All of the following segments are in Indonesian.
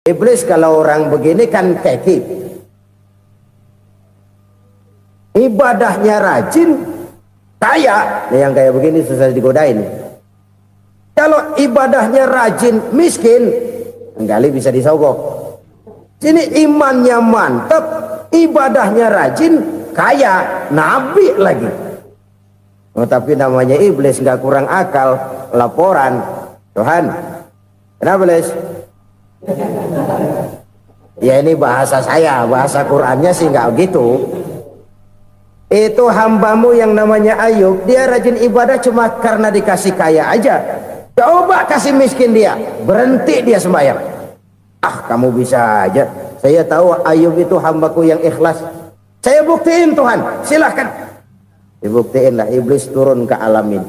Iblis kalau orang begini kan keki, ibadahnya rajin, kaya. Yang kayak begini susah digodain. Kalau ibadahnya rajin, miskin, kali bisa disogok. Sini imannya mantap, ibadahnya rajin, kaya, nabi lagi. Oh, tapi namanya iblis nggak kurang akal. Laporan, Tuhan, kenapa iblis? Ya ini bahasa saya, bahasa Qurannya sih nggak gitu. Itu hambamu yang namanya Ayub, dia rajin ibadah cuma karena dikasih kaya aja. Coba kasih miskin dia, berhenti dia sembahyang. Ah, kamu bisa aja. Saya tahu Ayub itu hambaku yang ikhlas. Saya buktiin Tuhan, silahkan. Dibuktiin lah, iblis turun ke alam ini.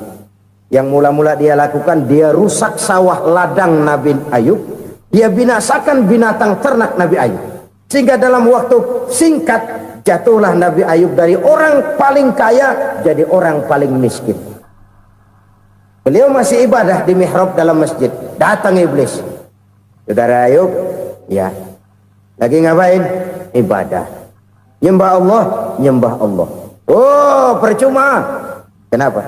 Yang mula-mula dia lakukan, dia rusak sawah ladang Nabi Ayub. Dia binasakan binatang ternak Nabi Ayub. Sehingga dalam waktu singkat, jatuhlah Nabi Ayub dari orang paling kaya jadi orang paling miskin. Beliau masih ibadah di mihrab dalam masjid. Datang iblis. Saudara Ayub, ya, lagi ngapain? Ibadah. Nyembah Allah, nyembah Allah. Oh, percuma. Kenapa?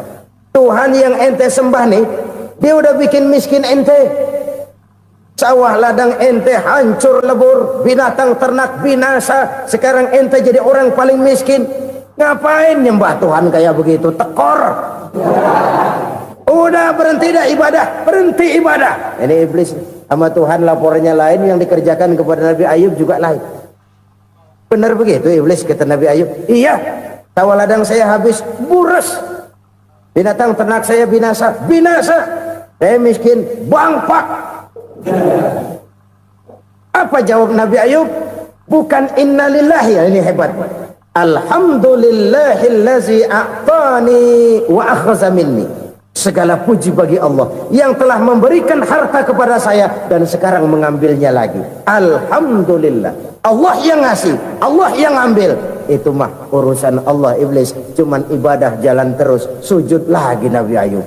Tuhan yang ente sembah nih, dia udah bikin miskin ente. Sawah ladang ente hancur lebur, binatang ternak binasa. Sekarang ente jadi orang paling miskin. Ngapain nyembah Tuhan kayak begitu? Tekor. Udah berhenti dah ibadah, berhenti ibadah. Ini iblis sama Tuhan laporannya lain, yang dikerjakan kepada Nabi Ayub juga lain. Benar begitu iblis kata Nabi Ayub? Iya, sawah ladang saya habis, buras. Binatang ternak saya binasa, binasa. Saya miskin, bangpak. Apa jawab Nabi Ayub? Bukan innalillahi, ini hebat. Alhamdulillahillazi a'tani wa akhza minni. Segala puji bagi Allah yang telah memberikan harta kepada saya dan sekarang mengambilnya lagi. Alhamdulillah. Allah yang ngasih, Allah yang ambil. Itu mah urusan Allah. Iblis cuman ibadah jalan terus, sujud lagi Nabi Ayub.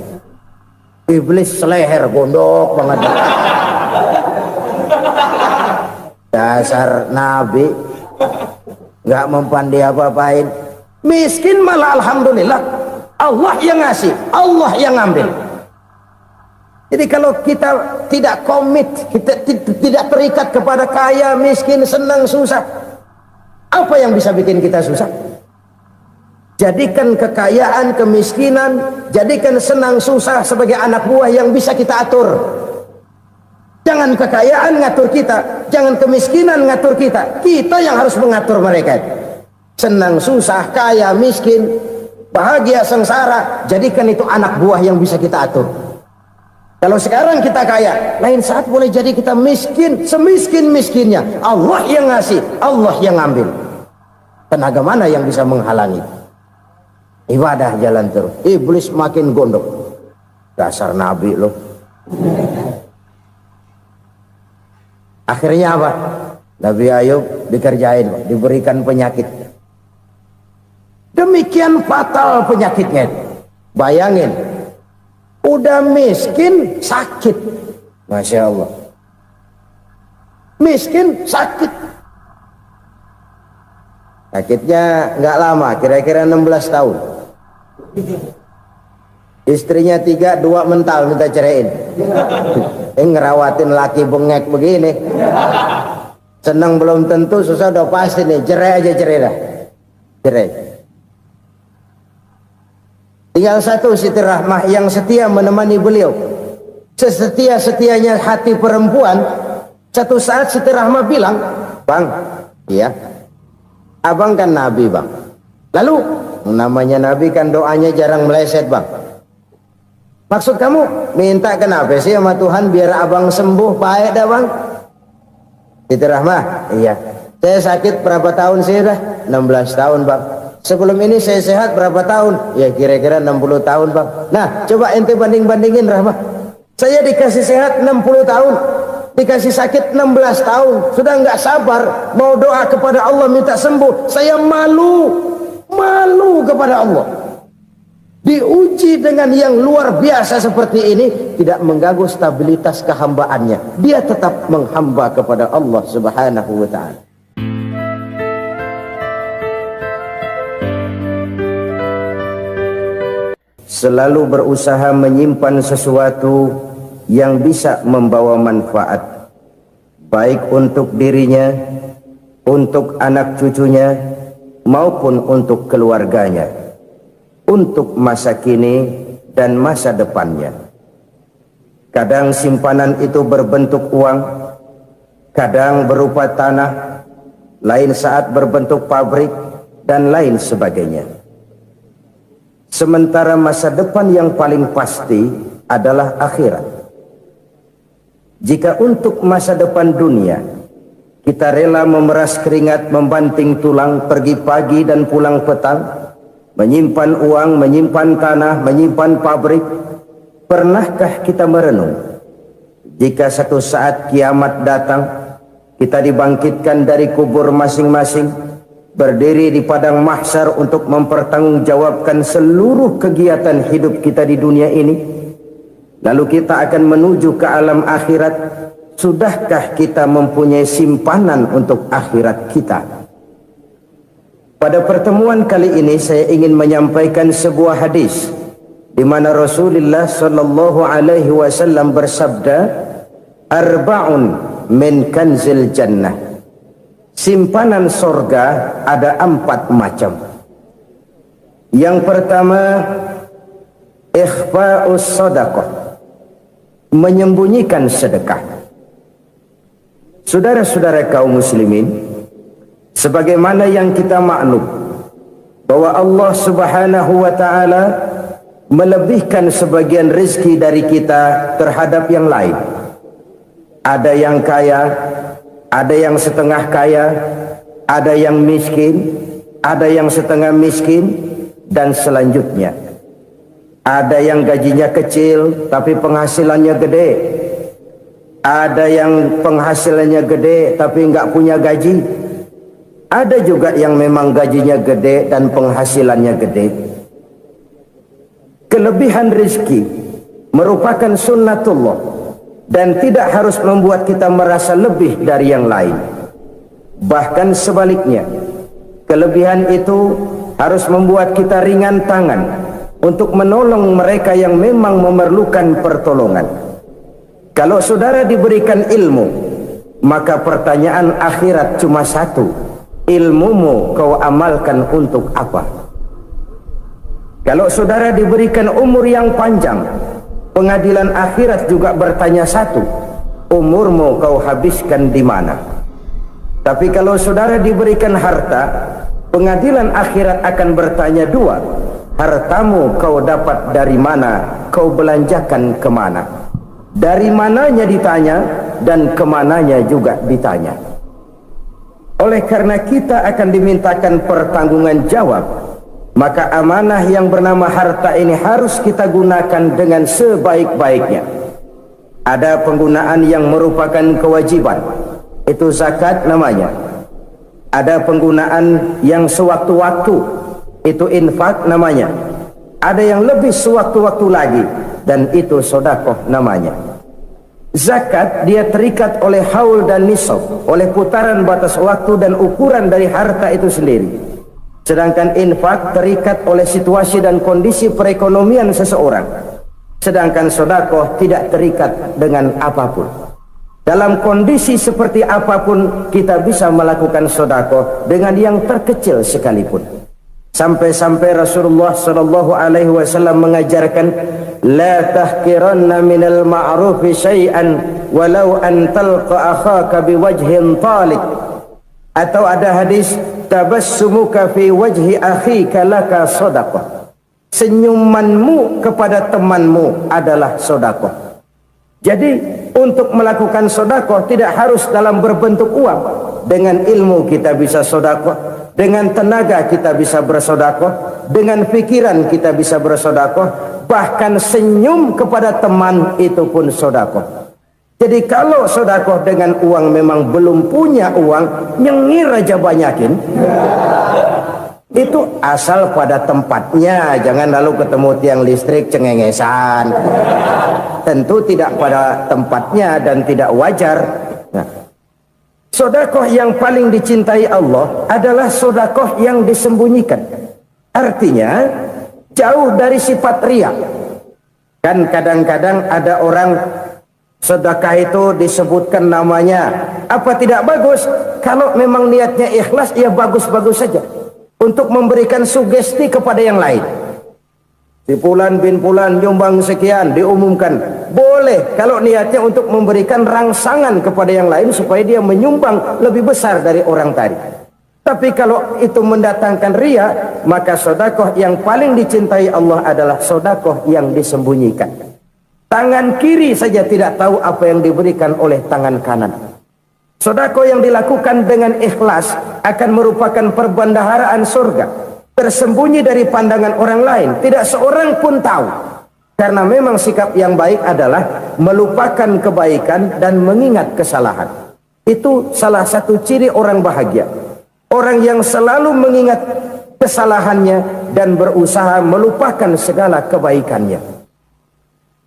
Iblis seleher gondok banget. Dasar Nabi nggak mempan dia apa-apain. Miskin malah alhamdulillah. Allah yang ngasih, Allah yang ngambil. Jadi kalau kita tidak komit, kita tidak terikat kepada kaya, miskin, senang, susah, apa yang bisa bikin kita susah? Jadikan kekayaan, kemiskinan, jadikan senang, susah sebagai anak buah yang bisa kita atur. Jangan kekayaan ngatur kita, jangan kemiskinan ngatur kita. Kita yang harus mengatur mereka. Senang, susah, kaya, miskin, bahagia, sengsara, jadikan itu anak buah yang bisa kita atur. Kalau sekarang kita kaya, lain saat boleh jadi kita miskin, semiskin-miskinnya. Allah yang ngasih, Allah yang ngambil. Tenaga mana yang bisa menghalangi? Ibadah jalan terus. Iblis makin gondok. Dasar Nabi loh. Akhirnya apa? Nabi Ayub dikerjain, diberikan penyakit. Demikian fatal penyakitnya. Bayangin, udah miskin sakit. Masya Allah. Miskin sakit. Sakitnya nggak lama, kira-kira 16 tahun. Istrinya 3, 2 mental minta ceraiin. Ngerawatin laki bengek begini. Senang belum tentu, susah udah pasti nih. Cerai aja, cerai dah. Cerai. Tinggal satu Siti Rahmah yang setia menemani beliau. Sesetia-setianya hati perempuan. Satu saat Siti Rahmah bilang, "Bang, iya, abang kan Nabi bang. Lalu namanya Nabi kan doanya jarang meleset bang. Maksud kamu minta kenapa sih sama Tuhan biar abang sembuh baik dah bang?" Siti Rahmah, iya. Saya sakit berapa tahun sih dah? 16 tahun bang. Sebelum ini saya sehat berapa tahun? Ya kira-kira 60 tahun bang. Nah coba ente banding-bandingin Rahmah. Saya dikasih sehat 60 tahun, dikasih sakit 16 tahun. Sudah nggak sabar mau doa kepada Allah minta sembuh. Saya malu kepada Allah. diuji dengan yang luar biasa seperti ini, tidak mengganggu stabilitas kehambaannya. Dia tetap menghamba kepada Allah Subhanahu wa ta'ala. Selalu berusaha menyimpan sesuatu yang bisa membawa manfaat, baik untuk dirinya, untuk anak cucunya, maupun untuk keluarganya, untuk masa kini dan masa depannya. Kadang simpanan itu berbentuk uang, kadang berupa tanah, lain saat berbentuk pabrik, dan lain sebagainya. Sementara masa depan yang paling pasti adalah akhirat. Jika untuk masa depan dunia kita rela memeras keringat, membanting tulang, pergi pagi dan pulang petang, menyimpan uang, menyimpan tanah, menyimpan pabrik, pernahkah kita merenung jika satu saat kiamat datang, kita dibangkitkan dari kubur masing-masing, berdiri di padang mahsyar untuk mempertanggungjawabkan seluruh kegiatan hidup kita di dunia ini, lalu kita akan menuju ke alam akhirat. Sudahkah kita mempunyai simpanan untuk akhirat kita? Pada pertemuan kali ini saya ingin menyampaikan sebuah hadis di mana Rasulullah sallallahu alaihi wasallam bersabda, "Arba'un min kanzil jannah." Simpanan sorga ada 4 macam. Yang pertama, ikhfa'us sadaqah, menyembunyikan sedekah. Saudara-saudara kaum muslimin, sebagaimana yang kita maklum bahwa Allah Subhanahu wa ta'ala melebihkan sebagian rezeki dari kita terhadap yang lain. Ada yang kaya, ada yang setengah kaya, ada yang miskin, ada yang setengah miskin, dan selanjutnya. Ada yang gajinya kecil tapi penghasilannya gede. Ada yang penghasilannya gede tapi nggak punya gaji. Ada juga yang memang gajinya gede dan penghasilannya gede. Kelebihan rezeki merupakan sunnatullah dan tidak harus membuat kita merasa lebih dari yang lain. Bahkan sebaliknya, kelebihan itu harus membuat kita ringan tangan untuk menolong mereka yang memang memerlukan pertolongan. Kalau saudara diberikan ilmu, maka pertanyaan akhirat cuma satu: ilmumu kau amalkan untuk apa? Kalau saudara diberikan umur yang panjang, pengadilan akhirat juga bertanya satu: umurmu kau habiskan di mana? Tapi kalau saudara diberikan harta, pengadilan akhirat akan bertanya dua: hartamu kau dapat dari mana, kau belanjakan kemana? Dari mananya ditanya, dan kemananya juga ditanya. Oleh karena kita akan dimintakan pertanggungan jawab, maka amanah yang bernama harta ini harus kita gunakan dengan sebaik-baiknya. Ada penggunaan yang merupakan kewajiban, itu zakat namanya. Ada penggunaan yang sewaktu-waktu, itu infak namanya. Ada yang lebih sewaktu-waktu lagi, dan itu sedekah namanya. Zakat dia terikat oleh haul dan nisab, oleh putaran batas waktu dan ukuran dari harta itu sendiri. Sedangkan infak terikat oleh situasi dan kondisi perekonomian seseorang. Sedangkan sedekah tidak terikat dengan apapun. Dalam kondisi seperti apapun kita bisa melakukan sedekah dengan yang terkecil sekalipun. Sampai-sampai Rasulullah sallallahu alaihi wasallam mengajarkan, la tahqiranna minal ma'rufi syai'an walau an talqa akhaka biwajhin talik. Atau ada hadis, tabassumuka fi wajhi akhika laka shadaqah. Senyumanmu kepada temanmu adalah sedekah. Jadi untuk melakukan sedekah tidak harus dalam berbentuk uang. Dengan ilmu kita bisa sedekah, dengan tenaga kita bisa bersedekah, dengan pikiran kita bisa bersedekah, bahkan senyum kepada teman itu pun sedekah. Jadi kalau sedekah dengan uang memang belum punya uang, nyengir aja banyakin. Itu asal pada tempatnya, jangan lalu ketemu tiang listrik cengengesan. Tentu tidak pada tempatnya dan tidak wajar. Nah, sedekah yang paling dicintai Allah adalah sedekah yang disembunyikan. Artinya jauh dari sifat riya. Kan kadang-kadang ada orang sedekah itu disebutkan namanya. Apa tidak bagus? Kalau memang niatnya ikhlas, ya bagus-bagus saja. Untuk memberikan sugesti kepada yang lain. Si Fulan bin Fulan nyumbang sekian, diumumkan. Boleh kalau niatnya untuk memberikan rangsangan kepada yang lain supaya dia menyumbang lebih besar dari orang tadi. Tapi kalau itu mendatangkan riya, maka sedekah yang paling dicintai Allah adalah sedekah yang disembunyikan. Tangan kiri saja tidak tahu apa yang diberikan oleh tangan kanan. Sedekah yang dilakukan dengan ikhlas akan merupakan perbendaharaan surga, tersembunyi dari pandangan orang lain, tidak seorang pun tahu. Karena memang sikap yang baik adalah melupakan kebaikan dan mengingat kesalahan. Itu salah satu ciri orang bahagia. Orang yang selalu mengingat kesalahannya dan berusaha melupakan segala kebaikannya.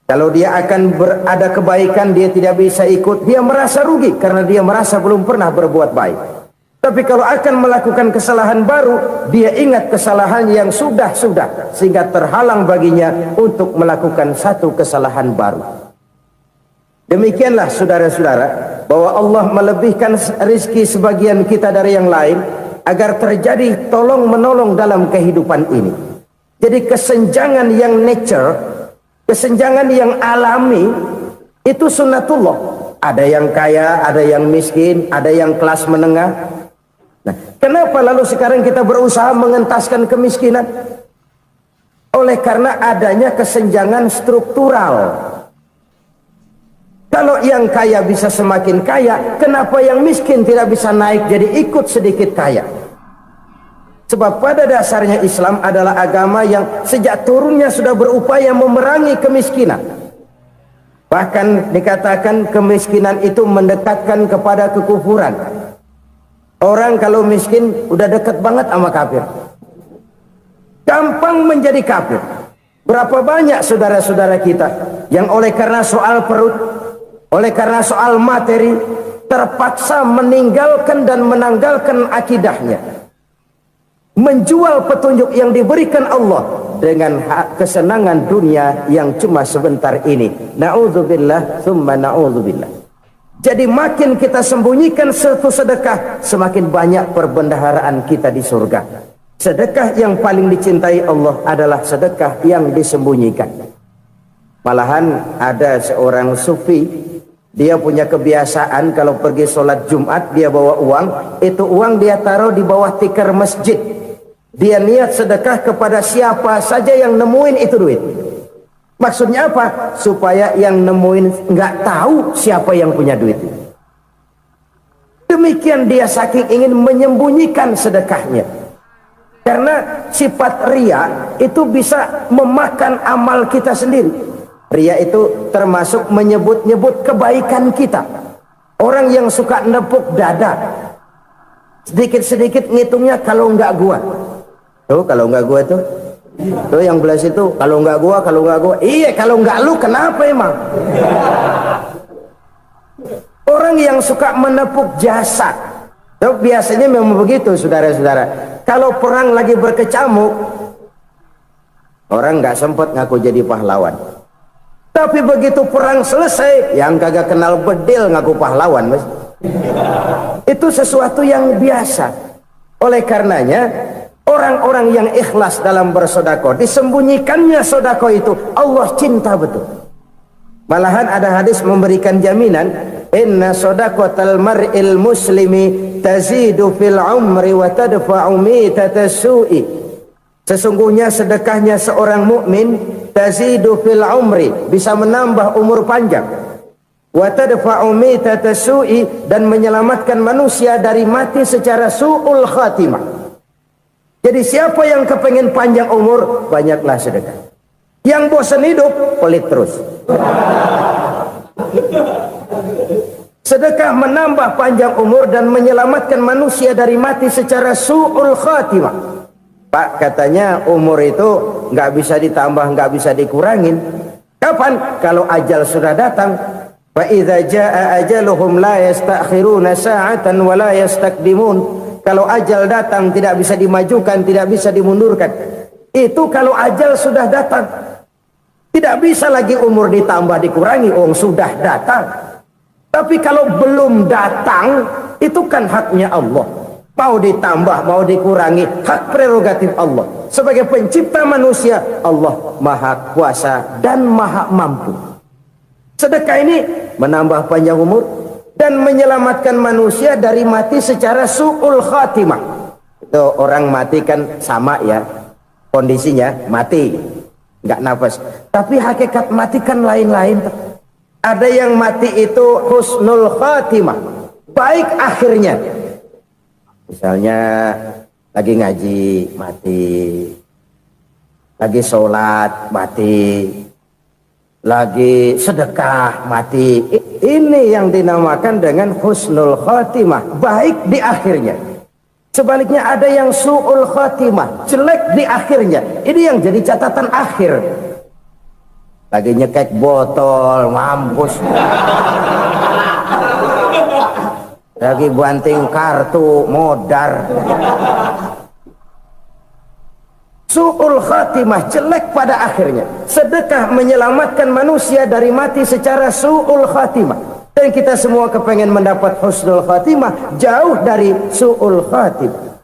Kalau dia akan ada kebaikan, dia tidak bisa ikut, dia merasa rugi karena dia merasa belum pernah berbuat baik. Tapi kalau akan melakukan kesalahan baru, dia ingat kesalahan yang sudah-sudah, sehingga terhalang baginya untuk melakukan satu kesalahan baru. Demikianlah saudara-saudara, bahwa Allah melebihkan rizki sebagian kita dari yang lain, agar terjadi tolong-menolong dalam kehidupan ini. Jadi kesenjangan yang nature, kesenjangan yang alami, itu sunnatullah. Ada yang kaya, ada yang miskin, ada yang kelas menengah. Nah, kenapa lalu sekarang kita berusaha mengentaskan kemiskinan? Oleh karena adanya kesenjangan struktural. Kalau yang kaya bisa semakin kaya, kenapa yang miskin tidak bisa naik jadi ikut sedikit kaya? Sebab pada dasarnya Islam adalah agama yang sejak turunnya sudah berupaya memerangi kemiskinan. Bahkan dikatakan kemiskinan itu mendekatkan kepada kekufuran. Orang kalau miskin udah dekat banget sama kafir. Gampang menjadi kafir. Berapa banyak saudara-saudara kita yang oleh karena soal perut, oleh karena soal materi, terpaksa meninggalkan dan menanggalkan akidahnya. Menjual petunjuk yang diberikan Allah dengan kesenangan dunia yang cuma sebentar ini. Na'udzubillah, thumma na'udzubillah. Jadi makin kita sembunyikan satu sedekah, semakin banyak perbendaharaan kita di surga. Sedekah yang paling dicintai Allah adalah sedekah yang disembunyikan. Malahan ada seorang sufi, dia punya kebiasaan kalau pergi sholat Jumat dia bawa uang, itu uang dia taruh di bawah tikar masjid. Dia niat sedekah kepada siapa saja yang nemuin itu duit. Maksudnya apa? Supaya yang nemuin nggak tahu siapa yang punya duit. Demikian dia saking ingin menyembunyikan sedekahnya. Karena sifat riya itu bisa memakan amal kita sendiri. Riya itu termasuk menyebut-nyebut kebaikan kita. Orang yang suka nepuk dada, sedikit-sedikit ngitungnya kalau nggak gua. Tuh kalau nggak gua tuh yang belas itu kalau nggak gua, iya kalau nggak lu kenapa emang? Orang yang suka menepuk jasad, tuh biasanya memang begitu saudara-saudara. Kalau perang lagi berkecamuk, orang nggak sempat ngaku jadi pahlawan. Tapi begitu perang selesai, yang kagak kenal bedil ngaku pahlawan, mas. Itu sesuatu yang biasa. Oleh karenanya orang-orang yang ikhlas dalam bersedekah, disembunyikannya sedekah itu Allah cinta betul. Malahan ada hadis memberikan jaminan, inna sadaqatal mar'il muslimi tazidu fil umri wa tadfa'u mitatas su'i. Sesungguhnya sedekahnya seorang mukmin tazidu fil umri, bisa menambah umur panjang, wa tadfa'u mitatas su'i, dan menyelamatkan manusia dari mati secara su'ul khatimah. Jadi siapa yang kepengen panjang umur, banyaklah sedekah. Yang bosan hidup, pelit terus. Sedekah menambah panjang umur dan menyelamatkan manusia dari mati secara su'ul khatimah. Pak, katanya umur itu nggak bisa ditambah, nggak bisa dikurangin. Kapan? Kalau ajal sudah datang. Fa idza jaa ajaluhum la yastakhiruna sa'atan wa la yastaqdimun. Kalau ajal datang tidak bisa dimajukan, tidak bisa dimundurkan. Itu kalau ajal sudah datang. Tidak bisa lagi umur ditambah dikurangi, sudah datang. Tapi kalau belum datang, itu kan haknya Allah. Mau ditambah, mau dikurangi, hak prerogatif Allah. Sebagai pencipta manusia, Allah maha kuasa dan maha mampu. Sedekah ini menambah panjang umur dan menyelamatkan manusia dari mati secara su'ul khatimah. Itu orang mati kan sama ya, kondisinya mati, nggak nafas. Tapi hakikat mati kan lain-lain. Ada yang mati itu husnul khatimah, baik akhirnya. Misalnya lagi ngaji mati, lagi sholat mati, lagi sedekah mati. Ini yang dinamakan dengan husnul khatimah, baik di akhirnya. Sebaliknya ada yang su'ul khatimah, jelek di akhirnya. Ini yang jadi catatan akhir. Lagi nyekek botol, mampus. Lagi banting kartu, modar. Su'ul khatimah, jelek pada akhirnya. Sedekah menyelamatkan manusia dari mati secara su'ul khatimah. Dan kita semua kepengen mendapat husnul khatimah, jauh dari su'ul khatimah.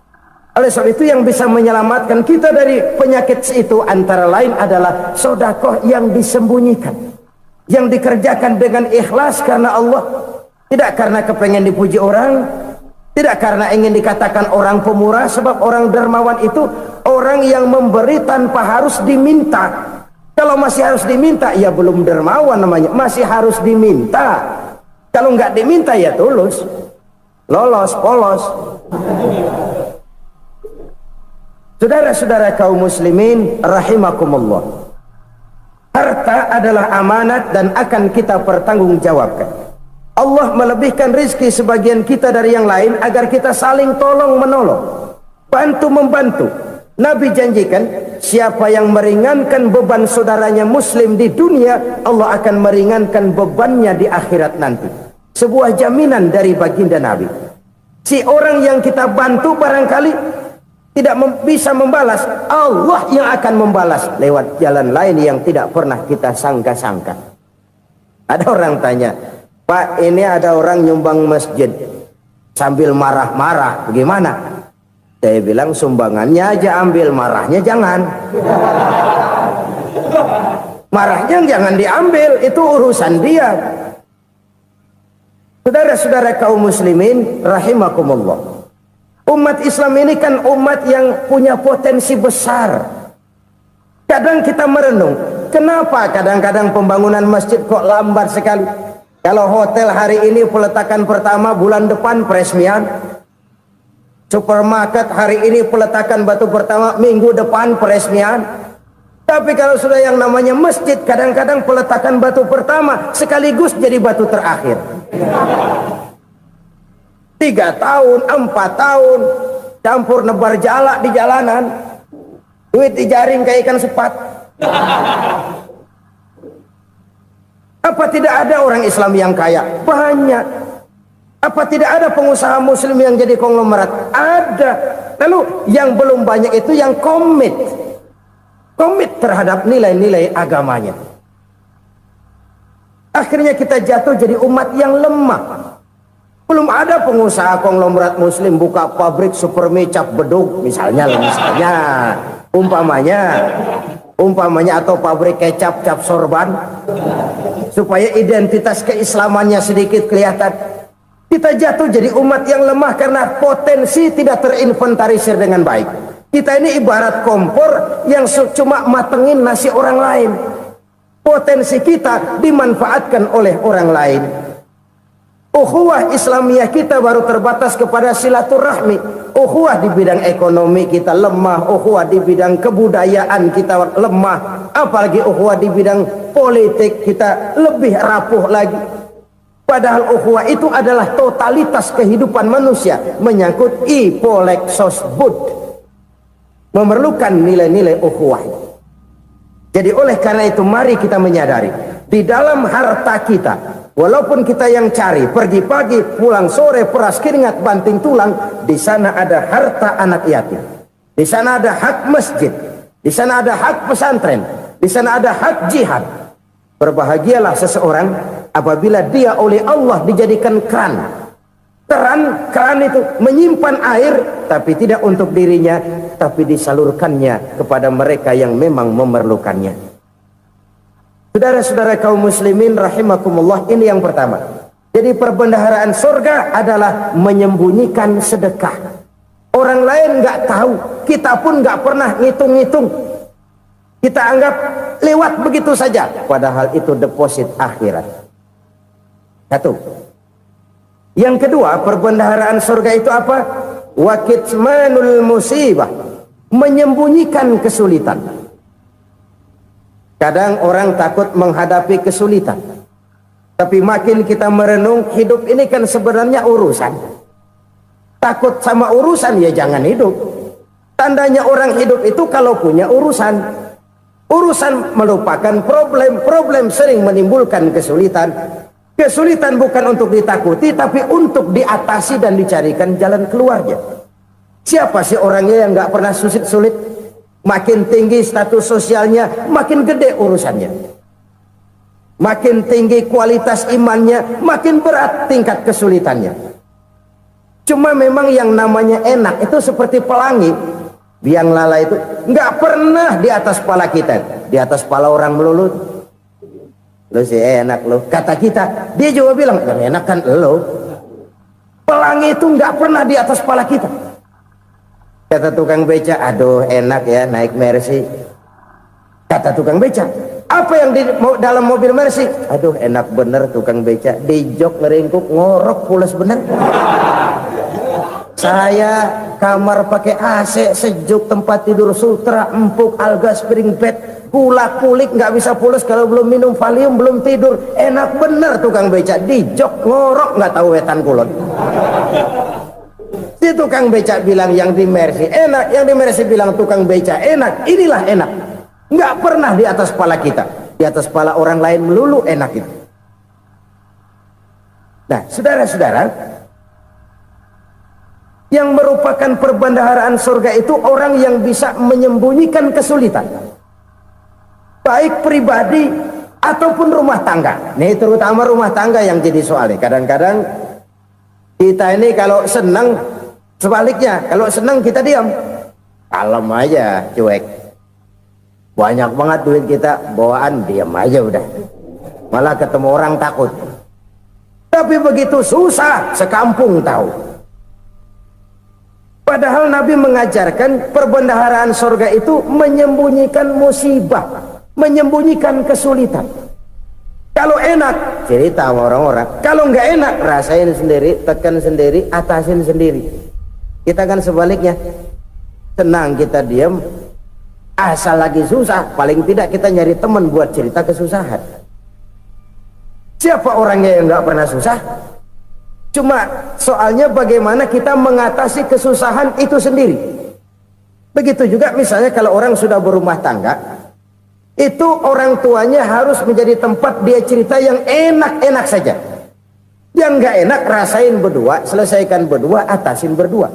Oleh sebab itu yang bisa menyelamatkan kita dari penyakit itu antara lain adalah sedekah yang disembunyikan, yang dikerjakan dengan ikhlas karena Allah. Tidak karena kepengen dipuji orang, tidak karena ingin dikatakan orang pemurah, sebab orang dermawan itu orang yang memberi tanpa harus diminta. Kalau masih harus diminta, ya belum dermawan namanya, masih harus diminta. Kalau nggak diminta ya tulus, lolos, polos. Saudara-saudara kaum muslimin rahimakumullah, harta adalah amanat dan akan kita pertanggungjawabkan. Allah melebihkan rizki sebagian kita dari yang lain agar kita saling tolong menolong, bantu membantu. Nabi janjikan siapa yang meringankan beban saudaranya muslim di dunia, Allah akan meringankan bebannya di akhirat nanti. Sebuah jaminan dari baginda Nabi. Si orang yang kita bantu barangkali tidak bisa membalas, Allah yang akan membalas lewat jalan lain yang tidak pernah kita sangka-sangka. Ada orang tanya, Pak, ini ada orang nyumbang masjid sambil marah-marah, bagaimana? Saya bilang sumbangannya aja ambil, marahnya jangan. Marahnya jangan diambil, itu urusan dia. Saudara-saudara kaum muslimin rahimakumullah, umat Islam ini kan umat yang punya potensi besar. Kadang kita merenung, kenapa kadang-kadang pembangunan masjid kok lambat sekali? Kalau hotel hari ini peletakan pertama, bulan depan peresmian. Supermarket hari ini peletakan batu pertama, minggu depan peresmian. Tapi kalau sudah yang namanya masjid, kadang-kadang peletakan batu pertama sekaligus jadi batu terakhir. 3 tahun, 4 tahun, campur nebar jalak di jalanan, duit dijaring kayak ikan sepat. Apa tidak ada orang Islam yang kaya? Banyak. Apa tidak ada pengusaha muslim yang jadi konglomerat? Ada. Lalu yang belum banyak itu yang komit terhadap nilai-nilai agamanya. Akhirnya kita jatuh jadi umat yang lemah. Belum ada pengusaha konglomerat muslim buka pabrik super mie cap bedug misalnya umpamanya atau pabrik kecap cap sorban, supaya identitas keislamannya sedikit kelihatan. Kita jatuh jadi umat yang lemah karena potensi tidak terinventarisir dengan baik. Kita ini ibarat kompor yang cuma matengin nasi orang lain. Potensi kita dimanfaatkan oleh orang lain. Ukhuwah Islamiyah kita baru terbatas kepada silaturahmi. Ukhuwah di bidang ekonomi kita lemah, ukhuwah di bidang kebudayaan kita lemah, apalagi ukhuwah di bidang politik kita lebih rapuh lagi. Padahal ukhuwah itu adalah totalitas kehidupan manusia, menyangkut ipolek sosbud. memerlukan nilai-nilai ukhuwah. Jadi oleh karena itu mari kita menyadari di dalam harta kita, walaupun kita yang cari pergi pagi pulang sore peras keringat banting tulang, di sana ada harta anak yatim, di sana ada hak masjid, di sana ada hak pesantren, di sana ada hak jihad. Berbahagialah seseorang apabila dia oleh Allah dijadikan keran itu menyimpan air, tapi tidak untuk dirinya, tapi disalurkannya kepada mereka yang memang memerlukannya. Saudara-saudara kaum muslimin rahimakumullah, ini yang pertama. Jadi perbendaharaan surga adalah menyembunyikan sedekah. Orang lain nggak tahu, kita pun nggak pernah ngitung-ngitung. Kita anggap lewat begitu saja, padahal itu deposit akhirat. Satu. Yang kedua, perbendaharaan surga itu apa? Wa kitmanul musibah, menyembunyikan kesulitan. Kadang orang takut menghadapi kesulitan, tapi makin kita merenung, hidup ini kan sebenarnya urusan. Takut sama urusan ya jangan hidup. Tandanya orang hidup itu kalau punya urusan. Urusan melupakan problem, problem sering menimbulkan kesulitan. Kesulitan bukan untuk ditakuti, tapi untuk diatasi dan dicarikan jalan keluarnya. Siapa sih orangnya yang nggak pernah sulit-sulit? Makin tinggi status sosialnya, makin gede urusannya. Makin tinggi kualitas imannya, makin berat tingkat kesulitannya. Cuma memang yang namanya enak itu seperti pelangi. Biang lala itu nggak pernah di atas kepala kita, di atas kepala orang melulu. Lu sih enak lu, kata kita. Dia juga bilang yang enak kan lu. Pelangi itu nggak pernah di atas kepala kita. Kata tukang beca, aduh enak ya naik Mercy. Kata tukang beca, apa yang di dalam mobil Mercy? Aduh enak bener tukang beca, di jok ngeringkuk ngorok pules bener. Saya kamar pakai AC sejuk, tempat tidur sutra empuk, alga spring bed, gula kulik nggak bisa pules kalau belum minum Valium, belum tidur. Enak bener tukang beca, di jok ngorok nggak tahu wetan kulon. Si tukang beca bilang yang di Mercy enak, yang di Mercy bilang tukang beca enak. Inilah enak, nggak pernah di atas kepala kita, di atas kepala orang lain melulu enak itu. Nah saudara-saudara, yang merupakan perbendaharaan surga itu orang yang bisa menyembunyikan kesulitan, baik pribadi ataupun rumah tangga. Nih terutama rumah tangga yang jadi soalnya. Kadang-kadang kita ini kalau senang, sebaliknya kalau senang kita diam, kalem aja, cuek. Banyak banget duit kita bawaan, diam aja udah, malah ketemu orang takut. Tapi begitu susah sekampung tahu. Padahal Nabi mengajarkan perbendaharaan surga itu menyembunyikan musibah, menyembunyikan kesulitan. Kalau enak cerita sama orang-orang, kalau nggak enak rasain sendiri, tekan sendiri, atasin sendiri. Kita kan sebaliknya, senang kita diam, asal lagi susah paling tidak kita nyari teman buat cerita kesusahan. Siapa orangnya yang nggak pernah susah? Cuma soalnya bagaimana kita mengatasi kesusahan itu sendiri. Begitu juga misalnya kalau orang sudah berumah tangga, itu orang tuanya harus menjadi tempat dia cerita yang enak-enak saja. Yang nggak enak rasain berdua, selesaikan berdua, atasin berdua.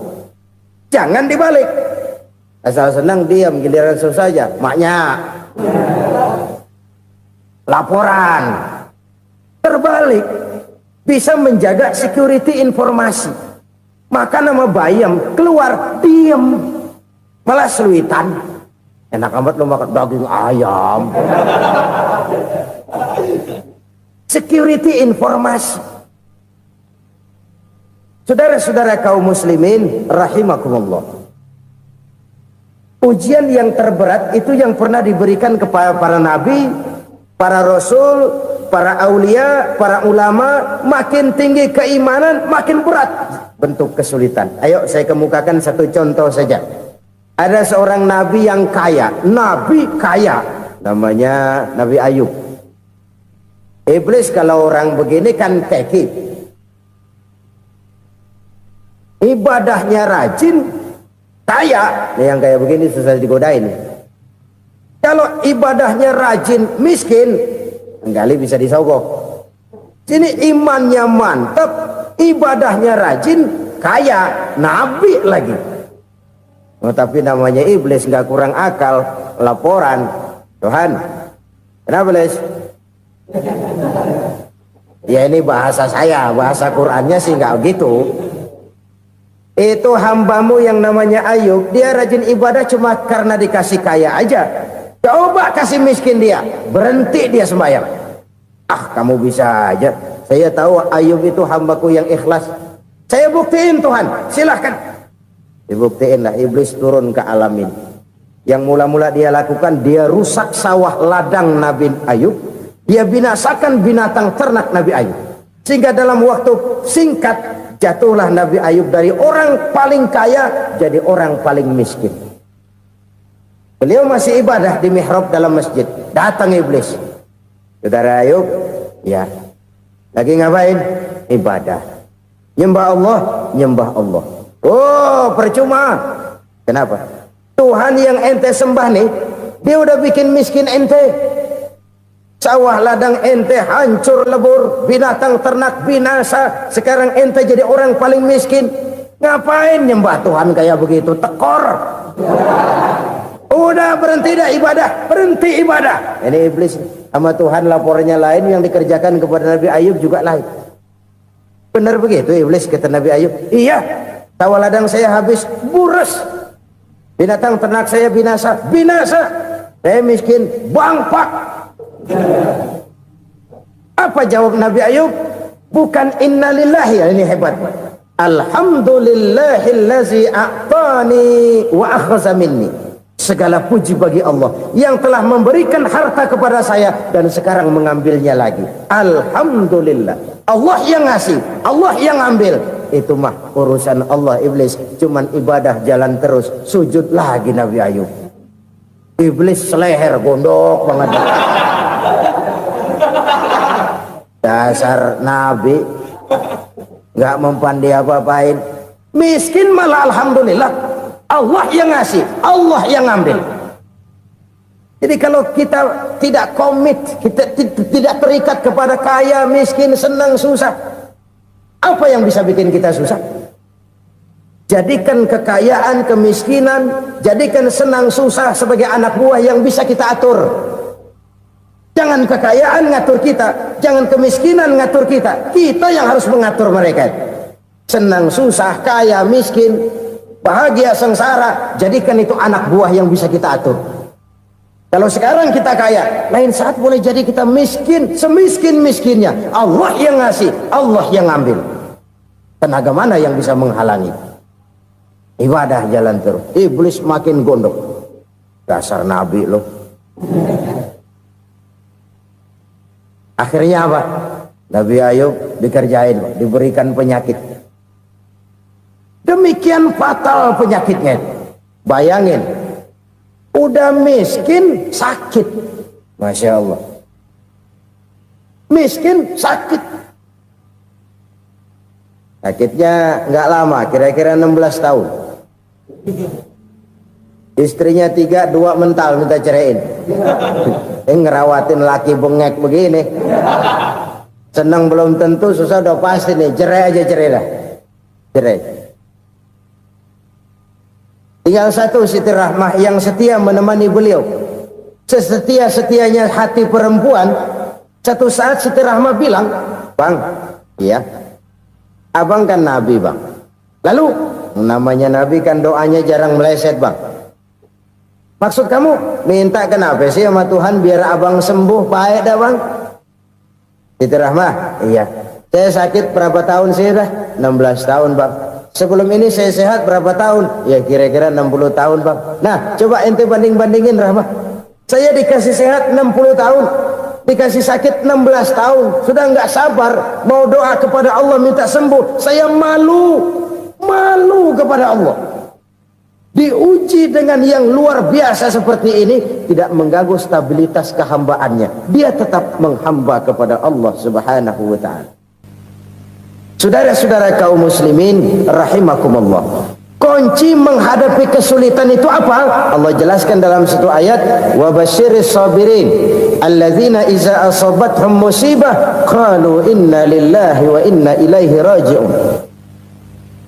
Jangan dibalik. Asal senang diam, giliran susah aja. Maknya laporan. Terbalik. Bisa menjaga security informasi. Maka nama bayam keluar diem, malah seluitan. Enak amat lo makan daging ayam. Security informasi. Saudara-saudara kaum muslimin rahimakumullah, ujian yang terberat itu yang pernah diberikan kepada para nabi, para rasul, para aulia, para ulama. Makin tinggi keimanan, makin berat bentuk kesulitan. Ayo saya kemukakan satu contoh saja. Ada seorang nabi yang kaya, nabi kaya, namanya Nabi Ayub. Iblis kalau orang begini kan keki, ibadahnya rajin, kaya, yang kayak begini susah digodain. Kalau ibadahnya rajin, miskin, kali bisa disogok. Sini imannya mantap, ibadahnya rajin, kaya, nabi lagi. Oh, tapi namanya iblis nggak kurang akal. Laporan, Tuhan, kenapa Les? Ya ini bahasa saya, bahasa Qurannya sih nggak gitu. Itu hambamu yang namanya Ayub, dia rajin ibadah cuma karena dikasih kaya aja. Coba kasih miskin dia, berhenti dia sembahyang. Ah, kamu bisa aja. Saya tahu Ayub itu hambaku yang ikhlas. Saya buktiin Tuhan, silahkan. Dibuktiin lah, iblis turun ke alam ini. Yang mula-mula dia lakukan, dia rusak sawah ladang Nabi Ayub. Dia binasakan binatang ternak Nabi Ayub. Sehingga dalam waktu singkat, jatuhlah Nabi Ayub dari orang paling kaya jadi orang paling miskin. Beliau masih ibadah di mihrab dalam masjid. Datang iblis. Saudara Ayub, ya, lagi ngapain? Ibadah. Nyembah Allah, nyembah Allah. Oh, percuma. Kenapa? Tuhan yang ente sembah nih, dia udah bikin miskin ente. Sawah ladang ente hancur lebur, binatang ternak binasa. Sekarang ente jadi orang paling miskin. Ngapain nyembah Tuhan kayak begitu? Tekor. Udah berhenti dah ibadah, berhenti ibadah. Ini iblis sama Tuhan laporannya lain, yang dikerjakan kepada Nabi Ayub juga lain. Benar begitu iblis kata Nabi Ayub? Iya, sawah ladang saya habis buras, binatang ternak saya binasa, binasa. Saya miskin, bangpak. Apa jawab Nabi Ayub? Bukan innalillahi, ini hebat. Alhamdulillahillazi a'tani wa akhza minni. Segala puji bagi Allah yang telah memberikan harta kepada saya dan sekarang mengambilnya lagi. Alhamdulillah. Allah yang ngasih, Allah yang ambil. Itu mah urusan Allah. Iblis cuman ibadah jalan terus, sujud lagi Nabi Ayub. Iblis seleher gondok banget. Dasar Nabi nggak mempan dia apa-apain. Miskin malah alhamdulillah. Allah yang ngasih, Allah yang ngambil. Jadi kalau kita tidak komit, kita tidak terikat kepada kaya, miskin, senang, susah, apa yang bisa bikin kita susah? Jadikan kekayaan, kemiskinan, jadikan senang, susah sebagai anak buah yang bisa kita atur. Jangan kekayaan ngatur kita, jangan kemiskinan ngatur kita. Kita yang harus mengatur mereka. Senang, susah, kaya, miskin, bahagia, sengsara, jadikan itu anak buah yang bisa kita atur. Kalau sekarang kita kaya, lain saat boleh jadi kita miskin, semiskin-miskinnya. Allah yang ngasih, Allah yang ngambil. Tenaga mana yang bisa menghalangi? Ibadah jalan terus. Iblis makin gondok. Dasar Nabi loh. Akhirnya apa? Nabi Ayub dikerjain, diberikan penyakit. Demikian fatal penyakitnya. Bayangin, udah miskin sakit. Masya Allah. Miskin sakit. Sakitnya nggak lama, kira-kira 16 tahun. Istrinya 3, 2 mental minta ceraiin. Ngerawatin laki bengek begini. Senang belum tentu, susah udah pasti nih. Cerai aja, cerai dah. Cerai. Tinggal satu Siti Rahmah yang setia menemani beliau. Sesetia-setianya hati perempuan. Satu saat Siti Rahmah bilang, "Bang, iya, abang kan Nabi bang. Lalu namanya Nabi kan doanya jarang meleset bang. Maksud kamu minta kenapa sih sama Tuhan biar abang sembuh baik dah bang?" Siti Rahmah, iya. Saya sakit berapa tahun sih dah? 16 tahun bang. Sebelum ini saya sehat berapa tahun? Ya kira-kira 60 tahun bang. Nah coba ente banding-bandingin Rahmah. Saya dikasih sehat 60 tahun, dikasih sakit 16 tahun. Sudah nggak sabar mau doa kepada Allah minta sembuh. Saya malu kepada Allah. Diuji dengan yang luar biasa seperti ini, tidak mengganggu stabilitas kehambaannya. Dia tetap menghamba kepada Allah Subhanahu wa ta'ala. Saudara-saudara kaum muslimin rahimakumullah. Kunci menghadapi kesulitan itu apa? Allah jelaskan dalam satu ayat, wa basyiris sabirin alladzina iza asabathum musibah qalu inna lillahi wa inna ilaihi raji'un.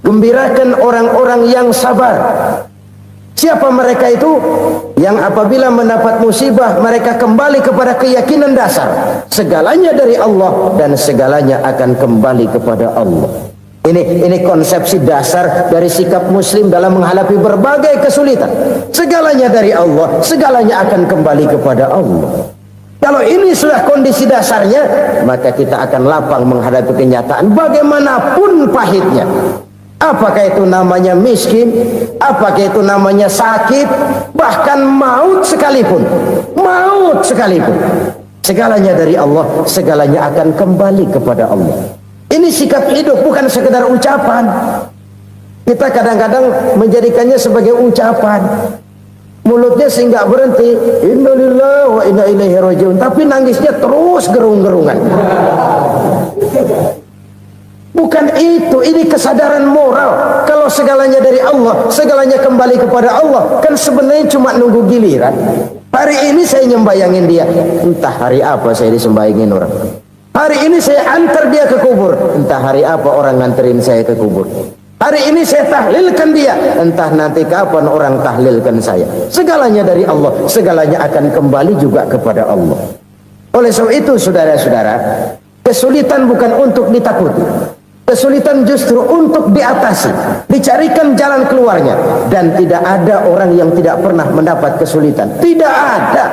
Gembirakan orang-orang yang sabar. Siapa mereka itu? Yang apabila mendapat musibah mereka kembali kepada keyakinan dasar, segalanya dari Allah dan segalanya akan kembali kepada Allah. Ini konsepsi dasar dari sikap muslim dalam menghadapi berbagai kesulitan. Segalanya dari Allah, segalanya akan kembali kepada Allah. Kalau ini sudah kondisi dasarnya, maka kita akan lapang menghadapi kenyataan bagaimanapun pahitnya. Apakah itu namanya miskin, apakah itu namanya sakit, bahkan maut sekalipun. Maut sekalipun. Segalanya dari Allah, segalanya akan kembali kepada Allah. Ini sikap hidup, bukan sekedar ucapan. Kita kadang-kadang menjadikannya sebagai ucapan. Mulutnya sehingga berhenti, innalillahi wa inna ilaihi raji'un, tapi nangisnya terus gerung-gerungan. Bukan itu, ini kesadaran moral. Kalau segalanya dari Allah, segalanya kembali kepada Allah, kan sebenarnya cuma nunggu giliran. Hari ini saya nyembayangin dia, entah hari apa saya disembayangin orang. Hari ini saya antar dia ke kubur, entah hari apa orang nganterin saya ke kubur. Hari ini saya tahlilkan dia, entah nanti kapan orang tahlilkan saya. Segalanya dari Allah, segalanya akan kembali juga kepada Allah. Oleh sebab itu saudara-saudara, kesulitan bukan untuk ditakuti. Kesulitan justru untuk diatasi, dicarikan jalan keluarnya. Dan tidak ada orang yang tidak pernah mendapat kesulitan. Tidak ada.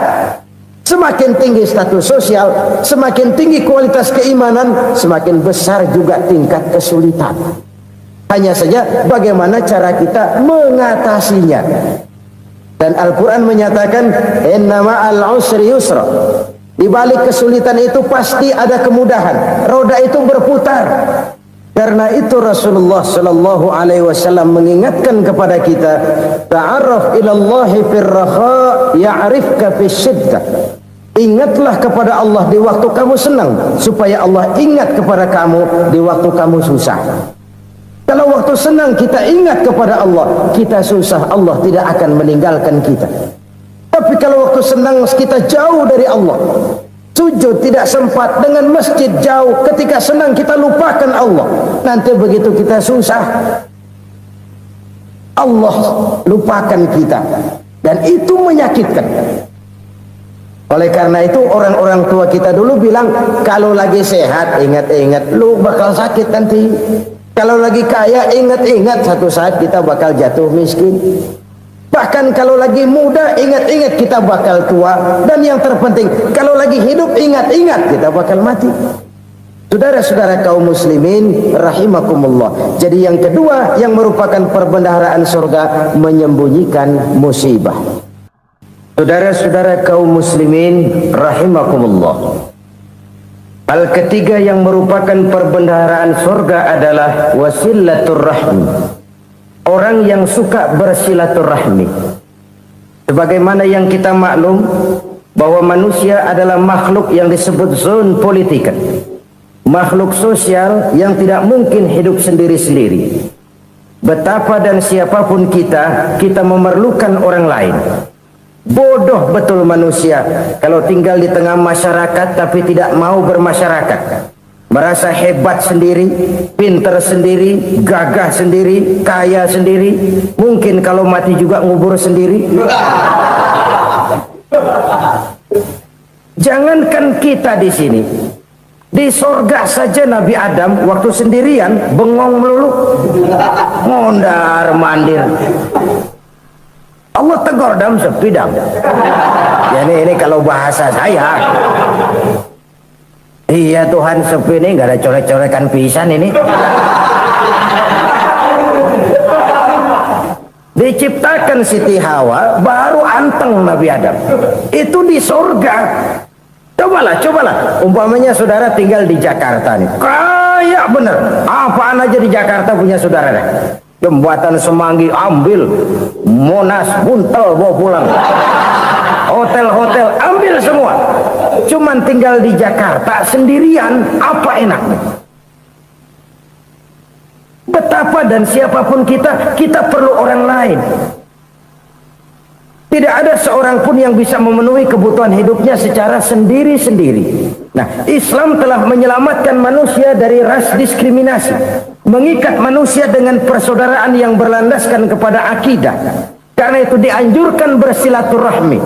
Semakin tinggi status sosial, semakin tinggi kualitas keimanan, semakin besar juga tingkat kesulitan. Hanya saja bagaimana cara kita mengatasinya. Dan Al-Quran menyatakan, inna ma'al usri yusra. Di balik kesulitan itu pasti ada kemudahan. Roda itu berputar. Karena itu Rasulullah sallallahu alaihi wasallam mengingatkan kepada kita, ta'arraf ila Allah fir raha ya'rifka fis syiddah. Ingatlah kepada Allah di waktu kamu senang, supaya Allah ingat kepada kamu di waktu kamu susah. Kalau waktu senang kita ingat kepada Allah, kita susah, Allah tidak akan meninggalkan kita. Tapi kalau waktu senang kita jauh dari Allah, sujud tidak sempat, dengan masjid jauh, ketika senang kita lupakan Allah. Nanti begitu kita susah, Allah lupakan kita. Dan itu menyakitkan. Oleh karena itu orang-orang tua kita dulu bilang, kalau lagi sehat ingat-ingat lu bakal sakit nanti. Kalau lagi kaya ingat-ingat satu saat kita bakal jatuh miskin. Bahkan kalau lagi muda ingat-ingat kita bakal tua. Dan yang terpenting, kalau lagi hidup ingat-ingat kita bakal mati. Saudara-saudara kaum muslimin rahimakumullah. Jadi yang kedua yang merupakan perbendaharaan surga, menyembunyikan musibah. Saudara-saudara kaum muslimin rahimakumullah. Hal ketiga yang merupakan perbendaharaan surga adalah wasilatur rahmi. Orang yang suka bersilaturahmi. Sebagaimana yang kita maklum bahwa manusia adalah makhluk yang disebut zon politika. Makhluk sosial yang tidak mungkin hidup sendiri-sendiri. Betapa dan siapapun kita memerlukan orang lain. Bodoh betul manusia kalau tinggal di tengah masyarakat tapi tidak mau bermasyarakat. Merasa hebat sendiri, pinter sendiri, gagah sendiri, kaya sendiri. Mungkin kalau mati juga ngubur sendiri. Jangankan kita di sini, di sorga saja Nabi Adam waktu sendirian bengong melulu, mondar mandir. Allah tegur dam sepi dam. Ya ini kalau bahasa saya. Iya Tuhan sepi ini, nggak ada coret-corekan pisan ini. Diciptakan Siti Hawa baru anteng Nabi Adam. Itu di surga. Cobalah. Umpamanya saudara tinggal di Jakarta nih. Kayak bener. Apaan aja di Jakarta punya saudara deh. Jembatan Semanggi ambil, Monas Buntel bawa pulang, hotel-hotel ambil semua. Cuman tinggal di Jakarta sendirian, apa enaknya? Betapa dan siapapun kita perlu orang lain. Tidak ada seorang pun yang bisa memenuhi kebutuhan hidupnya secara sendiri-sendiri. Nah, Islam telah menyelamatkan manusia dari ras diskriminasi, mengikat manusia dengan persaudaraan yang berlandaskan kepada akidah. Karena itu dianjurkan bersilaturahmi.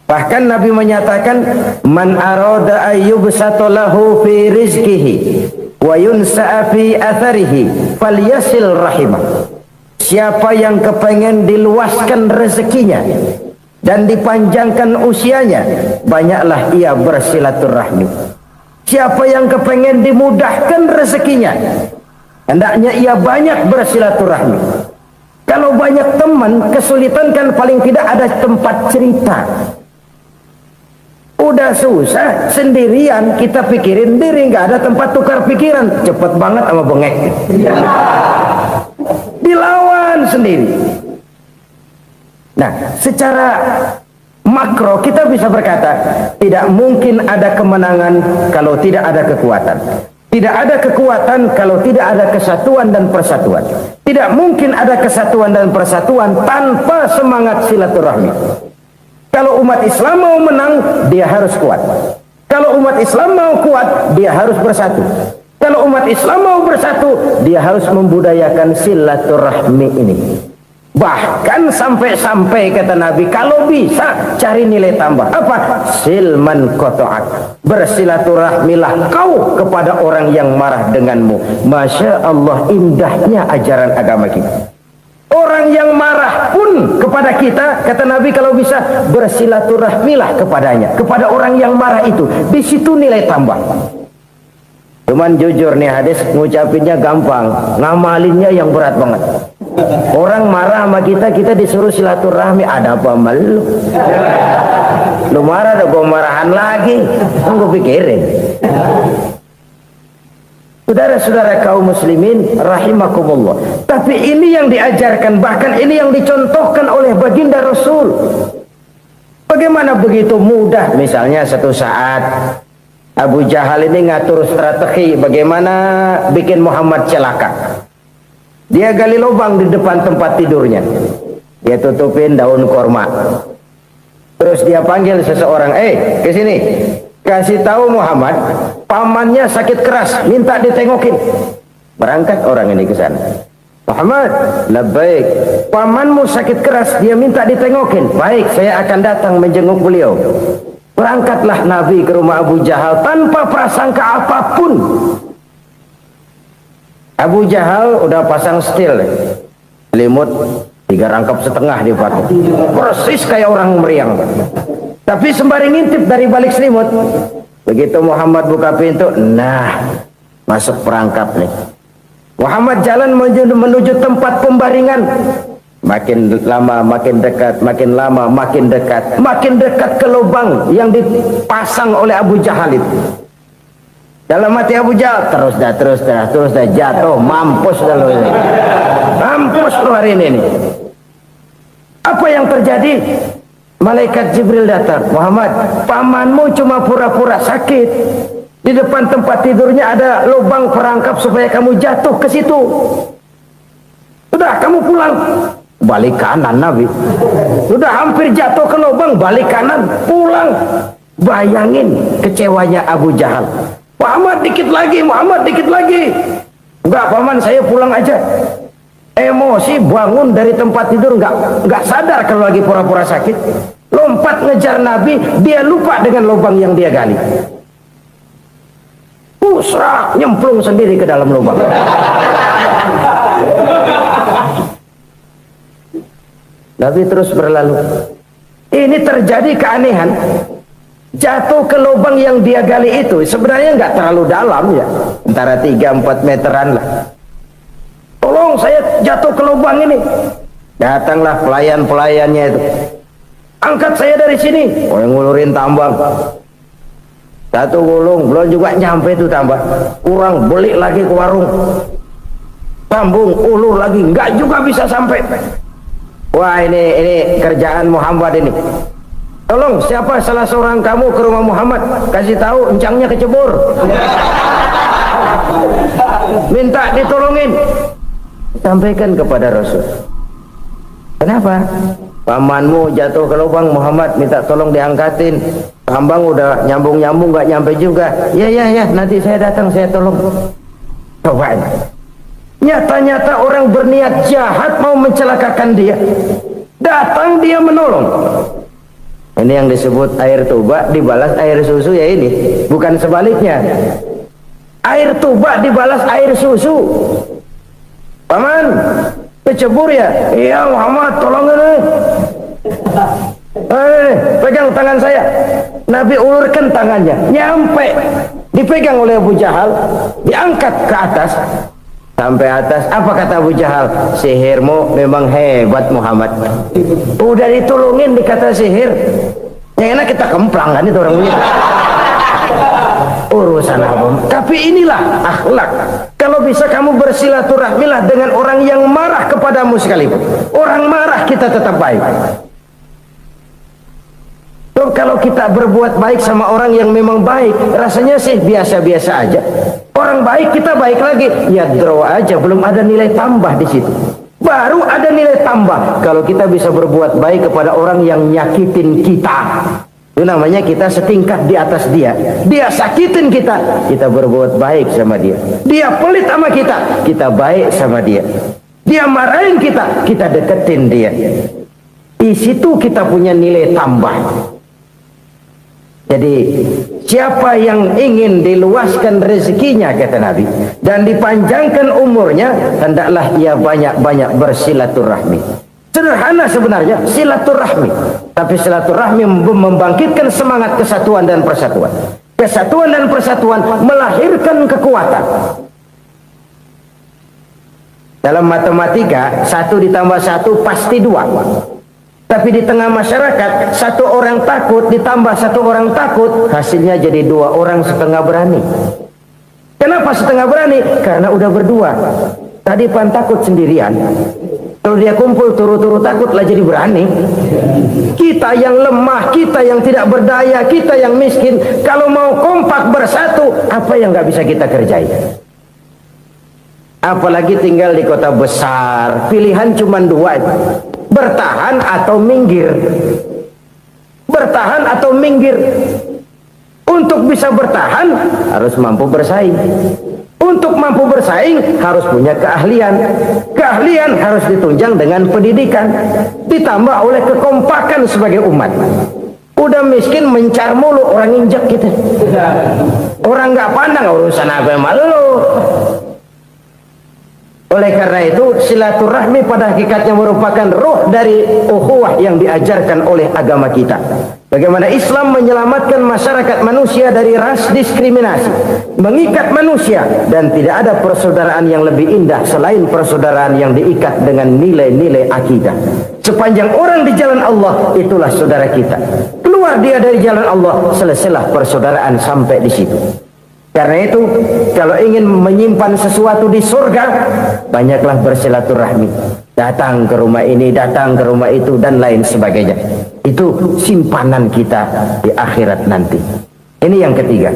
Bahkan Nabi menyatakan, man arada ayyubsata lahu fi rizqihi wa yunsa'a fi atharihi falyasil rahimah. Siapa yang kepengen diluaskan rezekinya dan dipanjangkan usianya, banyaklah ia bersilaturahmi. Siapa yang kepengen dimudahkan rezekinya, hendaknya ia banyak bersilaturahmi. Kalau banyak teman, kesulitan kan paling tidak ada tempat cerita. Udah susah sendirian, kita pikirin diri, nggak ada tempat tukar pikiran. Cepet banget sama bengek. Dilawan sendiri. Nah, secara makro kita bisa berkata, tidak mungkin ada kemenangan kalau tidak ada kekuatan. Tidak ada kekuatan kalau tidak ada kesatuan dan persatuan. Tidak mungkin ada kesatuan dan persatuan tanpa semangat silaturahmi. Kalau umat Islam mau menang, dia harus kuat. Kalau umat Islam mau kuat, dia harus bersatu. Kalau umat Islam mau bersatu, dia harus membudayakan silaturahmi ini. Bahkan sampai-sampai kata Nabi, kalau bisa cari nilai tambah. Apa? Silman qata'ak. Bersilaturahmilah kau kepada orang yang marah denganmu. Masya Allah, indahnya ajaran agama kita. Orang yang marah pun kepada kita, kata Nabi, kalau bisa bersilaturahmilah kepadanya, kepada orang yang marah itu. Di situ nilai tambah. Cuman jujur nih hadis, ngucapinnya gampang, ngamalinnya yang berat banget. Orang marah sama kita disuruh silaturahmi, ada apa malu? Lu marah, ada gua marahan lagi, tunggu pikirin. Saudara-saudara kaum muslimin rahimakumullah. Tapi ini yang diajarkan, bahkan ini yang dicontohkan oleh baginda Rasul. Bagaimana begitu mudah, misalnya satu saat Abu Jahal ini ngatur strategi bagaimana bikin Muhammad celaka. Dia gali lubang di depan tempat tidurnya. Dia tutupin daun korma. Terus dia panggil seseorang, ke sini. Kasih tahu Muhammad, pamannya sakit keras, minta ditengokin. Berangkat orang ini ke sana. Muhammad, labbaik. Pamanmu sakit keras, dia minta ditengokin. Baik, saya akan datang menjenguk beliau. Berangkatlah Nabi ke rumah Abu Jahal tanpa prasangka apapun. Abu Jahal udah pasang setil, selimut 3 rangkap setengah dipakai, persis kayak orang meriang. Tapi sembari ngintip dari balik selimut, begitu Muhammad buka pintu, nah masuk perangkap nih. Muhammad jalan menuju tempat pembaringan. Makin lama makin dekat, makin lama makin dekat, makin dekat ke lubang yang dipasang oleh Abu Jahal itu. Dalam hati Abu Jahal, terus dah jatuh, mampus dah lo ini. Mampus lo hari ini. Apa yang terjadi? Malaikat Jibril datang. Muhammad, pamanmu cuma pura-pura sakit. Di depan tempat tidurnya ada lubang perangkap supaya kamu jatuh ke situ. Sudah, kamu pulang. Balik kanan Nabi. Sudah hampir jatuh ke lubang, balik kanan, pulang. Bayangin kecewanya Abu Jahal. Muhammad dikit lagi, Muhammad dikit lagi. Enggak paman, saya pulang aja. Emosi bangun dari tempat tidur, enggak sadar kalau lagi pura-pura sakit. Lompat ngejar Nabi, dia lupa dengan lubang yang dia gali. Pusrak, nyemplung sendiri ke dalam lubang. Nabi terus berlalu. Ini terjadi keanehan. Jatuh ke lubang yang dia gali itu sebenarnya nggak terlalu dalam ya, antara 3-4 meteran lah. Tolong saya jatuh ke lubang ini. Datanglah pelayan-pelayannya itu. Angkat saya dari sini. Oh, yang ngulurin tambang. Satu gulung, belum juga nyampe itu tambang. Kurang, beli lagi ke warung. Sambung, ulur lagi, nggak juga bisa sampai. Wah, ini kerjaan Muhammad ini. Tolong, siapa salah seorang kamu ke rumah Muhammad, kasih tahu encangnya kecebur. minta ditolongin, sampaikan kepada Rasul. Kenapa? Pamanmu jatuh ke lubang, Muhammad minta tolong diangkatin. Hambang udah nyambung-nyambung gak nyampe juga. Ya, nanti saya datang, saya tolong. Coba. Nyata-nyata orang berniat jahat mau mencelakakan dia, datang dia menolong. Ini yang disebut air tuba dibalas air susu, ya ini. Bukan sebaliknya. Air tuba dibalas air susu. Paman, kecebur ya? Iya Muhammad, tolong ini. Pegang tangan saya. Nabi ulurkan tangannya, nyampe, dipegang oleh Abu Jahal, diangkat ke atas. Sampai atas, apa kata Abu Jahal? Sihirmu memang hebat Muhammad. Udah ditolongin dikata sihir. Yang enak kita kemplang kan itu orang begitu. Urusan apa? Tapi inilah akhlak. Kalau bisa kamu bersilaturahmilah dengan orang yang marah kepadamu sekalipun. Orang marah kita tetap baik. So, kalau kita berbuat baik sama orang yang memang baik, rasanya sih biasa-biasa aja. Orang baik kita baik lagi, ya draw aja, belum ada nilai tambah di situ. Baru ada nilai tambah kalau kita bisa berbuat baik kepada orang yang nyakitin kita. Itu namanya kita setingkat di atas dia. Dia sakitin kita, kita berbuat baik sama dia. Dia pelit sama kita, kita baik sama dia. Dia marahin kita, kita deketin dia. Di situ kita punya nilai tambah. Jadi siapa yang ingin diluaskan rezekinya, kata Nabi, dan dipanjangkan umurnya, hendaklah ia banyak-banyak bersilaturahmi. Sederhana sebenarnya silaturahmi, tapi silaturahmi membangkitkan semangat kesatuan dan persatuan. Kesatuan dan persatuan melahirkan kekuatan. Dalam matematika 1 ditambah 1 pasti 2. Tapi di tengah masyarakat, 1 orang takut ditambah 1 orang takut, hasilnya jadi 2 orang setengah berani. Kenapa setengah berani? Karena udah berdua. Tadi pan takut sendirian. Kalau dia kumpul turu-turu takutlah jadi berani. Kita yang lemah, kita yang tidak berdaya, kita yang miskin, kalau mau kompak bersatu, apa yang nggak bisa kita kerjain? Apalagi tinggal di kota besar, pilihan cuma 2. Bertahan atau minggir. Bertahan atau minggir. Untuk bisa bertahan harus mampu bersaing. Untuk mampu bersaing harus punya keahlian. Keahlian harus ditunjang dengan pendidikan, ditambah oleh kekompakan sebagai umat. Udah miskin mencar mulu, orang injak kita. Orang nggak pandang urusan apa yang malu. Oleh karena itu, silaturahmi pada hakikatnya merupakan ruh dari ukhuwah yang diajarkan oleh agama kita. Bagaimana Islam menyelamatkan masyarakat manusia dari ras diskriminasi, mengikat manusia, dan tidak ada persaudaraan yang lebih indah selain persaudaraan yang diikat dengan nilai-nilai akidah. Sepanjang orang di jalan Allah, itulah saudara kita. Keluar dia dari jalan Allah, selesailah persaudaraan sampai di situ. Karena itu, kalau ingin menyimpan sesuatu di surga, banyaklah bersilaturahmi. Datang ke rumah ini, datang ke rumah itu, dan lain sebagainya. Itu simpanan kita di akhirat nanti. Ini yang ketiga.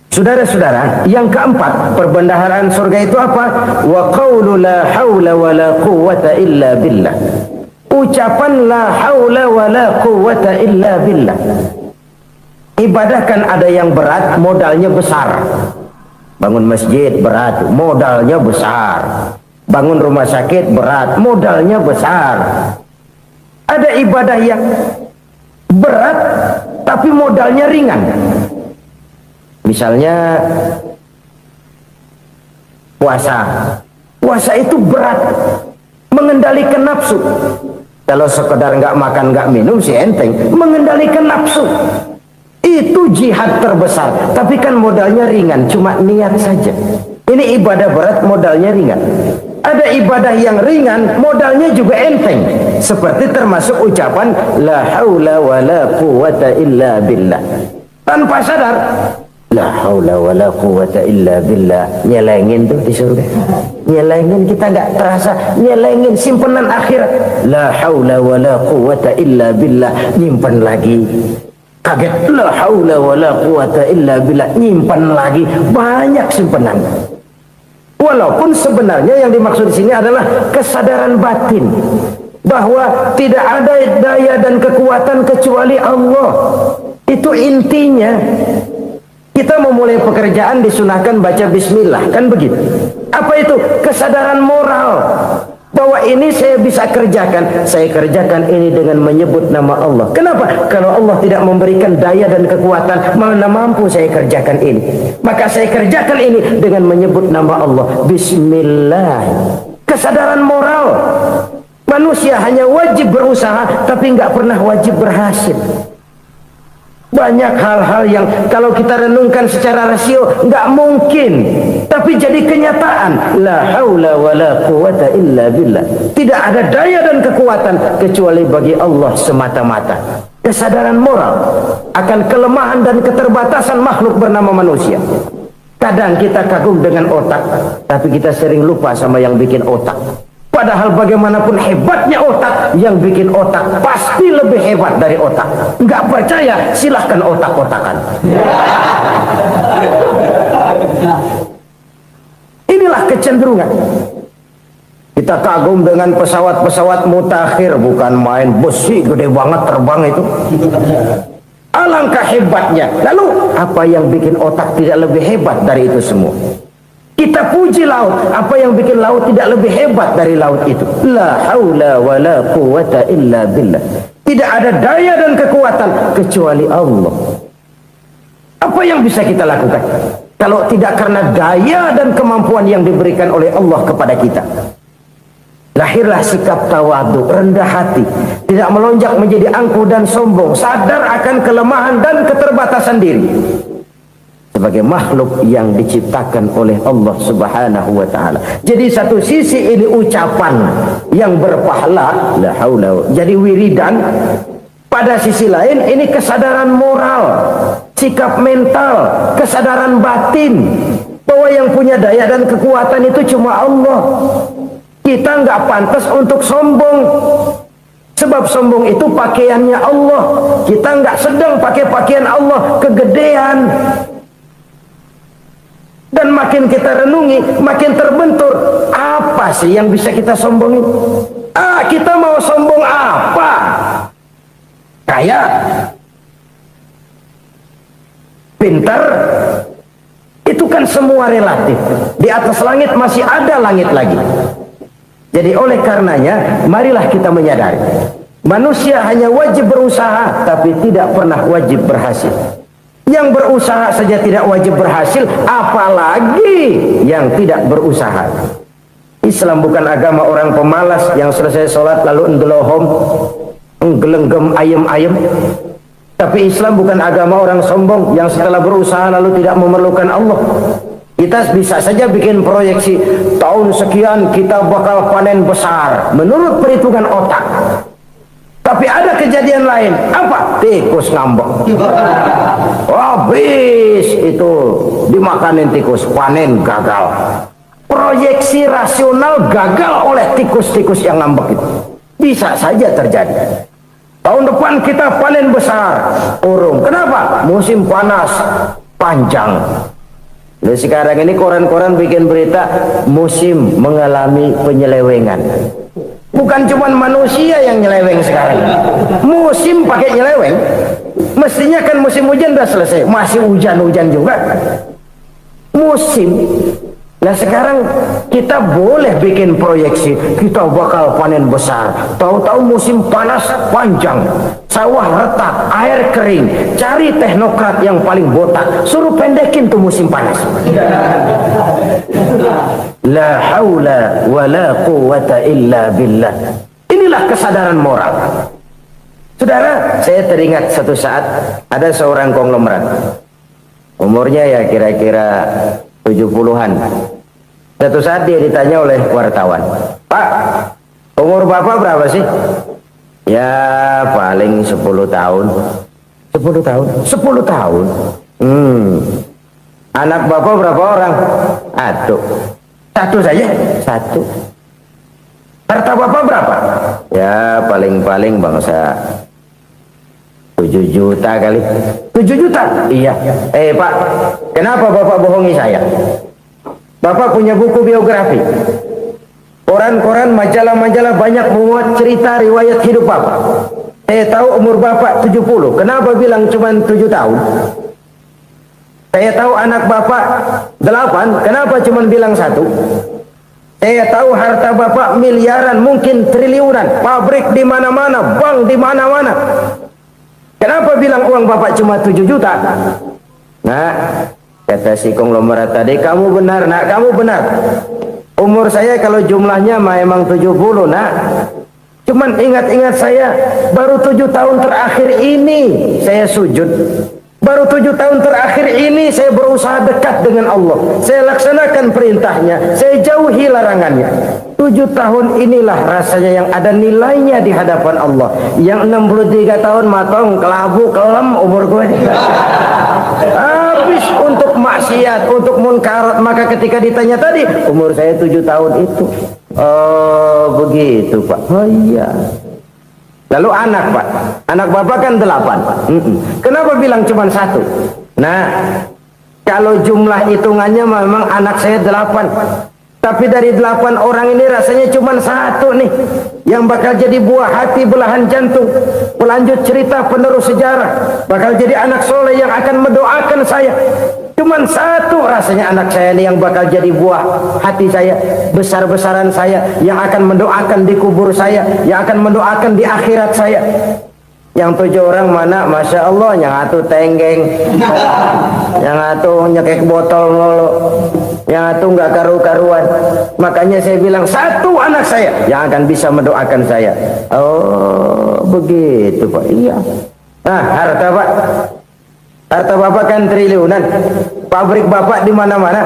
Saudara-saudara, yang keempat, perbendaharaan surga itu apa? Wa qawlu la hawla wa la quwwata illa billah. Ucapan la hawla wa la quwwata illa billah. Ibadah kan ada yang berat, modalnya besar. Bangun masjid berat, modalnya besar. Bangun rumah sakit berat, modalnya besar. Ada ibadah yang berat tapi modalnya ringan. Misalnya puasa. Puasa itu berat, mengendalikan nafsu. Kalau sekedar nggak makan nggak minum sih enteng, mengendalikan nafsu. Itu jihad terbesar, tapi kan modalnya ringan, cuma niat saja. Ini ibadah berat, modalnya ringan. Ada ibadah yang ringan, modalnya juga enteng. Seperti termasuk ucapan la haula wa la quwwata illa billah. Tanpa sadar, la haula wa la quwwata illa billah. Nyelengin tuh di surga. Nyelengin, kita nggak terasa, nyelengin simpenan akhirat. La haula wa la quwwata illa billah, nyimpan lagi. Kaget, la haula wala quwata illa billah, nyimpan lagi, banyak simpanan. Walaupun sebenarnya yang dimaksud di sini adalah kesadaran batin bahwa tidak ada daya dan kekuatan kecuali Allah. Itu intinya. Kita memulai pekerjaan disunahkan baca bismillah, kan begitu. Apa itu? Kesadaran moral bahwa ini saya bisa kerjakan. Saya kerjakan ini dengan menyebut nama Allah. Kenapa? Kalau Allah tidak memberikan daya dan kekuatan, mana mampu saya kerjakan ini. Maka saya kerjakan ini dengan menyebut nama Allah. Bismillah. Kesadaran moral. Manusia hanya wajib berusaha, tapi nggak pernah wajib berhasil. Banyak hal-hal yang kalau kita renungkan secara rasio nggak mungkin, tapi jadi kenyataan. La haula wala quwata illa billah. Tidak ada daya dan kekuatan kecuali bagi Allah semata-mata. Kesadaran moral akan kelemahan dan keterbatasan makhluk bernama manusia. Kadang kita kagum dengan otak, tapi kita sering lupa sama yang bikin otak. Padahal bagaimanapun hebatnya otak, yang bikin otak pasti lebih hebat dari otak. Nggak percaya, silahkan otak-otakan. Inilah kecenderungan. Kita kagum dengan pesawat-pesawat mutakhir, bukan main, besi gede banget terbang itu. Alangkah hebatnya. Lalu apa yang bikin otak tidak lebih hebat dari itu semua? Kita puji laut, apa yang bikin laut tidak lebih hebat dari laut itu? La haula wala quwata illa billah. Tidak ada daya dan kekuatan kecuali Allah. Apa yang bisa kita lakukan kalau tidak karena daya dan kemampuan yang diberikan oleh Allah kepada kita? Lahirlah sikap tawadu, rendah hati, tidak melonjak menjadi angkuh dan sombong, sadar akan kelemahan dan keterbatasan diri. Sebagai makhluk yang diciptakan oleh Allah Subhanahu wa taala. Jadi satu sisi ini ucapan yang berpahala, la haula, jadi wiridan. Pada sisi lain ini kesadaran moral, sikap mental, kesadaran batin bahwa yang punya daya dan kekuatan itu cuma Allah. Kita nggak pantas untuk sombong. Sebab sombong itu pakaiannya Allah. Kita nggak sedang pakai pakaian Allah, kegedean. Dan makin kita renungi, makin terbentur. Apa sih yang bisa kita sombongin? Kita mau sombong apa? Kaya? Pintar? Itu kan semua relatif. Di atas langit masih ada langit lagi. Jadi oleh karenanya, marilah kita menyadari. Manusia hanya wajib berusaha, tapi tidak pernah wajib berhasil. Yang berusaha saja tidak wajib berhasil, apalagi yang tidak berusaha. Islam bukan agama orang pemalas yang selesai sholat lalu enggelohom, enggelenggem ayem-ayem. Tapi Islam bukan agama orang sombong yang setelah berusaha lalu tidak memerlukan Allah. Kita bisa saja bikin proyeksi, tahun sekian kita bakal panen besar menurut perhitungan otak. Tapi ada kejadian lain. Apa? Tikus ngambek. Habis itu dimakanin tikus, panen gagal. Proyeksi rasional gagal oleh tikus-tikus yang ngambek itu. Bisa saja terjadi. Tahun depan kita panen besar, urung. Kenapa? Musim panas panjang. Lalu sekarang ini koran-koran bikin berita musim mengalami penyelewengan. Bukan cuma manusia yang nyeleweng sekarang. Musim pakai nyeleweng. Mestinya kan musim hujan udah selesai, masih hujan-hujan juga. Musim. Nah sekarang kita boleh bikin proyeksi, kita bakal panen besar. Tahu-tahu musim panas panjang, sawah retak, air kering. Cari teknokrat yang paling botak, suruh pendekin tuh musim panas. La haula wala quwata illa billah. Inilah kesadaran moral. Saudara, saya teringat satu saat ada seorang konglomerat. Umurnya ya kira-kira 70-an. Satu saat dia ditanya oleh wartawan, "Pak, umur Bapak berapa sih?" "Ya paling 10 tahun." 10 tahun? 10 tahun? Anak Bapak berapa orang? Satu saja? Satu. Harta Bapak berapa? Ya paling-paling bangsa 7 7 juta kali. 7 juta? Iya. Pak, kenapa Bapak bohongi saya? Bapak punya buku biografi, koran-koran, majalah-majalah banyak memuat cerita riwayat hidup Bapak. Saya tahu umur Bapak 70. Kenapa bilang cuma 7 tahun? Saya tahu anak Bapak 8. Kenapa cuma bilang 1? Saya tahu harta Bapak miliaran, mungkin triliunan, pabrik di mana-mana, bank di mana-mana. Kenapa bilang uang Bapak cuma 7 juta? Nah, kata si konglomerat tadi, kamu benar nak, kamu benar. Umur saya kalau jumlahnya memang 70 nak. Cuman ingat-ingat saya, baru 7 tahun terakhir ini saya sujud. Baru 7 tahun terakhir ini saya berusaha dekat dengan Allah. Saya laksanakan perintahnya, saya jauhi larangannya. 7 tahun inilah rasanya yang ada nilainya di hadapan Allah. Yang 63 tahun matong, kelabu, kelam umur gue. Habis untuk maksiat, untuk munkarat. Maka ketika ditanya tadi, umur saya 7 tahun itu. Oh begitu Pak. Oh iya. Lalu anak Pak, anak Bapak kan 8. Kenapa bilang cuma 1? Nah, kalau jumlah hitungannya memang anak saya 8. Tapi dari 8 orang ini rasanya cuma 1 nih yang bakal jadi buah hati, belahan jantung, pelanjut cerita, penerus sejarah, bakal jadi anak soleh yang akan mendoakan saya. Cuman 1 rasanya anak saya ini yang bakal jadi buah hati saya, besar-besaran saya, yang akan mendoakan di kubur saya, yang akan mendoakan di akhirat saya. Yang 7 orang mana, Masya Allah, yang 1 tenggeng, yang 1 nyekek botol mulu, yang 1 nggak karu-karuan. Makanya saya bilang 1 anak saya yang akan bisa mendoakan saya. Oh begitu Pak. Iya. Nah harta Pak, harta Bapak kan triliunan, pabrik Bapak di mana-mana,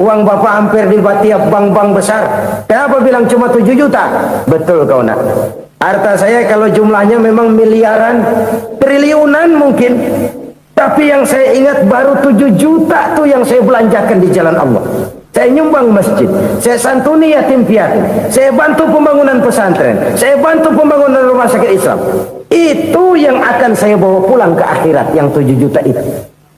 uang Bapak hampir di tiap bank-bank besar. Kenapa bilang cuma 7 juta? Betul kau nak. Harta saya kalau jumlahnya memang miliaran, triliunan mungkin. Tapi yang saya ingat baru 7 juta tuh yang saya belanjakan di jalan Allah. Saya nyumbang masjid, saya santuni yatim piatu, saya bantu pembangunan pesantren, saya bantu pembangunan rumah sakit Islam. Itu yang akan saya bawa pulang ke akhirat, yang 7 juta itu.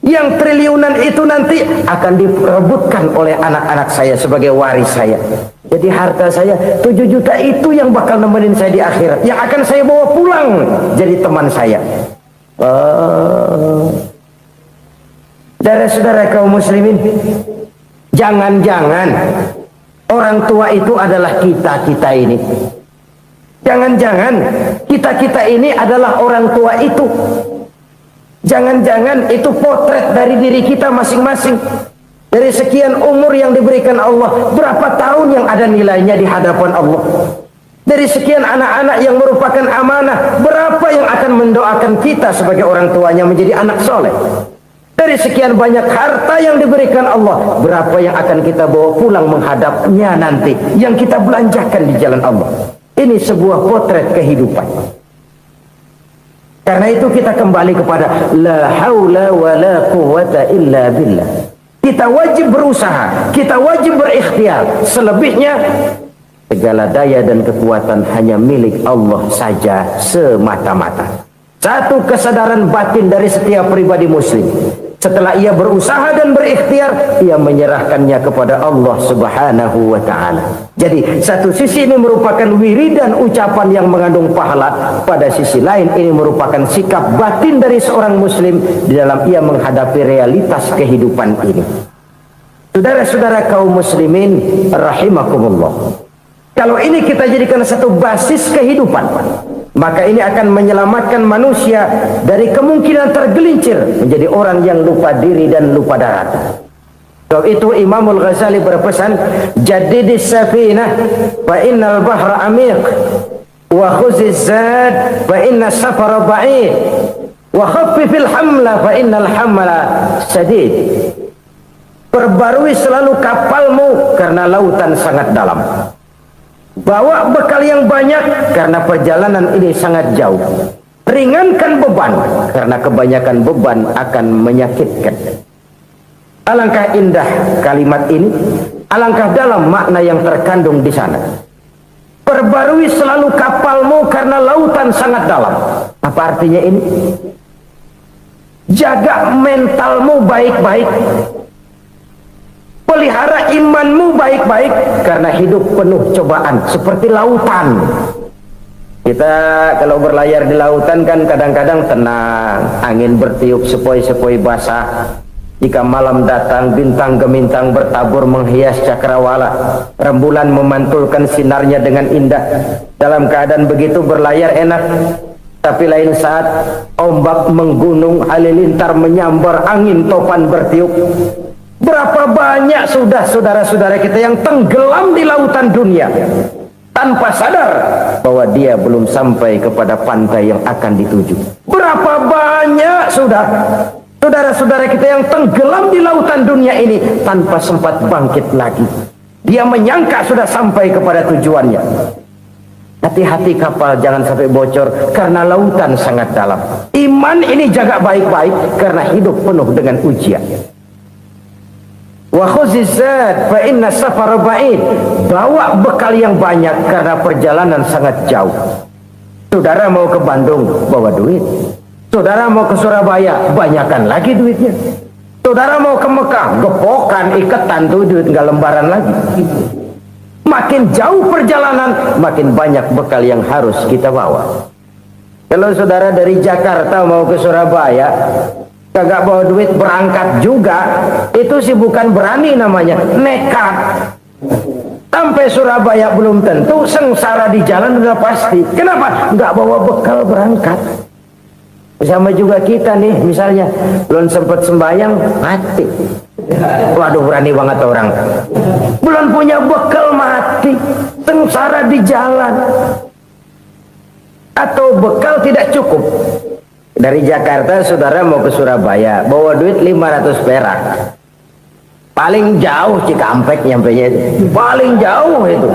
Yang triliunan itu nanti akan diperebutkan oleh anak-anak saya sebagai waris saya. Jadi harta saya 7 juta itu yang bakal nemenin saya di akhirat, yang akan saya bawa pulang jadi teman saya. Saudara-saudara kaum muslimin, jangan-jangan orang tua itu adalah kita-kita ini. Jangan-jangan kita-kita ini adalah orang tua itu. Jangan-jangan itu potret dari diri kita masing-masing. Dari sekian umur yang diberikan Allah, berapa tahun yang ada nilainya di hadapan Allah? Dari sekian anak-anak yang merupakan amanah, berapa yang akan mendoakan kita sebagai orang tuanya menjadi anak soleh? Dari sekian banyak harta yang diberikan Allah, berapa yang akan kita bawa pulang menghadapnya nanti, yang kita belanjakan di jalan Allah? Ini sebuah potret kehidupan. Karena itu kita kembali kepada la haula wa la quwwata illa billah. Kita wajib berusaha, kita wajib berikhtiar. Selebihnya segala daya dan kekuatan hanya milik Allah saja semata-mata. Satu kesadaran batin dari setiap pribadi muslim. Setelah ia berusaha dan berikhtiar, ia menyerahkannya kepada Allah Subhanahu wa ta'ala. Jadi satu sisi ini merupakan wiridan ucapan yang mengandung pahala, pada sisi lain ini merupakan sikap batin dari seorang muslim di dalam ia menghadapi realitas kehidupan ini. Saudara-saudara kaum muslimin rahimakumullah, kalau ini kita jadikan satu basis kehidupan, maka ini akan menyelamatkan manusia dari kemungkinan tergelincir menjadi orang yang lupa diri dan lupa darat. Sebab itu Imamul Ghazali berpesan, jadidis safinah fa innal bahra amiq wa khuziz zad fa inna safara ba'id wa khaffifil hamla fa innal hamla sadid. Perbarui selalu kapalmu karena lautan sangat dalam. Bawa bekal yang banyak karena perjalanan ini sangat jauh. Ringankan beban karena kebanyakan beban akan menyakitkan. Alangkah indah kalimat ini, alangkah dalam makna yang terkandung di sana. Perbarui selalu kapalmu karena lautan sangat dalam. Apa artinya ini? Jaga mentalmu baik-baik, pelihara imanmu baik-baik, karena hidup penuh cobaan seperti lautan. Kita kalau berlayar di lautan kan kadang-kadang tenang, angin bertiup sepoi-sepoi basah. Jika malam datang, bintang gemintang bertabur menghias cakrawala, rembulan memantulkan sinarnya dengan indah. Dalam keadaan begitu berlayar enak. Tapi lain saat ombak menggunung, halilintar menyambar, angin topan bertiup. Berapa banyak sudah saudara-saudara kita yang tenggelam di lautan dunia tanpa sadar bahwa dia belum sampai kepada pantai yang akan dituju. Berapa banyak sudah saudara-saudara kita yang tenggelam di lautan dunia ini tanpa sempat bangkit lagi. Dia menyangka sudah sampai kepada tujuannya. Hati-hati kapal jangan sampai bocor karena lautan sangat dalam. Iman ini jaga baik-baik karena hidup penuh dengan ujian. Wa khuzizat fa inna safar ba'id. Bawa bekal yang banyak karena perjalanan sangat jauh. Saudara mau ke Bandung, bawa duit. Saudara mau ke Surabaya, banyakan lagi duitnya. Saudara mau ke Mekah, gepokan, iketan tuh duit nggak lembaran lagi. Makin jauh perjalanan, makin banyak bekal yang harus kita bawa. Kalau saudara dari Jakarta mau ke Surabaya, kagak bawa duit berangkat juga, itu sih bukan berani namanya, nekat. Sampai Surabaya belum tentu, sengsara di jalan udah pasti. Kenapa? Nggak bawa bekal berangkat. Sama juga kita nih, misalnya belum sempat sembahyang, mati. Waduh, berani banget orang. Belum punya bekal, mati. Sengsara di jalan. Atau bekal tidak cukup. Dari Jakarta saudara mau ke Surabaya, bawa duit 500 perak. Paling jauh Cikampek nyampenya itu. Paling jauh itu.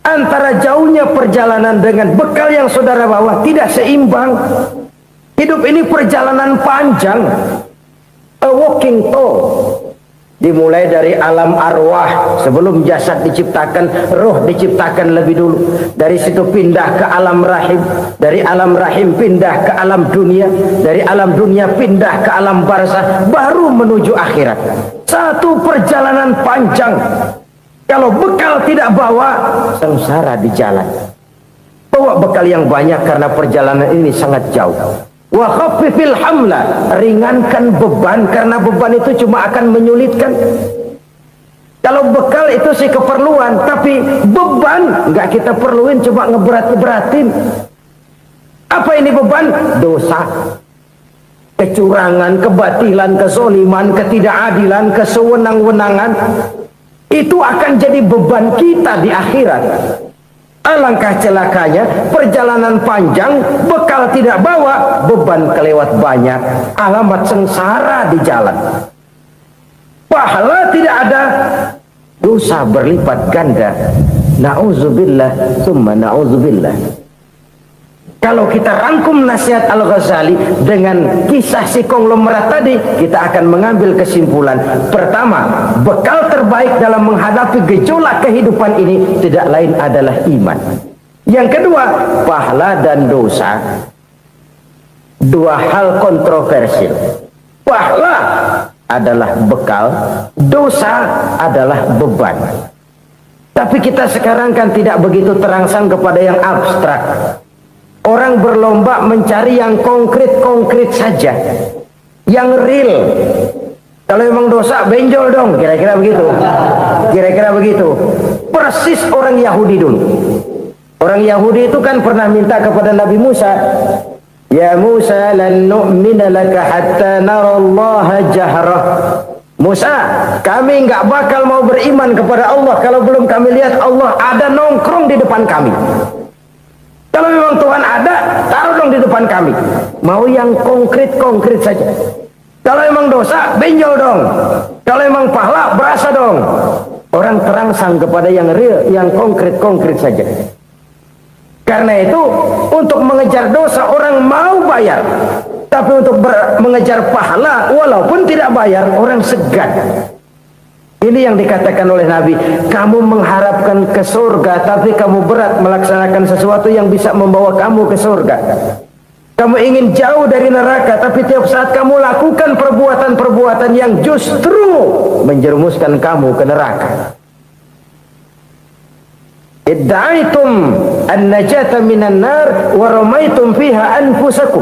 Antara jauhnya perjalanan dengan bekal yang saudara bawa tidak seimbang. Hidup ini perjalanan panjang, a walking tour. Dimulai dari alam arwah, sebelum jasad diciptakan, roh diciptakan lebih dulu. Dari situ pindah ke alam rahim, dari alam rahim pindah ke alam dunia, dari alam dunia pindah ke alam barzah, baru menuju akhirat. Satu perjalanan panjang. Kalau bekal tidak bawa, sengsara di jalan. Bawa bekal yang banyak karena perjalanan ini sangat jauh. Wa khaffifil hamla, ringankan beban karena beban itu cuma akan menyulitkan. Kalau bekal itu sih keperluan, tapi beban nggak kita perluin, cuma ngeberat-beratin. Apa ini beban? Dosa, kecurangan, kebatilan, kezoliman, ketidakadilan, kesewenang-wenangan. Itu akan jadi beban kita di akhirat. Alangkah celakanya, perjalanan panjang, bekal tidak bawa, beban kelewat banyak, alamat sengsara di jalan. Pahala tidak ada, dosa berlipat ganda. Na'udzubillah, summa na'udzubillah. Kalau kita rangkum nasihat Al-Ghazali dengan kisah si konglomerat tadi, kita akan mengambil kesimpulan. Pertama, bekal terbaik dalam menghadapi gejolak kehidupan ini tidak lain adalah iman. Yang kedua, pahala dan dosa. Dua hal kontroversial. Pahala adalah bekal, dosa adalah beban. Tapi kita sekarang kan tidak begitu terangsang kepada yang abstrak. Orang berlomba mencari yang konkret-konkret saja, yang real. Kalau memang dosa, benjol dong, kira-kira begitu. Kira-kira begitu. Persis orang Yahudi dulu. Orang Yahudi itu kan pernah minta kepada Nabi Musa, Ya Musa, lan nu'mina laka hatta narallaha jahrah. Musa, kami nggak bakal mau beriman kepada Allah kalau belum kami lihat Allah ada nongkrong di depan kami. Kalau memang Tuhan ada, taruh dong di depan kami. Mau yang konkret-konkret saja. Kalau memang dosa, benjol dong. Kalau memang pahala, berasa dong. Orang terangsang kepada yang real, yang konkret-konkret saja. Karena itu, untuk mengejar dosa, orang mau bayar. Tapi untuk mengejar pahala, walaupun tidak bayar, orang segan. Ini yang dikatakan oleh Nabi, kamu mengharapkan ke surga, tapi kamu berat melaksanakan sesuatu yang bisa membawa kamu ke surga. Kamu ingin jauh dari neraka, tapi tiap saat kamu lakukan perbuatan-perbuatan yang justru menjerumuskan kamu ke neraka. Idda'aitum an-najata minan nar wa ramaitum fiha anfusakum.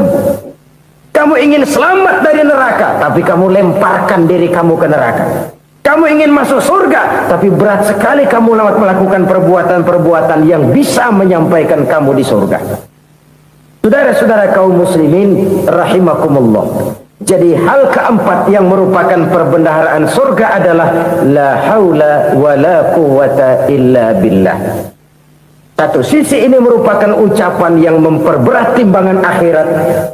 Kamu ingin selamat dari neraka, tapi kamu lemparkan diri kamu ke neraka. Kamu ingin masuk surga, tapi berat sekali kamu melakukan perbuatan-perbuatan yang bisa menyampaikan kamu di surga. Saudara-saudara kaum muslimin rahimakumullah. Jadi hal keempat yang merupakan perbendaharaan surga adalah la haula wa la quwwata illa billah. Satu sisi ini merupakan ucapan yang memperberat timbangan akhirat.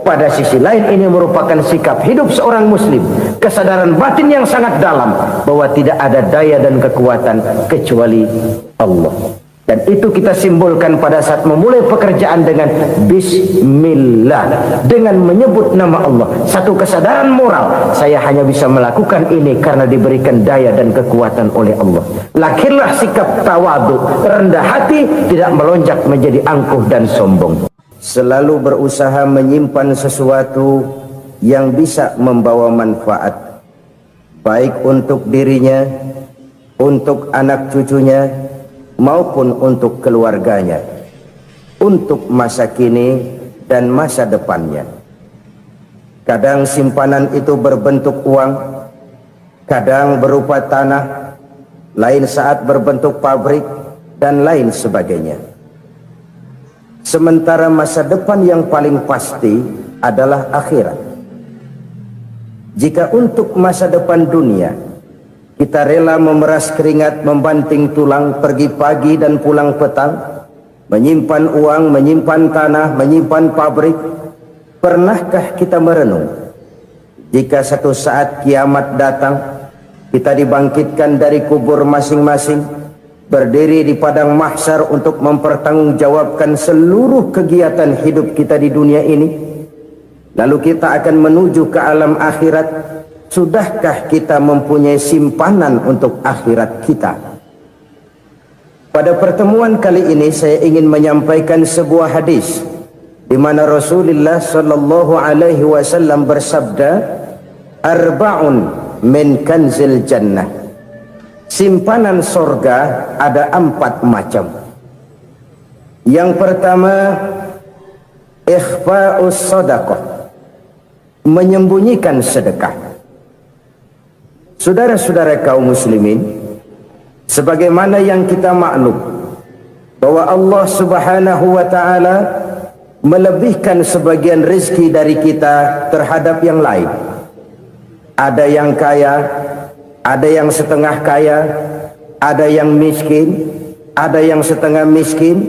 Pada sisi lain ini merupakan sikap hidup seorang muslim. Kesadaran batin yang sangat dalam bahwa tidak ada daya dan kekuatan kecuali Allah. Dan itu kita simbolkan pada saat memulai pekerjaan dengan Bismillah, dengan menyebut nama Allah. Satu kesadaran moral, saya hanya bisa melakukan ini karena diberikan daya dan kekuatan oleh Allah. Lahirlah sikap tawadu, rendah hati, tidak melonjak menjadi angkuh dan sombong. Selalu berusaha menyimpan sesuatu yang bisa membawa manfaat, baik untuk dirinya, untuk anak cucunya, maupun untuk keluarganya, untuk masa kini dan masa depannya. Kadang simpanan itu berbentuk uang, kadang berupa tanah, lain saat berbentuk pabrik, dan lain sebagainya. Sementara masa depan yang paling pasti adalah akhirat. Jika untuk masa depan dunia kita rela memeras keringat, membanting tulang, pergi pagi dan pulang petang, menyimpan uang, menyimpan tanah, menyimpan pabrik. Pernahkah kita merenung, jika satu saat kiamat datang, kita dibangkitkan dari kubur masing-masing, berdiri di padang mahsyar untuk mempertanggungjawabkan seluruh kegiatan hidup kita di dunia ini, lalu kita akan menuju ke alam akhirat. Sudahkah kita mempunyai simpanan untuk akhirat kita? Pada pertemuan kali ini saya ingin menyampaikan sebuah hadis di mana Rasulullah sallallahu alaihi wasallam bersabda, arba'un min kanzil jannah. Simpanan sorga ada 4 macam. Yang pertama, ikhfa'us sadaqah, menyembunyikan sedekah. Saudara-saudara kaum muslimin, sebagaimana yang kita maklum bahwa Allah Subhanahu wa taala melebihkan sebagian rezeki dari kita terhadap yang lain. Ada yang kaya, ada yang setengah kaya, ada yang miskin, ada yang setengah miskin,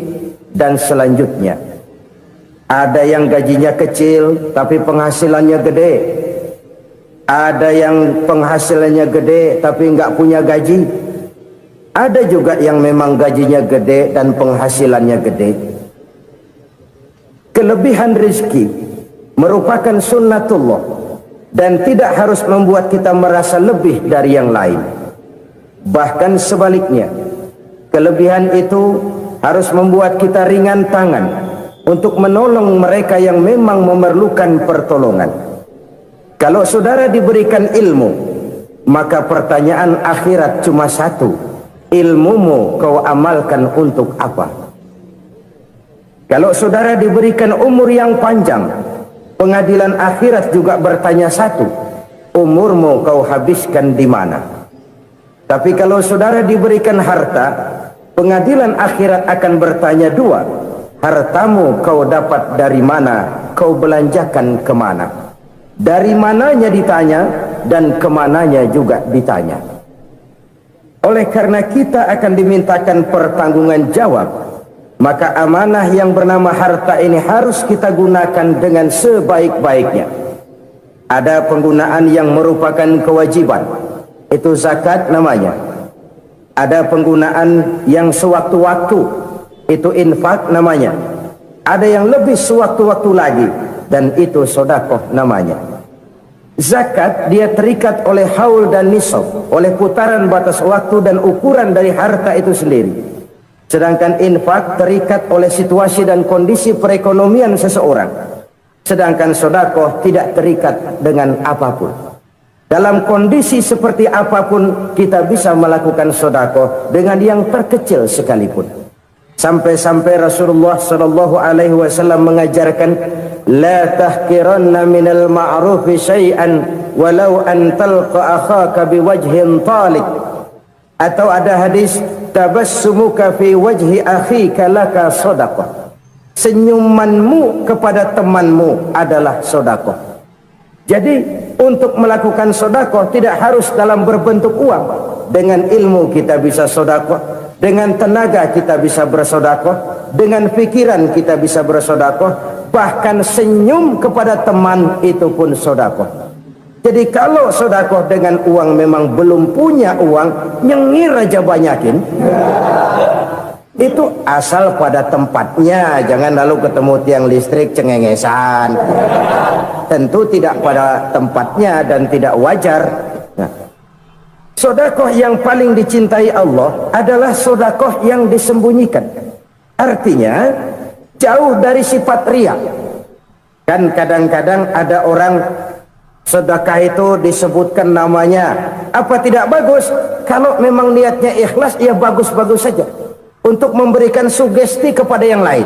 dan selanjutnya. Ada yang gajinya kecil tapi penghasilannya gede. Ada yang penghasilannya gede tapi enggak punya gaji. Ada juga yang memang gajinya gede dan penghasilannya gede. Kelebihan rezeki merupakan sunnatullah dan tidak harus membuat kita merasa lebih dari yang lain. Bahkan sebaliknya, kelebihan itu harus membuat kita ringan tangan untuk menolong mereka yang memang memerlukan pertolongan. Kalau saudara diberikan ilmu, maka pertanyaan akhirat cuma satu, ilmumu kau amalkan untuk apa? Kalau saudara diberikan umur yang panjang, pengadilan akhirat juga bertanya satu, umurmu kau habiskan di mana? Tapi kalau saudara diberikan harta, pengadilan akhirat akan bertanya 2, hartamu kau dapat dari mana, kau belanjakan kemana? Dari mananya ditanya dan kemananya juga ditanya. Oleh karena kita akan dimintakan pertanggungan jawab, maka amanah yang bernama harta ini harus kita gunakan dengan sebaik-baiknya. Ada penggunaan yang merupakan kewajiban, itu zakat namanya. Ada penggunaan yang sewaktu-waktu, itu infak namanya. Ada yang lebih sewaktu-waktu lagi, dan itu sedekah namanya. Zakat dia terikat oleh haul dan nisab, oleh putaran batas waktu dan ukuran dari harta itu sendiri. Sedangkan infak terikat oleh situasi dan kondisi perekonomian seseorang. Sedangkan sedekah tidak terikat dengan apapun. Dalam kondisi seperti apapun kita bisa melakukan sedekah dengan yang terkecil sekalipun. Sampai-sampai Rasulullah sallallahu alaihi wasallam mengajarkan, la tahqiranna minal ma'rufi syai'an walau an talqa akhaka biwajhin talik. Atau ada hadis, tabassumuka fi wajhi akhika laka sedekah. Senyumanmu kepada temanmu adalah sedekah. Jadi untuk melakukan sedekah tidak harus dalam berbentuk uang. Dengan ilmu kita bisa sedekah, dengan tenaga kita bisa bersedekah, dengan pikiran kita bisa bersedekah, bahkan senyum kepada teman itu pun sedekah. Jadi kalau sedekah dengan uang memang belum punya uang, nyengir aja banyakin. Itu asal pada tempatnya, jangan lalu ketemu tiang listrik cengengesan. Tentu tidak pada tempatnya dan tidak wajar. Nah, sedekah yang paling dicintai Allah adalah sedekah yang disembunyikan. Artinya jauh dari sifat riya. Kan kadang-kadang ada orang sedekah itu disebutkan namanya, apa tidak bagus? Kalau memang niatnya ikhlas, ya bagus-bagus saja. Untuk memberikan sugesti kepada yang lain.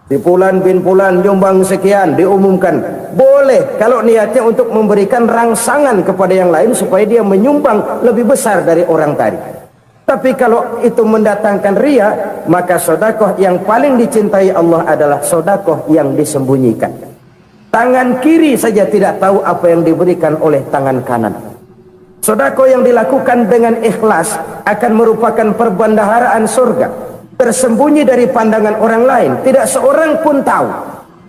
Di Fulan bin Fulan nyumbang sekian, diumumkan. Boleh kalau niatnya untuk memberikan rangsangan kepada yang lain supaya dia menyumbang lebih besar dari orang tadi. Tapi kalau itu mendatangkan riya, maka sedekah yang paling dicintai Allah adalah sedekah yang disembunyikan. Tangan kiri saja tidak tahu apa yang diberikan oleh tangan kanan. Sedekah yang dilakukan dengan ikhlas akan merupakan perbendaharaan surga, tersembunyi dari pandangan orang lain, tidak seorang pun tahu.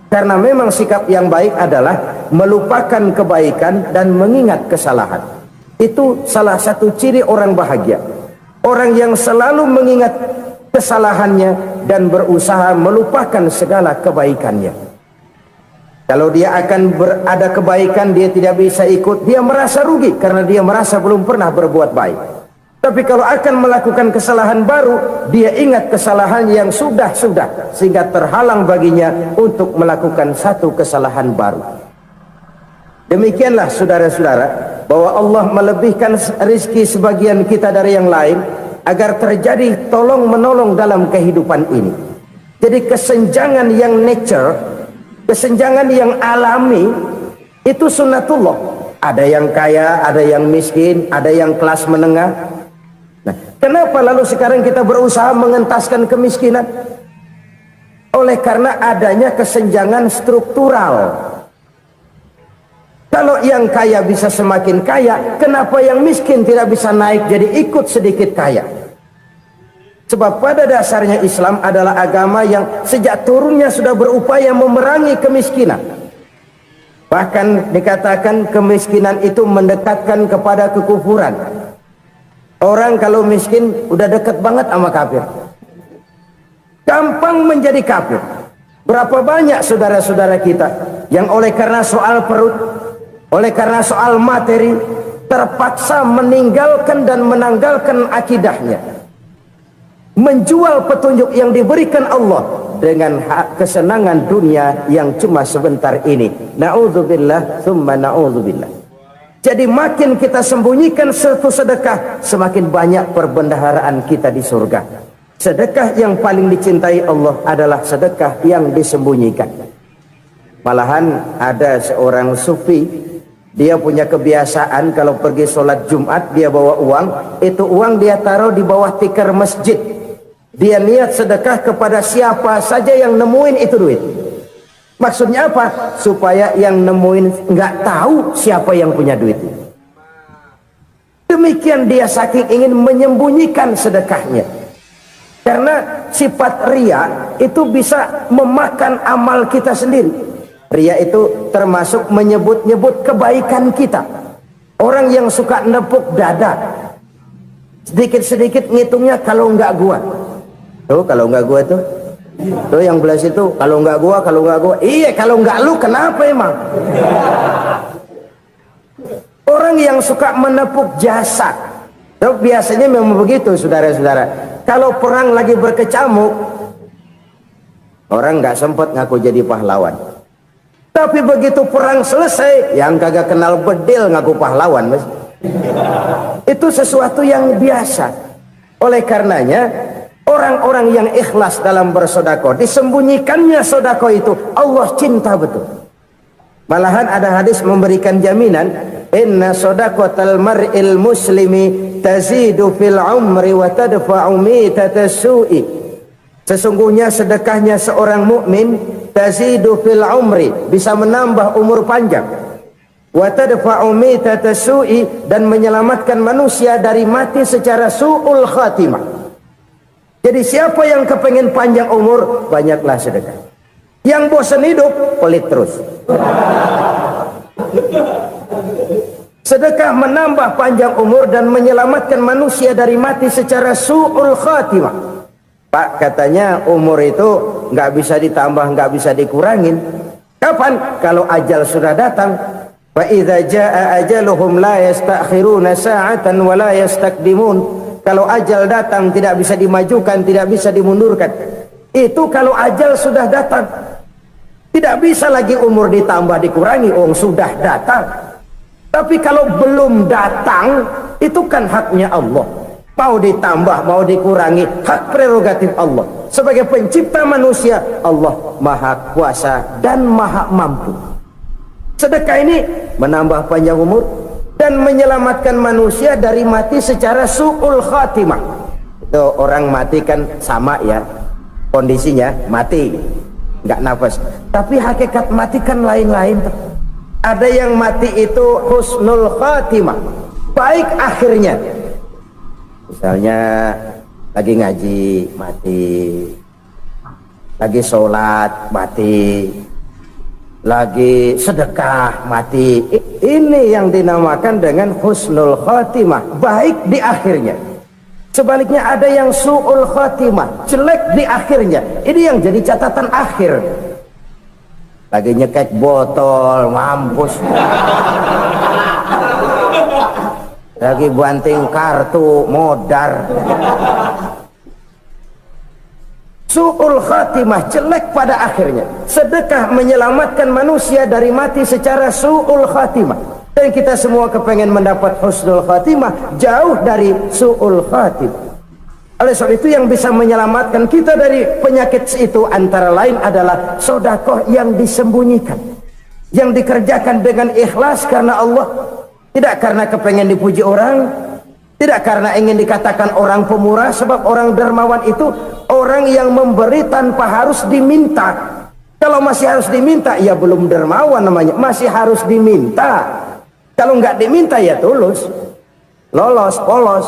Karena memang sikap yang baik adalah melupakan kebaikan dan mengingat kesalahan. Itu salah satu ciri orang bahagia. Orang yang selalu mengingat kesalahannya dan berusaha melupakan segala kebaikannya. Kalau dia akan berada kebaikan, dia tidak bisa ikut, dia merasa rugi karena dia merasa belum pernah berbuat baik. Tapi kalau akan melakukan kesalahan baru, dia ingat kesalahan yang sudah-sudah, sehingga terhalang baginya untuk melakukan satu kesalahan baru. Demikianlah saudara-saudara, bahwa Allah melebihkan rizki sebagian kita dari yang lain, agar terjadi tolong-menolong dalam kehidupan ini. Jadi kesenjangan yang nature, kesenjangan yang alami, itu sunnatullah. Ada yang kaya, ada yang miskin, ada yang kelas menengah. Nah, kenapa lalu sekarang kita berusaha mengentaskan kemiskinan? Oleh karena adanya kesenjangan struktural. Kalau yang kaya bisa semakin kaya, kenapa yang miskin tidak bisa naik jadi ikut sedikit kaya? Sebab pada dasarnya Islam adalah agama yang sejak turunnya sudah berupaya memerangi kemiskinan. Bahkan dikatakan kemiskinan itu mendekatkan kepada kekufuran. Orang kalau miskin udah dekat banget sama kafir. Gampang menjadi kafir. Berapa banyak saudara-saudara kita yang oleh karena soal perut, oleh karena soal materi, terpaksa meninggalkan dan menanggalkan akidahnya, menjual petunjuk yang diberikan Allah dengan kesenangan dunia yang cuma sebentar ini. Na'udzubillah thumma na'udzubillah. Jadi makin kita sembunyikan satu sedekah, semakin banyak perbendaharaan kita di surga. Sedekah yang paling dicintai Allah adalah sedekah yang disembunyikan. Malahan ada seorang sufi, dia punya kebiasaan kalau pergi sholat Jumat dia bawa uang, itu uang dia taruh di bawah tikar masjid. Dia niat sedekah kepada siapa saja yang nemuin itu duit. Maksudnya apa? Supaya yang nemuin nggak tahu siapa yang punya duit. Demikian dia saking ingin menyembunyikan sedekahnya. Karena sifat riya itu bisa memakan amal kita sendiri. Riya itu termasuk menyebut-nyebut kebaikan kita. Orang yang suka nepuk dada, sedikit-sedikit ngitungnya kalau nggak gua. Tuh kalau nggak gua tuh yang belas itu kalau nggak gua, iya kalau nggak lu kenapa emang? Orang yang suka menepuk jasad, tuh biasanya memang begitu saudara-saudara. Kalau perang lagi berkecamuk, orang nggak sempat ngaku jadi pahlawan. Tapi begitu perang selesai, yang kagak kenal bedil ngaku pahlawan, Mas. Itu sesuatu yang biasa. Oleh karenanya, orang-orang yang ikhlas dalam bersedekah, disembunyikannya sedekah itu Allah cinta betul. Malahan ada hadis memberikan jaminan, inna shadaqatal mar'il muslimi tazidu fil umri wa tadfa'u mitatas su'i. Sesungguhnya sedekahnya seorang mukmin tazidu fil umri, bisa menambah umur panjang, wa tadfa'u mitatas su'i, dan menyelamatkan manusia dari mati secara su'ul khatimah. Jadi siapa yang kepengen panjang umur, banyaklah sedekah. Yang bosan hidup, pelit terus. Sedekah menambah panjang umur dan menyelamatkan manusia dari mati secara su'ul khatimah. Pak, katanya umur itu nggak bisa ditambah, nggak bisa dikurangin. Kapan? Kalau ajal sudah datang. Wa idza jaa ajaluhum la yastakhiruna sa'atan wa la yastakdimun. Kalau ajal datang tidak bisa dimajukan, tidak bisa dimundurkan. Itu kalau ajal sudah datang. Tidak bisa lagi umur ditambah dikurangi, sudah datang. Tapi kalau belum datang, itu kan haknya Allah. Mau ditambah, mau dikurangi, hak prerogatif Allah. Sebagai pencipta manusia, Allah maha kuasa dan maha mampu. Sedekah ini menambah panjang umur dan menyelamatkan manusia dari mati secara su'ul khatimah. Itu orang mati kan sama ya, kondisinya mati, nggak nafas. Tapi hakikat mati kan lain-lain. Ada yang mati itu husnul khatimah, baik akhirnya. Misalnya lagi ngaji mati, lagi sholat mati, lagi sedekah mati. Ini yang dinamakan dengan husnul khatimah, baik di akhirnya. Sebaliknya ada yang su'ul khatimah, jelek di akhirnya. Ini yang jadi catatan akhir. Lagi nyekek botol, mampus. Lagi banting kartu, modar. Su'ul khatimah, jelek pada akhirnya. Sedekah menyelamatkan manusia dari mati secara su'ul khatimah. Dan kita semua kepengen mendapat husnul khatimah, jauh dari su'ul khatimah. Oleh sebab itu yang bisa menyelamatkan kita dari penyakit itu antara lain adalah sedekah yang disembunyikan, yang dikerjakan dengan ikhlas karena Allah, tidak karena kepengen dipuji orang, tidak karena ingin dikatakan orang pemurah. Sebab orang dermawan itu orang yang memberi tanpa harus diminta. Kalau masih harus diminta, ya belum dermawan namanya, masih harus diminta. Kalau nggak diminta ya tulus, lolos, polos.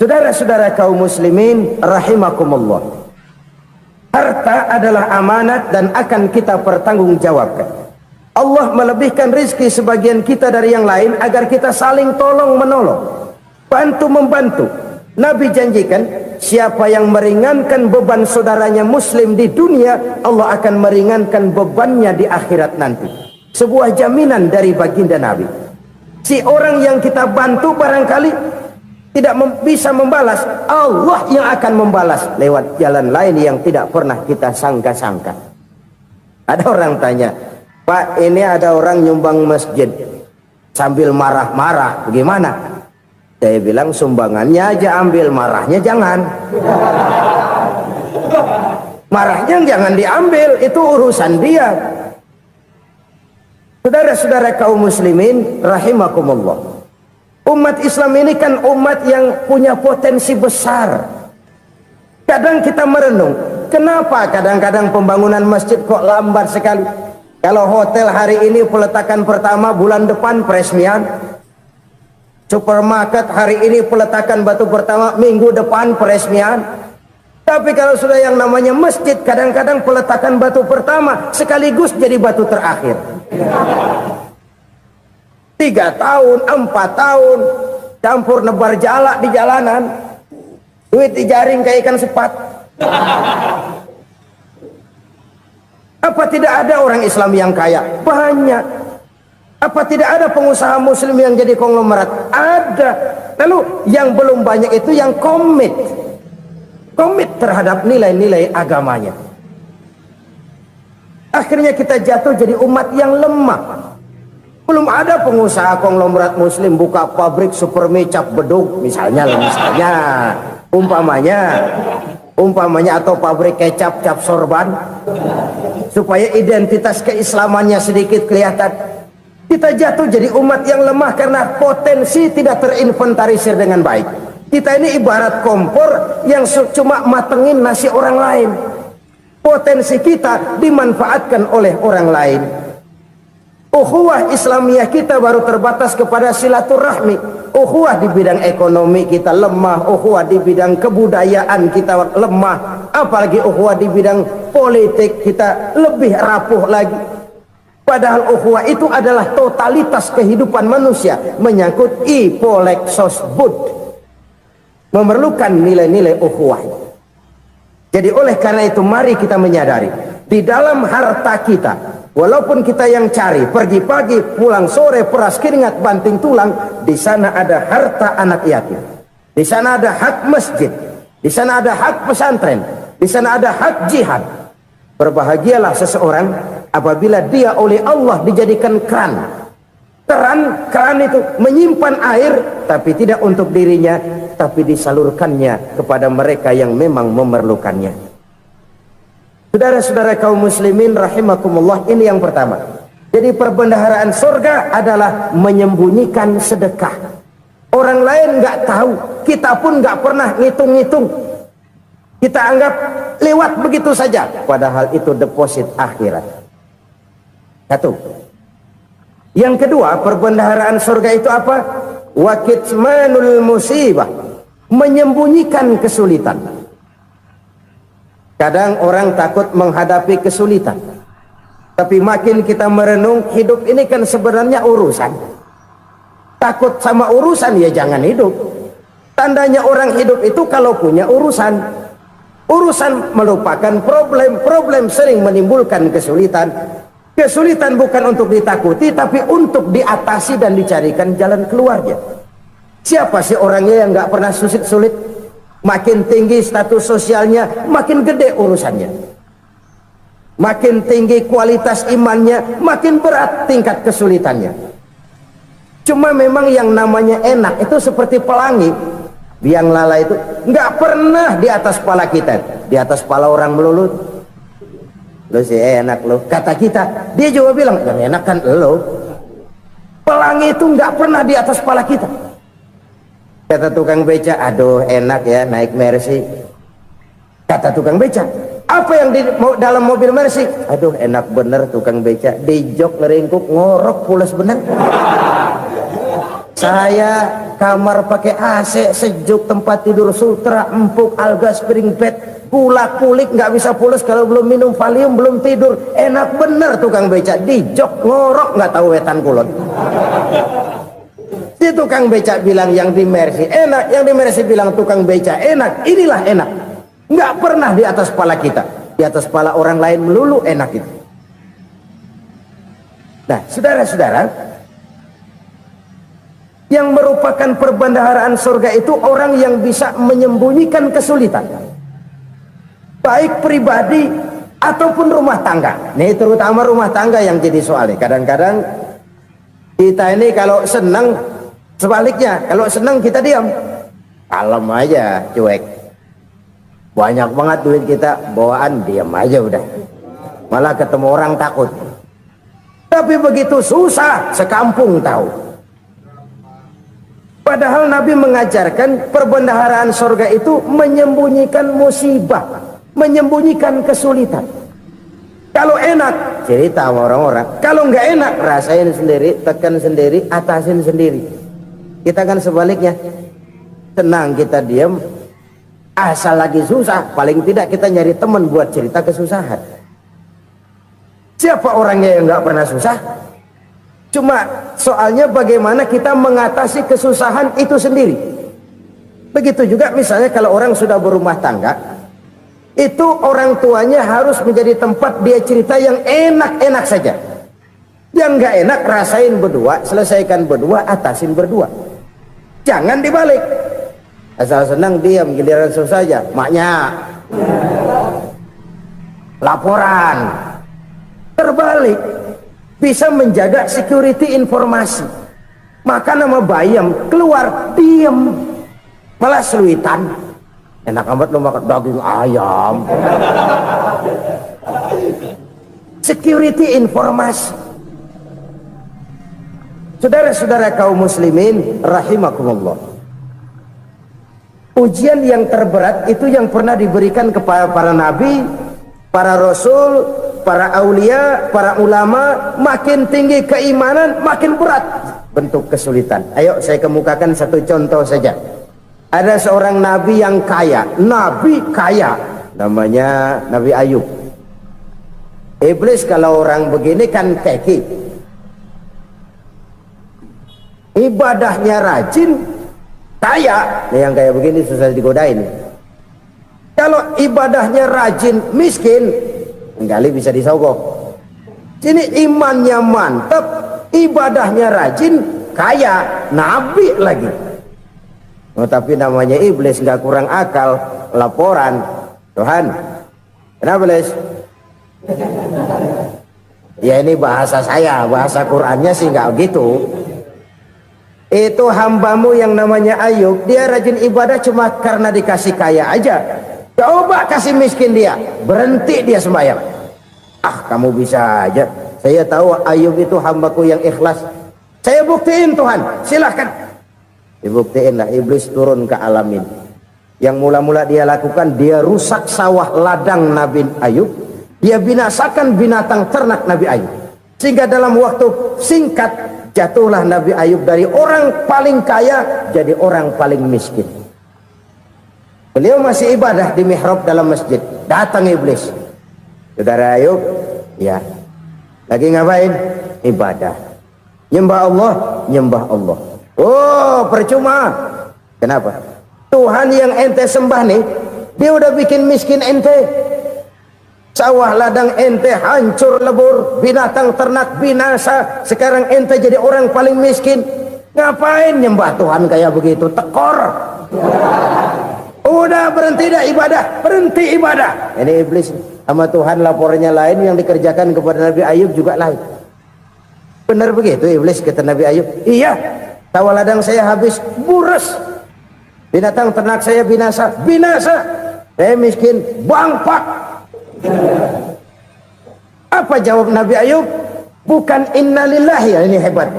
Saudara-saudara kaum muslimin rahimakumullah, harta adalah amanat dan akan kita pertanggungjawabkan. Allah melebihkan rizki sebagian kita dari yang lain agar kita saling tolong menolong, bantu membantu. Nabi janjikan, siapa yang meringankan beban saudaranya muslim di dunia, Allah akan meringankan bebannya di akhirat nanti. Sebuah jaminan dari baginda Nabi. Si orang yang kita bantu barangkali tidak bisa membalas, Allah yang akan membalas lewat jalan lain yang tidak pernah kita sangka-sangka. Ada orang tanya, Pak, ini ada orang nyumbang masjid sambil marah-marah, bagaimana? Saya bilang, sumbangannya aja ambil, marahnya jangan. Marahnya jangan diambil, itu urusan dia. Saudara-saudara kaum muslimin rahimakumullah, umat Islam ini kan umat yang punya potensi besar. Kadang kita merenung, kenapa kadang-kadang pembangunan masjid kok lambat sekali? Kalau hotel hari ini peletakan pertama, bulan depan peresmian. Supermarket hari ini peletakan batu pertama, minggu depan peresmian. Tapi kalau sudah yang namanya masjid, kadang-kadang peletakan batu pertama sekaligus jadi batu terakhir. 3 tahun, 4 tahun, campur nebar jalak di jalanan, duit dijaring kayak ikan sepat. Apa tidak ada orang Islam yang kaya? Banyak. Apa tidak ada pengusaha muslim yang jadi konglomerat? Ada. Lalu yang belum banyak itu yang komit terhadap nilai-nilai agamanya. Akhirnya kita jatuh jadi umat yang lemah. Belum ada pengusaha konglomerat muslim buka pabrik super mie cap beduk misalnya umpamanya atau pabrik kecap cap sorban supaya identitas keislamannya sedikit kelihatan. Kita jatuh jadi umat yang lemah karena potensi tidak terinventarisir dengan baik. Kita ini ibarat kompor yang cuma matengin nasi orang lain. Potensi kita dimanfaatkan oleh orang lain. Ukhuwah Islamiyah kita baru terbatas kepada silaturahmi. Ukhuwah di bidang ekonomi kita lemah, ukhuwah di bidang kebudayaan kita lemah, apalagi ukhuwah di bidang politik kita lebih rapuh lagi. Padahal ukhuwah itu adalah totalitas kehidupan manusia, menyangkut ipolek sosbud, memerlukan nilai-nilai ukhuwah. Jadi oleh karena itu mari kita menyadari di dalam harta kita, walaupun kita yang cari pergi pagi pulang sore peras keringat banting tulang, di sana ada harta anak yatim, di sana ada hak masjid, di sana ada hak pesantren, di sana ada hak jihad. Berbahagialah seseorang apabila dia oleh Allah dijadikan keran. Keran itu menyimpan air tapi tidak untuk dirinya, tapi disalurkannya kepada mereka yang memang memerlukannya. Saudara-saudara kaum muslimin rahimakumullah, ini yang pertama. Jadi perbendaharaan surga adalah menyembunyikan sedekah. Orang lain nggak tahu, kita pun nggak pernah ngitung-ngitung. Kita anggap lewat begitu saja, padahal itu deposit akhirat. Satu. Yang kedua, perbendaharaan surga itu apa? Wa kitmanul musibah, menyembunyikan kesulitan. Kadang orang takut menghadapi kesulitan, tapi makin kita merenung, hidup ini kan sebenarnya urusan. Takut sama urusan ya jangan hidup. Tandanya orang hidup itu kalau punya urusan. Urusan melupakan problem, problem sering menimbulkan kesulitan. Kesulitan bukan untuk ditakuti, tapi untuk diatasi dan dicarikan jalan keluarnya. Siapa sih orangnya yang nggak pernah sulit-sulit? Makin tinggi status sosialnya, makin gede urusannya. Makin tinggi kualitas imannya, makin berat tingkat kesulitannya. Cuma memang yang namanya enak itu seperti pelangi. Biang lala itu nggak pernah di atas kepala kita, di atas kepala orang melulu. Lo sih enak lo, kata kita. Dia juga bilang yang enak kan lo. Pelangi itu nggak pernah di atas kepala kita. Kata tukang beca, aduh enak ya naik Mercy. Kata tukang beca, apa yang di dalam mobil Mercy? Aduh enak bener tukang beca, di jok ngeringkuk ngorok pulas bener. Saya kamar pakai AC sejuk, tempat tidur sutra empuk, alga spring bed, kulak kulik nggak bisa pulas kalau belum minum Valium, belum tidur. Enak bener tukang beca, di jok ngorok nggak tahu wetan kulon. Si tukang beca bilang yang di Mercy enak, yang di Mercy bilang tukang beca enak. Inilah enak, nggak pernah di atas kepala kita, di atas kepala orang lain melulu enak itu. Nah saudara-saudara, yang merupakan perbendaharaan surga itu orang yang bisa menyembunyikan kesulitan, baik pribadi ataupun rumah tangga. Nih terutama rumah tangga yang jadi soalnya. Kadang-kadang kita ini kalau senang, sebaliknya kalau senang kita diam, kalem aja, cuek. Banyak banget duit kita bawaan, diam aja udah. Malah ketemu orang takut. Tapi begitu susah, sekampung tahu. Padahal Nabi mengajarkan perbendaharaan surga itu menyembunyikan musibah, menyembunyikan kesulitan. Kalau enak, cerita sama orang-orang. Kalau nggak enak, rasain sendiri, tekan sendiri, atasin sendiri. Kita kan sebaliknya, tenang kita diam, asal lagi susah, paling tidak kita nyari teman buat cerita kesusahan. Siapa orangnya yang nggak pernah susah? Cuma soalnya bagaimana kita mengatasi kesusahan itu sendiri. Begitu juga misalnya kalau orang sudah berumah tangga, itu orang tuanya harus menjadi tempat dia cerita yang enak-enak saja. Yang nggak enak rasain berdua, selesaikan berdua, atasin berdua. Jangan dibalik. Asal senang diam, giliran susah saja. Maknya laporan. Terbalik, bisa menjaga security informasi. Maka nama bayam keluar diem, malah seluitan. Enak amat lo makan daging ayam. Security informasi. Saudara-saudara kaum muslimin rahimakumullah, ujian yang terberat itu yang pernah diberikan kepada para nabi, para rasul, para aulia, para ulama. Makin tinggi keimanan, makin berat bentuk kesulitan. Ayo saya kemukakan satu contoh saja. Ada seorang nabi yang kaya, nabi kaya, namanya Nabi Ayub. Iblis kalau orang begini kan keki, ibadahnya rajin, kaya. Nih yang kayak begini susah digodain. Kalau ibadahnya rajin, miskin, kali bisa disogok. Sini imannya mantap, ibadahnya rajin, kaya, nabi lagi. Oh, tapi namanya iblis nggak kurang akal. Laporan, Tuhan, kenapa iblis? Ya ini bahasa saya, bahasa Qurannya sih nggak gitu. Itu hambamu yang namanya Ayub, dia rajin ibadah cuma karena dikasih kaya aja. Coba kasih miskin dia, berhenti dia sembahyang. Ah, kamu bisa aja. Saya tahu Ayub itu hambaku yang ikhlas. Saya buktiin Tuhan, silahkan. Dibuktiin lah, iblis turun ke alam ini. Yang mula-mula dia lakukan, dia rusak sawah ladang Nabi Ayub. Dia binasakan binatang ternak Nabi Ayub. Sehingga dalam waktu singkat, jatuhlah Nabi Ayub dari orang paling kaya jadi orang paling miskin. Beliau masih ibadah di mihrab dalam masjid. Datang iblis. Saudara Ayub, ya, lagi ngapain? Ibadah. Nyembah Allah, nyembah Allah. Oh, percuma. Kenapa? Tuhan yang ente sembah nih, dia udah bikin miskin ente. Sawah ladang ente hancur lebur, binatang ternak binasa. Sekarang ente jadi orang paling miskin. Ngapain nyembah Tuhan kayak begitu? Tekor. Udah berhenti dah ibadah, berhenti ibadah. Ini iblis sama Tuhan laporannya lain, yang dikerjakan kepada Nabi Ayub juga lain. Benar begitu iblis kata Nabi Ayub? Iya, sawah ladang saya habis, buras. Binatang ternak saya binasa, binasa. Saya miskin, bangpak. Apa jawab Nabi Ayub? Bukan innalillahi, ini hebat.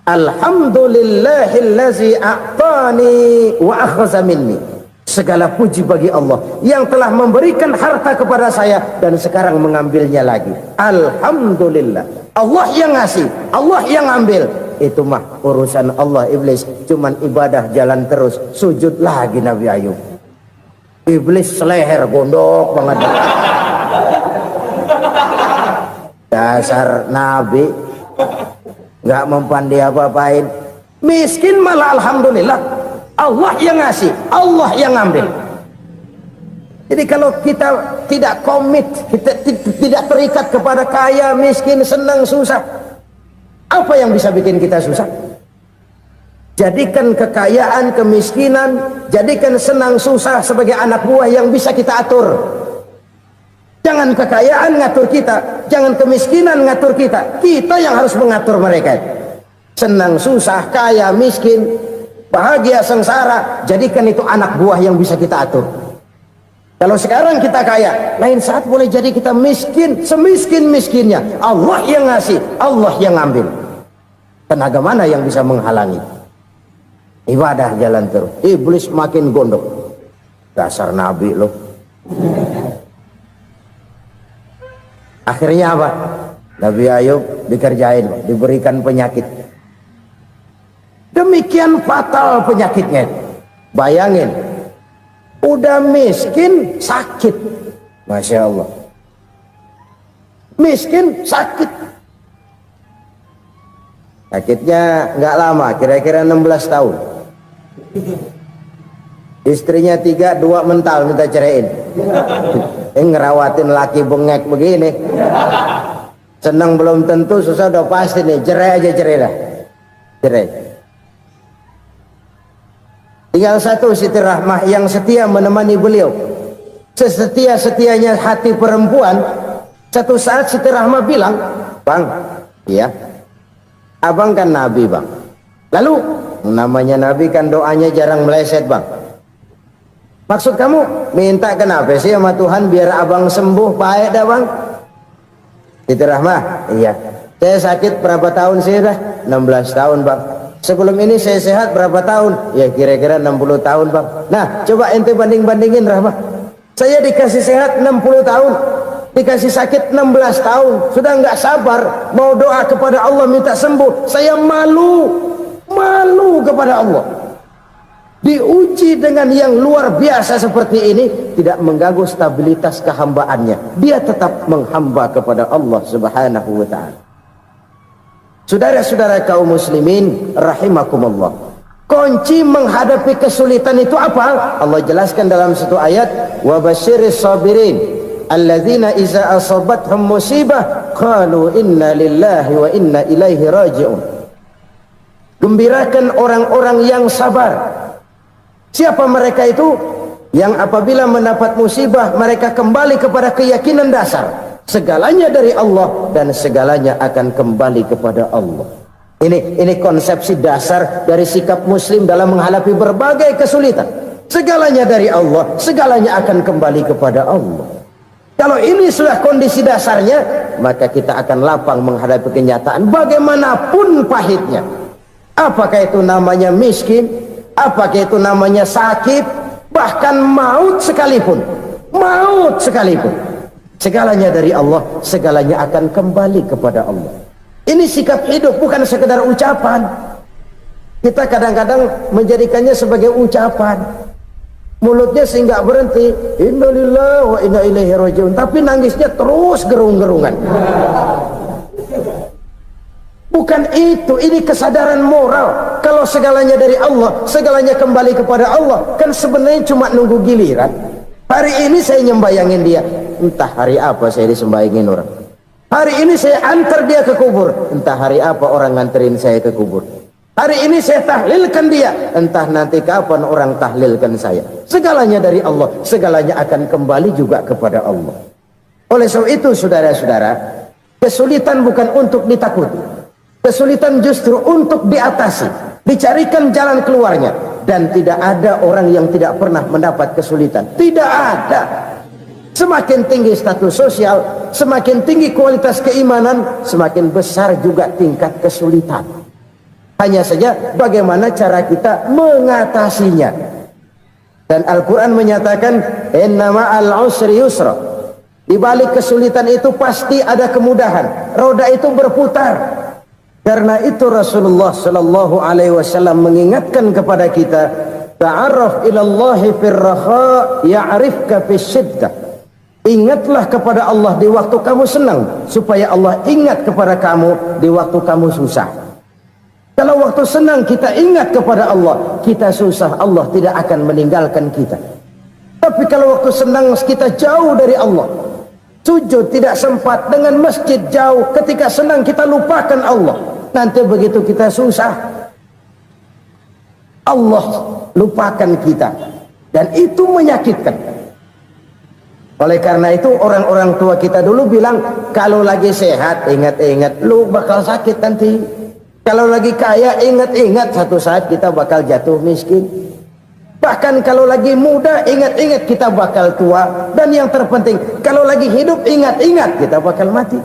Alhamdulillahillazi a'tani wa akhza minni. Segala puji bagi Allah yang telah memberikan harta kepada saya dan sekarang mengambilnya lagi. Alhamdulillah. Allah yang ngasih, Allah yang ambil. Itu mah urusan Allah. Iblis cuman ibadah jalan terus, sujud lagi Nabi Ayub. Iblis seleher gondok banget. Dasar nabi nggak mempan dia apa-apain, miskin malah alhamdulillah. Allah yang ngasih, Allah yang ngambil. Jadi kalau kita tidak komit, kita tidak terikat kepada kaya, miskin, senang, susah, apa yang bisa bikin kita susah? Jadikan kekayaan, kemiskinan, jadikan senang susah sebagai anak buah yang bisa kita atur. Jangan kekayaan ngatur kita, jangan kemiskinan ngatur kita. Kita yang harus mengatur mereka. Senang susah, kaya miskin, bahagia sengsara, jadikan itu anak buah yang bisa kita atur. Kalau sekarang kita kaya, lain saat boleh jadi kita miskin, semiskin-miskinnya. Allah yang ngasih, Allah yang ngambil. Tenaga mana yang bisa menghalangi? Ibadah jalan terus. Iblis makin gondok. Dasar nabi loh. Akhirnya apa? Nabi Ayub dikerjain, diberikan penyakit. Demikian fatal penyakitnya. Bayangin, udah miskin sakit. Masya Allah. Miskin sakit. Sakitnya nggak lama, kira-kira 16 tahun. Istrinya 3, 2 mental minta ceraiin. Ngerawatin laki bengek begini. Senang belum tentu, susah udah pasti nih. Cerai aja, cerai lah. Cerai. Tinggal satu Siti Rahmah yang setia menemani beliau. Sesetia-setianya hati perempuan, Satu saat Siti Rahma bilang, "Bang, iya, abang kan Nabi, Bang. Lalu, namanya Nabi kan doanya jarang meleset, Bang. Maksud kamu minta kenapa sih sama Tuhan biar abang sembuh baik dah, Bang?" Siti Rahma, "Iya, saya sakit berapa tahun sih dah?" 16 tahun, Bang. "Sebelum ini saya sehat berapa tahun?" "Ya kira-kira 60 tahun, Bang." "Nah, coba ente banding-bandingin, Rahma. Saya dikasih sehat 60 tahun, dikasih sakit 16 tahun. Sudah nggak sabar mau doa kepada Allah minta sembuh. Saya malu kepada Allah. Diuji dengan yang luar biasa seperti ini, tidak mengganggu stabilitas kehambaannya. Dia tetap menghamba kepada Allah Subhanahu wa ta'ala. Saudara-saudara kaum muslimin rahimakumullah, kunci menghadapi kesulitan itu apa? Allah jelaskan dalam satu ayat, "Wa basyiris sabirin alladzina iza asabathum musibah qalu inna lillahi wa inna ilaihi raji'un." Gembirakan orang-orang yang sabar. Siapa mereka itu? Yang apabila mendapat musibah mereka kembali kepada keyakinan dasar, segalanya dari Allah dan segalanya akan kembali kepada Allah. Ini konsepsi dasar dari sikap muslim dalam menghadapi berbagai kesulitan. Segalanya dari Allah, segalanya akan kembali kepada Allah. Kalau ini sudah kondisi dasarnya, maka kita akan lapang menghadapi kenyataan bagaimanapun pahitnya. Apakah itu namanya miskin, apakah itu namanya sakit, bahkan maut sekalipun. Segalanya dari Allah, segalanya akan kembali kepada Allah. Ini sikap hidup, bukan sekedar ucapan. Kita kadang-kadang menjadikannya sebagai ucapan. Mulutnya sehingga berhenti, innalillahi wa inna ilaihi raji'un, tapi nangisnya terus gerung-gerungan. Bukan itu, ini kesadaran moral. Kalau segalanya dari Allah, segalanya kembali kepada Allah, kan sebenarnya cuma nunggu giliran. Hari ini saya nyembayangin dia, entah hari apa saya disembayangin orang. Hari ini saya antar dia ke kubur, entah hari apa orang nganterin saya ke kubur. Hari ini saya tahlilkan dia, entah nanti kapan orang tahlilkan saya. Segalanya dari Allah, segalanya akan kembali juga kepada Allah. Oleh sebab itu saudara-saudara, kesulitan bukan untuk ditakuti. Kesulitan justru untuk diatasi, dicarikan jalan keluarnya. Dan tidak ada orang yang tidak pernah mendapat kesulitan. Tidak ada. Semakin tinggi status sosial, semakin tinggi kualitas keimanan, semakin besar juga tingkat kesulitan. Hanya saja bagaimana cara kita mengatasinya. Dan Al-Quran menyatakan, "Inna ma'al usri yusra." Di balik kesulitan itu pasti ada kemudahan. Roda itu berputar. Karena itu Rasulullah sallallahu alaihi wasallam mengingatkan kepada kita, ta'arraf ilallahi fir raha ya'rifka fis syiddah. Ingatlah kepada Allah di waktu kamu senang, supaya Allah ingat kepada kamu di waktu kamu susah. Kalau waktu senang kita ingat kepada Allah, kita susah, Allah tidak akan meninggalkan kita. Tapi kalau waktu senang kita jauh dari Allah, sujud tidak sempat, dengan masjid jauh, ketika senang kita lupakan Allah. Nanti begitu kita susah, Allah lupakan kita. Dan itu menyakitkan. Oleh karena itu orang-orang tua kita dulu bilang, kalau lagi sehat ingat-ingat lu bakal sakit nanti. Kalau lagi kaya ingat-ingat satu saat kita bakal jatuh miskin. Bahkan kalau lagi muda ingat-ingat kita bakal tua. Dan yang terpenting, kalau lagi hidup ingat-ingat kita bakal mati.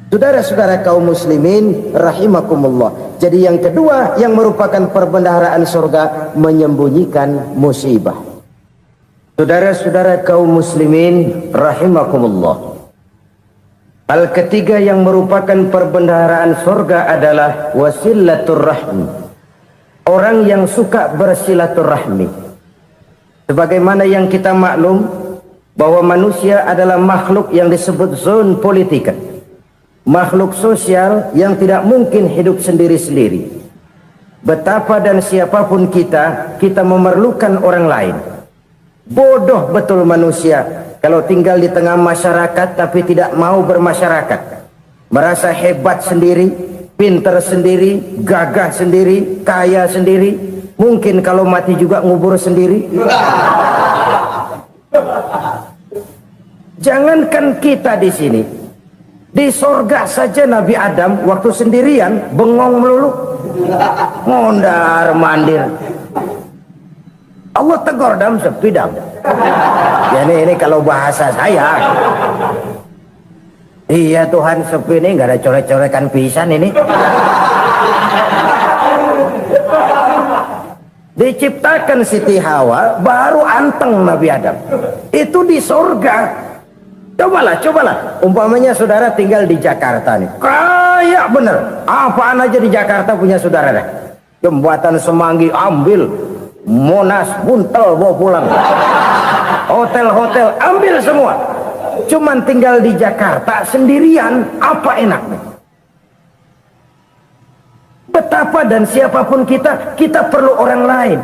Saudara-saudara kaum muslimin rahimakumullah. Jadi yang kedua yang merupakan perbendaharaan surga, menyembunyikan musibah. Saudara-saudara kaum muslimin rahimakumullah. Hal ketiga yang merupakan perbendaharaan surga adalah wasilatur rahmi. Orang yang suka bersilaturahmi. Sebagaimana yang kita maklum bahwa manusia adalah makhluk yang disebut zon politika. Makhluk sosial yang tidak mungkin hidup sendiri-sendiri. Betapa dan siapapun kita memerlukan orang lain. Bodoh betul manusia kalau tinggal di tengah masyarakat tapi tidak mau bermasyarakat. Merasa hebat sendiri, pintar sendiri, gagah sendiri, kaya sendiri. Mungkin kalau mati juga ngubur sendiri. Jangankan kita di sini, di sorga saja Nabi Adam waktu sendirian bengong melulu, mondar mandir. Allah tegur dam sepi dam. Ya ini kalau bahasa saya. Iya Tuhan sepi ini nggak ada coret-corekan pisan ini. Diciptakan Siti Hawa baru anteng Nabi Adam. Itu di sorga. Cobalah. Umpamanya saudara tinggal di Jakarta nih. Kayak bener. Apaan aja di Jakarta punya saudara dah. Jembatan Semanggi ambil. Monas, Buntel bawa pulang. Hotel-hotel ambil semua. Cuman tinggal di Jakarta sendirian, apa enaknya? Betapa dan siapapun kita perlu orang lain.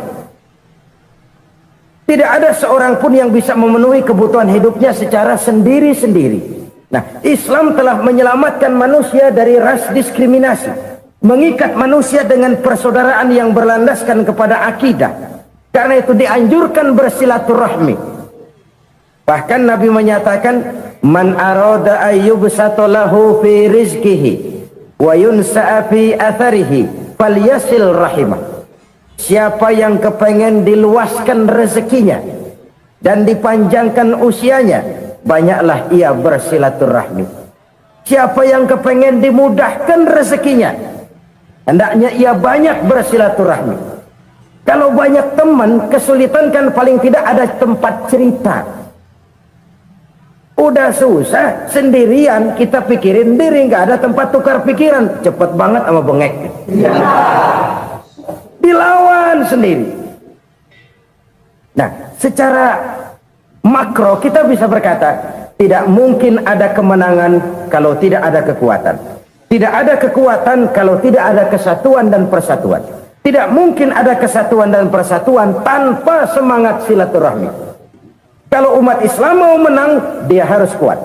Tidak ada seorang pun yang bisa memenuhi kebutuhan hidupnya secara sendiri-sendiri. Nah, Islam telah menyelamatkan manusia dari ras diskriminasi, mengikat manusia dengan persaudaraan yang berlandaskan kepada akidah. Karena itu dianjurkan bersilaturahmi. Bahkan Nabi menyatakan, man arada ayyubsata lahu fi rizqihi wa yunsa'a fi atharihi falyasil rahimah. Siapa yang kepengen diluaskan rezekinya dan dipanjangkan usianya, banyaklah ia bersilaturahmi. Siapa yang kepengen dimudahkan rezekinya, hendaknya ia banyak bersilaturahmi. Kalau banyak teman, kesulitan kan paling tidak ada tempat cerita. Udah susah, sendirian kita pikirin diri, nggak ada tempat tukar pikiran. Cepet banget sama bengek. Dilawan sendiri. Nah, secara makro kita bisa berkata, tidak mungkin ada kemenangan kalau tidak ada kekuatan. Tidak ada kekuatan kalau tidak ada kesatuan dan persatuan. Tidak mungkin ada kesatuan dan persatuan tanpa semangat silaturahmi. Kalau umat Islam mau menang, dia harus kuat.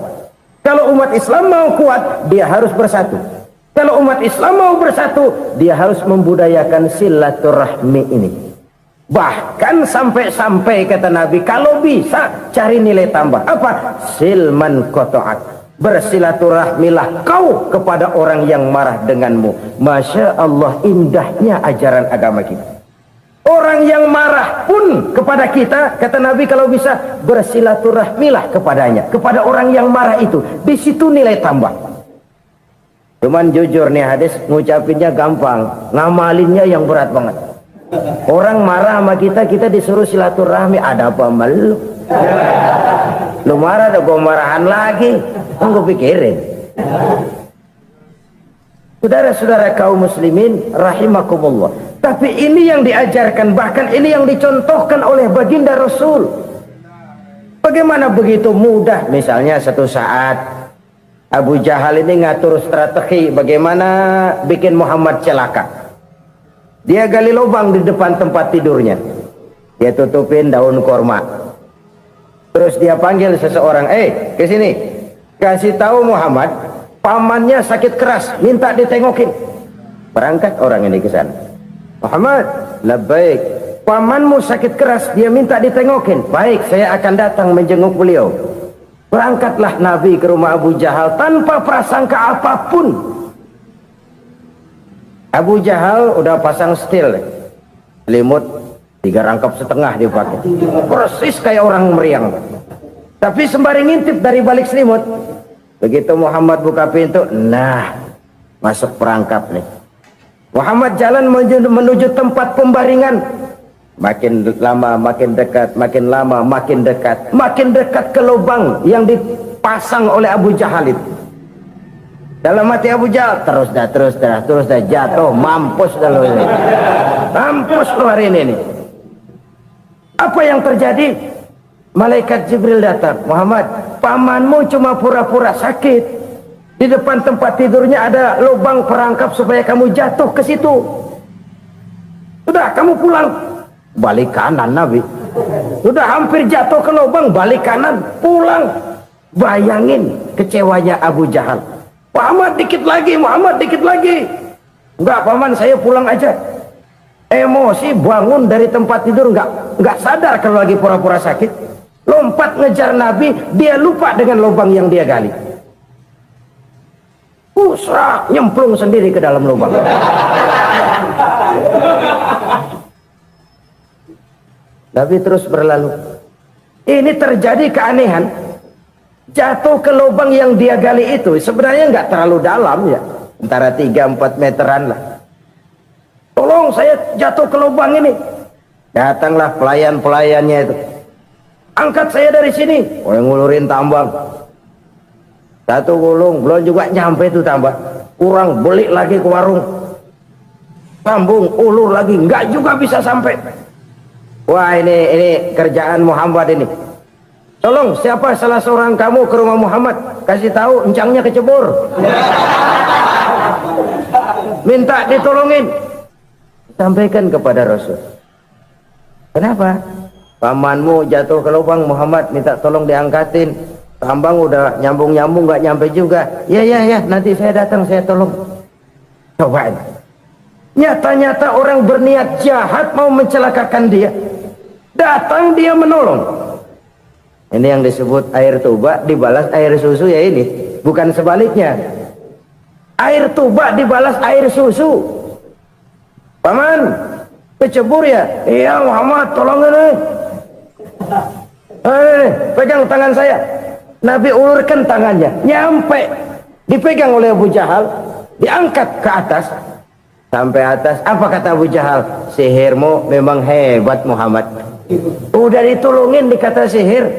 Kalau umat Islam mau kuat, dia harus bersatu. Kalau umat Islam mau bersatu, dia harus membudayakan silaturahmi ini. Bahkan sampai-sampai kata Nabi, kalau bisa cari nilai tambah. Apa? Silman qata'ak. Bersilaturahmilah kau kepada orang yang marah denganmu. Masya Allah, indahnya ajaran agama kita. Orang yang marah pun kepada kita, kata Nabi, kalau bisa bersilaturahmilah kepadanya, kepada orang yang marah itu. Di situ nilai tambah. Cuman jujur nih hadis, ngucapinnya gampang, ngamalinnya yang berat banget. Orang marah sama kita, kita disuruh silaturahmi. Ada apa malu? Lu marah, ada gua marahan lagi. Gue pikirin. Saudara-saudara kaum muslimin rahimakumullah. Tapi ini yang diajarkan, bahkan ini yang dicontohkan oleh baginda Rasul. Bagaimana begitu mudah? Misalnya satu saat Abu Jahal ini ngatur strategi bagaimana bikin Muhammad celaka. Dia gali lubang di depan tempat tidurnya. Dia tutupin daun korma. Terus dia panggil seseorang, ke sini. Kasih tahu Muhammad, pamannya sakit keras, minta ditengokin. Berangkat orang ini ke sana. Muhammad, labbaik. Pamanmu sakit keras, dia minta ditengokin. Baik, saya akan datang menjenguk beliau. Berangkatlah Nabi ke rumah Abu Jahal tanpa prasangka apapun. Abu Jahal udah pasang setil, selimut 3 rangkap setengah dipakai, persis kayak orang meriang. Tapi sembari ngintip dari balik selimut, begitu Muhammad buka pintu, nah masuk perangkap nih. Muhammad jalan menuju tempat pembaringan. Makin lama makin dekat, makin lama makin dekat, makin dekat ke lubang yang dipasang oleh Abu Jahal itu. Dalam hati Abu Jahal, terus dah jatuh, mampus dah lo ini. Mampus lo hari ini nih. Apa yang terjadi? Malaikat Jibril datang. Muhammad, pamanmu cuma pura-pura sakit. Di depan tempat tidurnya ada lubang perangkap supaya kamu jatuh ke situ. Sudah, kamu pulang. Balik kanan Nabi. Sudah hampir jatuh ke lubang, balik kanan, pulang. Bayangin kecewanya Abu Jahal. Muhammad dikit lagi, Muhammad dikit lagi. Enggak paman, saya pulang aja. Emosi bangun dari tempat tidur, enggak sadar kalau lagi pura-pura sakit. lompat ngejar Nabi, dia lupa dengan lubang yang dia gali. Usrak, nyemplung sendiri ke dalam lubang. Nabi terus berlalu. Ini terjadi keanehan. Jatuh ke lubang yang dia gali itu sebenarnya nggak terlalu dalam ya, antara 3-4 meteran lah. Tolong, saya jatuh ke lubang ini. Datanglah pelayan-pelayannya itu. Angkat saya dari sini. Oh, yang ngulurin tambang. Satu gulung, belum juga nyampe itu tambang. Kurang, beli lagi ke warung. Sambung, ulur lagi, nggak juga bisa sampai. Wah, ini kerjaan Muhammad ini. Tolong, siapa salah seorang kamu ke rumah Muhammad, kasih tahu encangnya kecebur. Minta ditolongin. Sampaikan kepada Rasul. Kenapa? Pamanmu jatuh ke lubang, Muhammad minta tolong diangkatin. Tambang udah nyambung-nyambung nggak nyampe juga. Ya, nanti saya datang, saya tolong. Cobain. Nyata-nyata orang berniat jahat mau mencelakakan dia. Datang dia menolong. Ini yang disebut air tuba dibalas air susu ya ini. Bukan sebaliknya. Air tuba dibalas air susu. Paman, kecebur ya? Iya Muhammad, tolongin nih. Pegang tangan saya. Nabi ulurkan tangannya, nyampe, dipegang oleh Abu Jahal, diangkat ke atas, sampai atas. Apa kata Abu Jahal? Sihirmu memang hebat Muhammad. Udah ditolongin dikata sihir,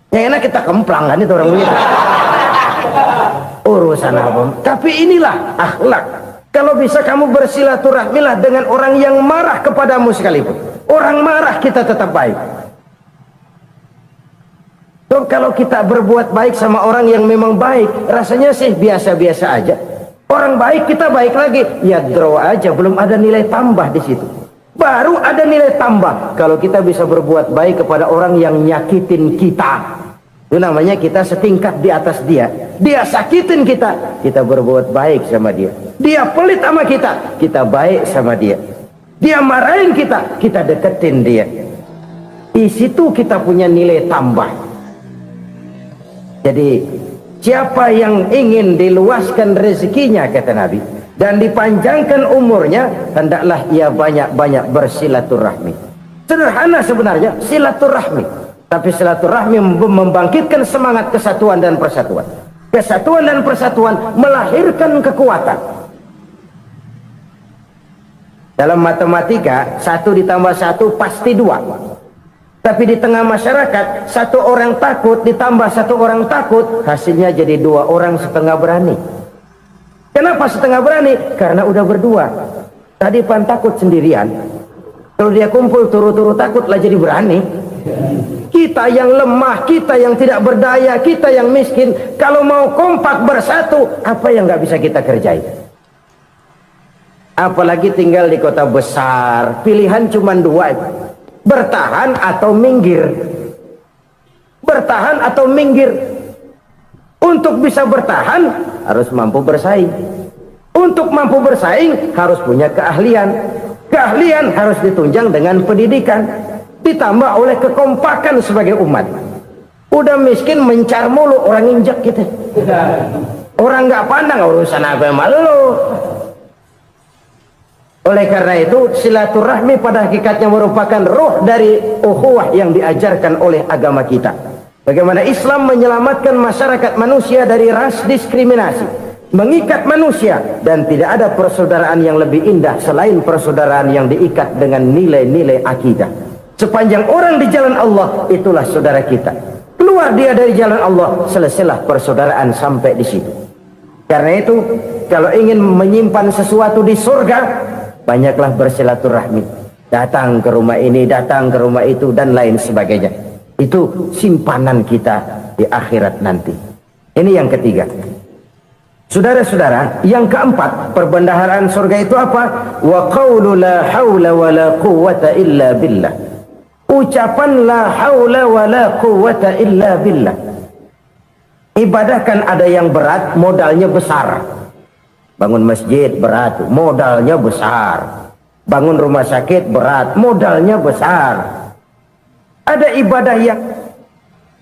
yang enak kita kemplang kan itu orang begitu. Urusan apa? Tapi inilah akhlak. Kalau bisa kamu bersilaturahmilah dengan orang yang marah kepadamu sekalipun. Orang marah kita tetap baik. So, kalau kita berbuat baik sama orang yang memang baik, rasanya sih biasa-biasa aja. Orang baik kita baik lagi, ya draw aja, belum ada nilai tambah di situ. Baru ada nilai tambah kalau kita bisa berbuat baik kepada orang yang nyakitin kita. Itu namanya kita setingkat di atas dia. Dia sakitin kita, kita berbuat baik sama dia. Dia pelit sama kita, kita baik sama dia. Dia marahin kita, kita deketin dia. Di situ kita punya nilai tambah. Jadi siapa yang ingin diluaskan rezekinya, kata Nabi, dan dipanjangkan umurnya, hendaklah ia banyak-banyak bersilaturahmi. Sederhana sebenarnya silaturahmi, tapi silaturahmi membangkitkan semangat kesatuan dan persatuan. Kesatuan dan persatuan melahirkan kekuatan. Dalam matematika 1 ditambah 1 pasti 2. Tapi di tengah masyarakat, 1 orang takut ditambah 1 orang takut, hasilnya jadi 2 orang setengah berani. Kenapa setengah berani? Karena udah berdua. Tadi pan takut sendirian, kalau dia kumpul turu-turu takutlah jadi berani. Kita yang lemah, kita yang tidak berdaya, kita yang miskin, kalau mau kompak bersatu, apa yang nggak bisa kita kerjain? Apalagi tinggal di kota besar, pilihan cuma 2. Bertahan atau minggir. Bertahan atau minggir. Untuk bisa bertahan harus mampu bersaing. Untuk mampu bersaing harus punya keahlian. Keahlian harus ditunjang dengan pendidikan, ditambah oleh kekompakan sebagai umat. Udah miskin mencar mulu, orang injak kita. Orang nggak pandang urusan apa malu. Oleh karena itu silaturahmi pada hakikatnya merupakan roh dari ukhuwah yang diajarkan oleh agama kita. Bagaimana Islam menyelamatkan masyarakat manusia dari ras diskriminasi, mengikat manusia, dan tidak ada persaudaraan yang lebih indah selain persaudaraan yang diikat dengan nilai-nilai akidah. Sepanjang orang di jalan Allah, itulah saudara kita. Keluar dia dari jalan Allah, selesailah persaudaraan sampai di situ. Karena itu, kalau ingin menyimpan sesuatu di surga, banyaklah bersilaturahmi. Datang ke rumah ini, datang ke rumah itu, dan lain sebagainya. Itu simpanan kita di akhirat nanti. Ini yang ketiga. Saudara-saudara, yang keempat, perbendaharaan surga itu apa? Wa qawlu la hawla wa la quwwata illa billah. Ucapan la hawla wa la quwwata illa billah. Ibadah kan ada yang berat, modalnya besar. Bangun masjid berat, modalnya besar. Bangun rumah sakit berat, modalnya besar. Ada ibadah yang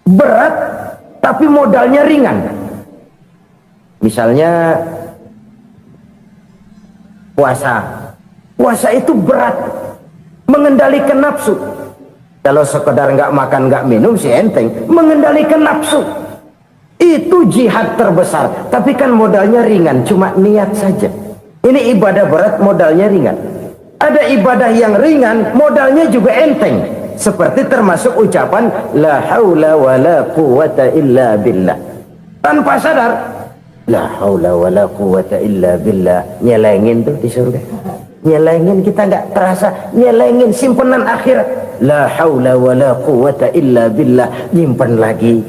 berat tapi modalnya ringan. Misalnya puasa itu berat, mengendalikan nafsu. Kalau sekedar nggak makan nggak minum sih enteng, mengendalikan nafsu itu jihad terbesar. Tapi kan modalnya ringan, cuma niat saja. Ini ibadah berat, modalnya ringan. Ada ibadah yang ringan, modalnya juga enteng. Seperti termasuk ucapan la haula wala quwata illa billah. Tanpa sadar, la haula wala quwata illa billah, nyelengin tuh di surga. Nyelengin, kita nggak terasa, nyelengin simpenan akhirat. La haula wala quwata illa billah, nyimpan lagi.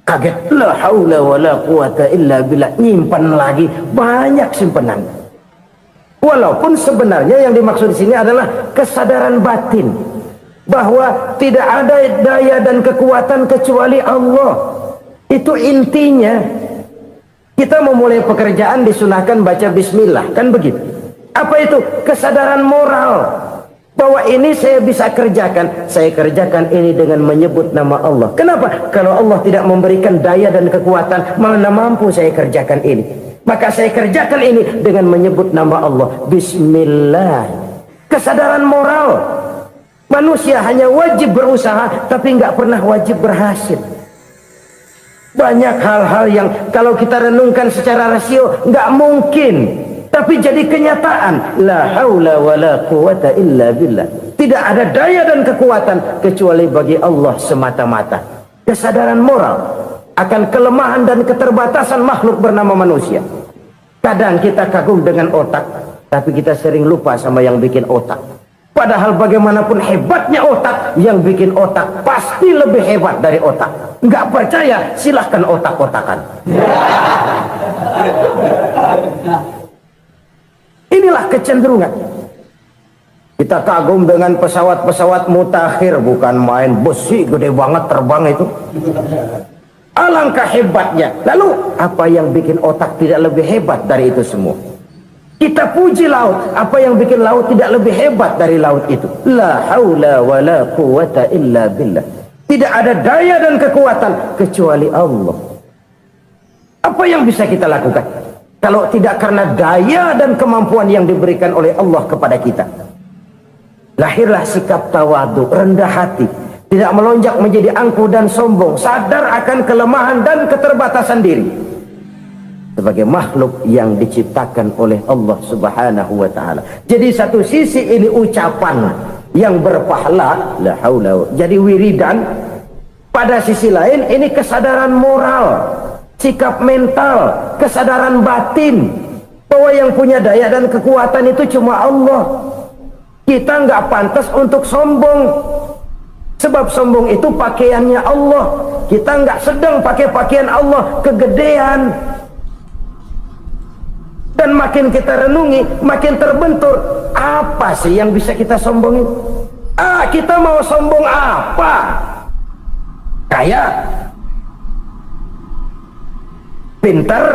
Kaget, la haula wala quwata illa billah, nyimpan lagi. Banyak simpenan. Walaupun sebenarnya yang dimaksud di sini adalah kesadaran batin bahwa tidak ada daya dan kekuatan kecuali Allah. Itu intinya. Kita memulai pekerjaan disunahkan baca bismillah, kan begitu. Apa itu? Kesadaran moral bahwa ini saya bisa kerjakan. Saya kerjakan ini dengan menyebut nama Allah. Kenapa? Kalau Allah tidak memberikan daya dan kekuatan, mana mampu saya kerjakan ini. Maka saya kerjakan ini dengan menyebut nama Allah. Bismillah. Kesadaran moral. Manusia hanya wajib berusaha, tapi nggak pernah wajib berhasil. Banyak hal-hal yang kalau kita renungkan secara rasio nggak mungkin, tapi jadi kenyataan. La haula wala quwata illa billah. Tidak ada daya dan kekuatan kecuali bagi Allah semata-mata. Kesadaran moral akan kelemahan dan keterbatasan makhluk bernama manusia. Kadang kita kagum dengan otak, tapi kita sering lupa sama yang bikin otak. Padahal bagaimanapun hebatnya otak, yang bikin otak pasti lebih hebat dari otak. Nggak percaya, silahkan otak-otakan. Inilah kecenderungan. Kita kagum dengan pesawat-pesawat mutakhir, bukan main, besi gede banget terbang itu. Alangkah hebatnya. Lalu apa yang bikin otak tidak lebih hebat dari itu semua? Kita puji laut. Apa yang bikin laut tidak lebih hebat dari laut itu? La haula wala quwata illa billah. Tidak ada daya dan kekuatan kecuali Allah. Apa yang bisa kita lakukan kalau tidak karena daya dan kemampuan yang diberikan oleh Allah kepada kita? Lahirlah sikap tawadu, rendah hati, tidak melonjak menjadi angkuh dan sombong, sadar akan kelemahan dan keterbatasan diri sebagai makhluk yang diciptakan oleh Allah Subhanahu wa taala. Jadi satu sisi ini ucapan yang berpahala, la haula, jadi wiridan. Pada sisi lain ini kesadaran moral, sikap mental, kesadaran batin bahwa yang punya daya dan kekuatan itu cuma Allah. Kita nggak pantas untuk sombong. Sebab sombong itu pakaiannya Allah. Kita nggak sedang pakai pakaian Allah, kegedean. Dan makin kita renungi, makin terbentur. Apa sih yang bisa kita sombongin? Kita mau sombong apa? Kaya? Pintar?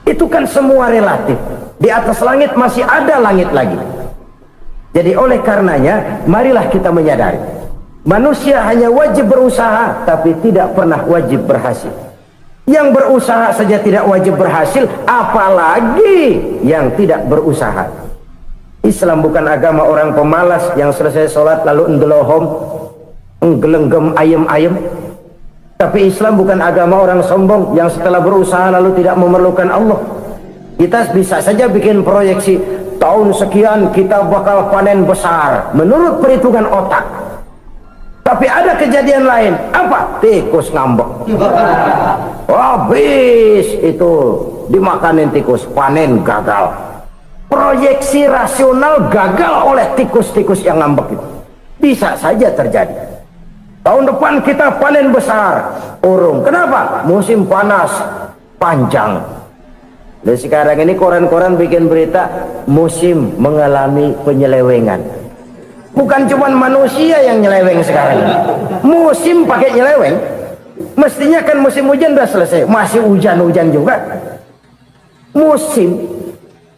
Itu kan semua relatif. Di atas langit masih ada langit lagi. Jadi oleh karenanya, marilah kita menyadari. Manusia hanya wajib berusaha, tapi tidak pernah wajib berhasil. Yang berusaha saja tidak wajib berhasil, apalagi yang tidak berusaha. Islam bukan agama orang pemalas yang selesai sholat lalu enggelohom, enggelenggem ayem-ayem. Tapi Islam bukan agama orang sombong yang setelah berusaha lalu tidak memerlukan Allah. Kita bisa saja bikin proyeksi, tahun sekian kita bakal panen besar menurut perhitungan otak. Tapi ada kejadian lain. Apa? Tikus ngambek. Habis itu dimakanin tikus, panen gagal. Proyeksi rasional gagal oleh tikus-tikus yang ngambek itu. Bisa saja terjadi. Tahun depan kita panen besar, urung. Kenapa? Musim panas panjang. Dan sekarang ini koran-koran bikin berita musim mengalami penyelewengan. Bukan cuma manusia yang nyeleweng sekarang. Musim pakai nyeleweng. Mestinya kan musim hujan udah selesai, masih hujan-hujan juga. Musim.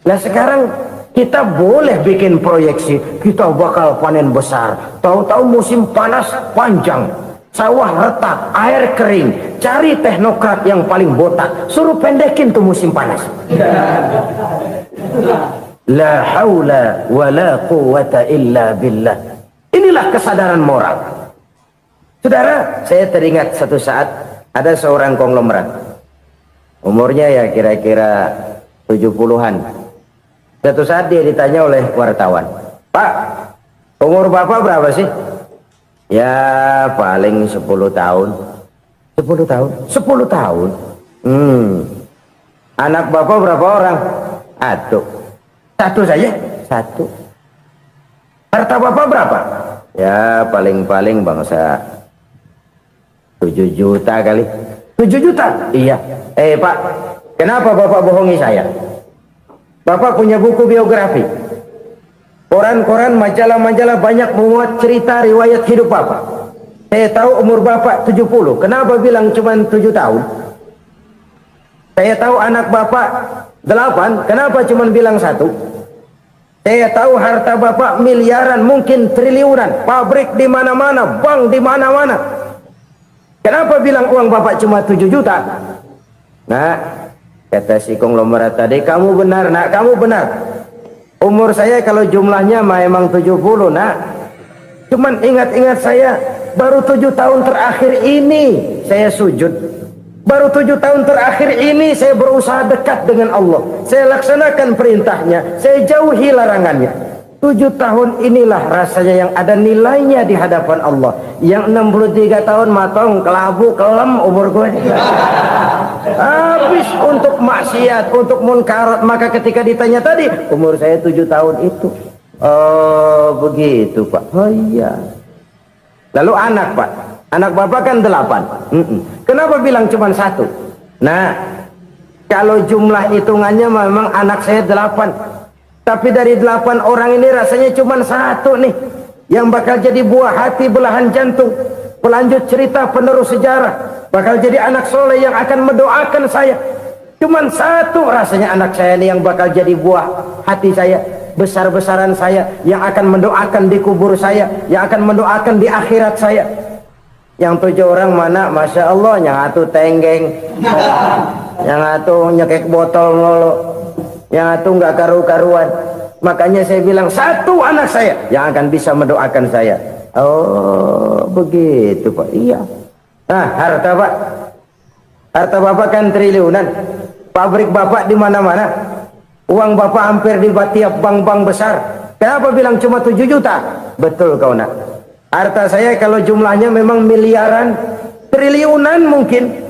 Nah sekarang kita boleh bikin proyeksi, kita bakal panen besar. Tahu-tahu musim panas panjang. sawah retak, air kering, cari teknokrat yang paling botak, suruh pendekin tuh musim panas. La haula wa la quwata illa billah. Inilah kesadaran moral. Saudara, saya teringat satu saat ada seorang konglomerat. Umurnya ya kira-kira 70-an. Satu saat dia ditanya oleh wartawan, "Pak, umur Bapak berapa sih?" "Ya paling 10 tahun." 10 tahun? 10 tahun? Anak Bapak berapa orang? Satu saja? Satu. Harta Bapak berapa? Ya paling-paling bangsa 7 juta kali. 7 juta? Iya. Pak, kenapa Bapak bohongi saya? Bapak punya buku biografi, koran-koran, majalah-majalah banyak memuat cerita riwayat hidup Bapak. Saya tahu umur Bapak 70. Kenapa bilang cuma 7 tahun? Saya tahu anak Bapak 8. Kenapa cuma bilang 1? Saya tahu harta Bapak miliaran, mungkin triliunan, pabrik di mana-mana, bank di mana-mana. Kenapa bilang uang Bapak cuma 7 juta? Nah, kata si konglomerat tadi, "Kamu benar, Nak, kamu benar. Umur saya kalau jumlahnya memang 70, Nak. Cuman ingat-ingat saya, baru 7 tahun terakhir ini saya sujud. Baru 7 tahun terakhir ini saya berusaha dekat dengan Allah. Saya laksanakan perintahnya, saya jauhi larangannya. 7 tahun inilah rasanya yang ada nilainya di hadapan Allah. Yang 63 tahun matong, kelabu, kelem umur gue. Habis untuk maksiat, untuk munkarat. Maka ketika ditanya tadi, umur saya 7 tahun itu. Oh begitu Pak. Oh iya. Lalu anak Pak, anak Bapak kan 8. Kenapa bilang cuma 1? Nah, kalau jumlah hitungannya memang anak saya 8. Tapi dari 8 orang ini rasanya cuma 1 nih yang bakal jadi buah hati, belahan jantung, pelanjut cerita, penerus sejarah, bakal jadi anak soleh yang akan mendoakan saya. Cuma 1 rasanya anak saya ini yang bakal jadi buah hati saya, besar-besaran saya, yang akan mendoakan di kubur saya, yang akan mendoakan di akhirat saya. Yang 7 orang mana? Masya Allah, yang 1 tenggeng, yang 1 nyekek botol mulu, yang 1 nggak karu-karuan. Makanya saya bilang 1 anak saya yang akan bisa mendoakan saya. Oh begitu Pak. Iya. Nah, harta Pak, harta Bapak kan triliunan, pabrik Bapak di mana-mana, uang Bapak hampir di tiap bank-bank besar. Kenapa bilang cuma 7 juta? Betul kau Nak. Harta saya kalau jumlahnya memang miliaran, triliunan mungkin.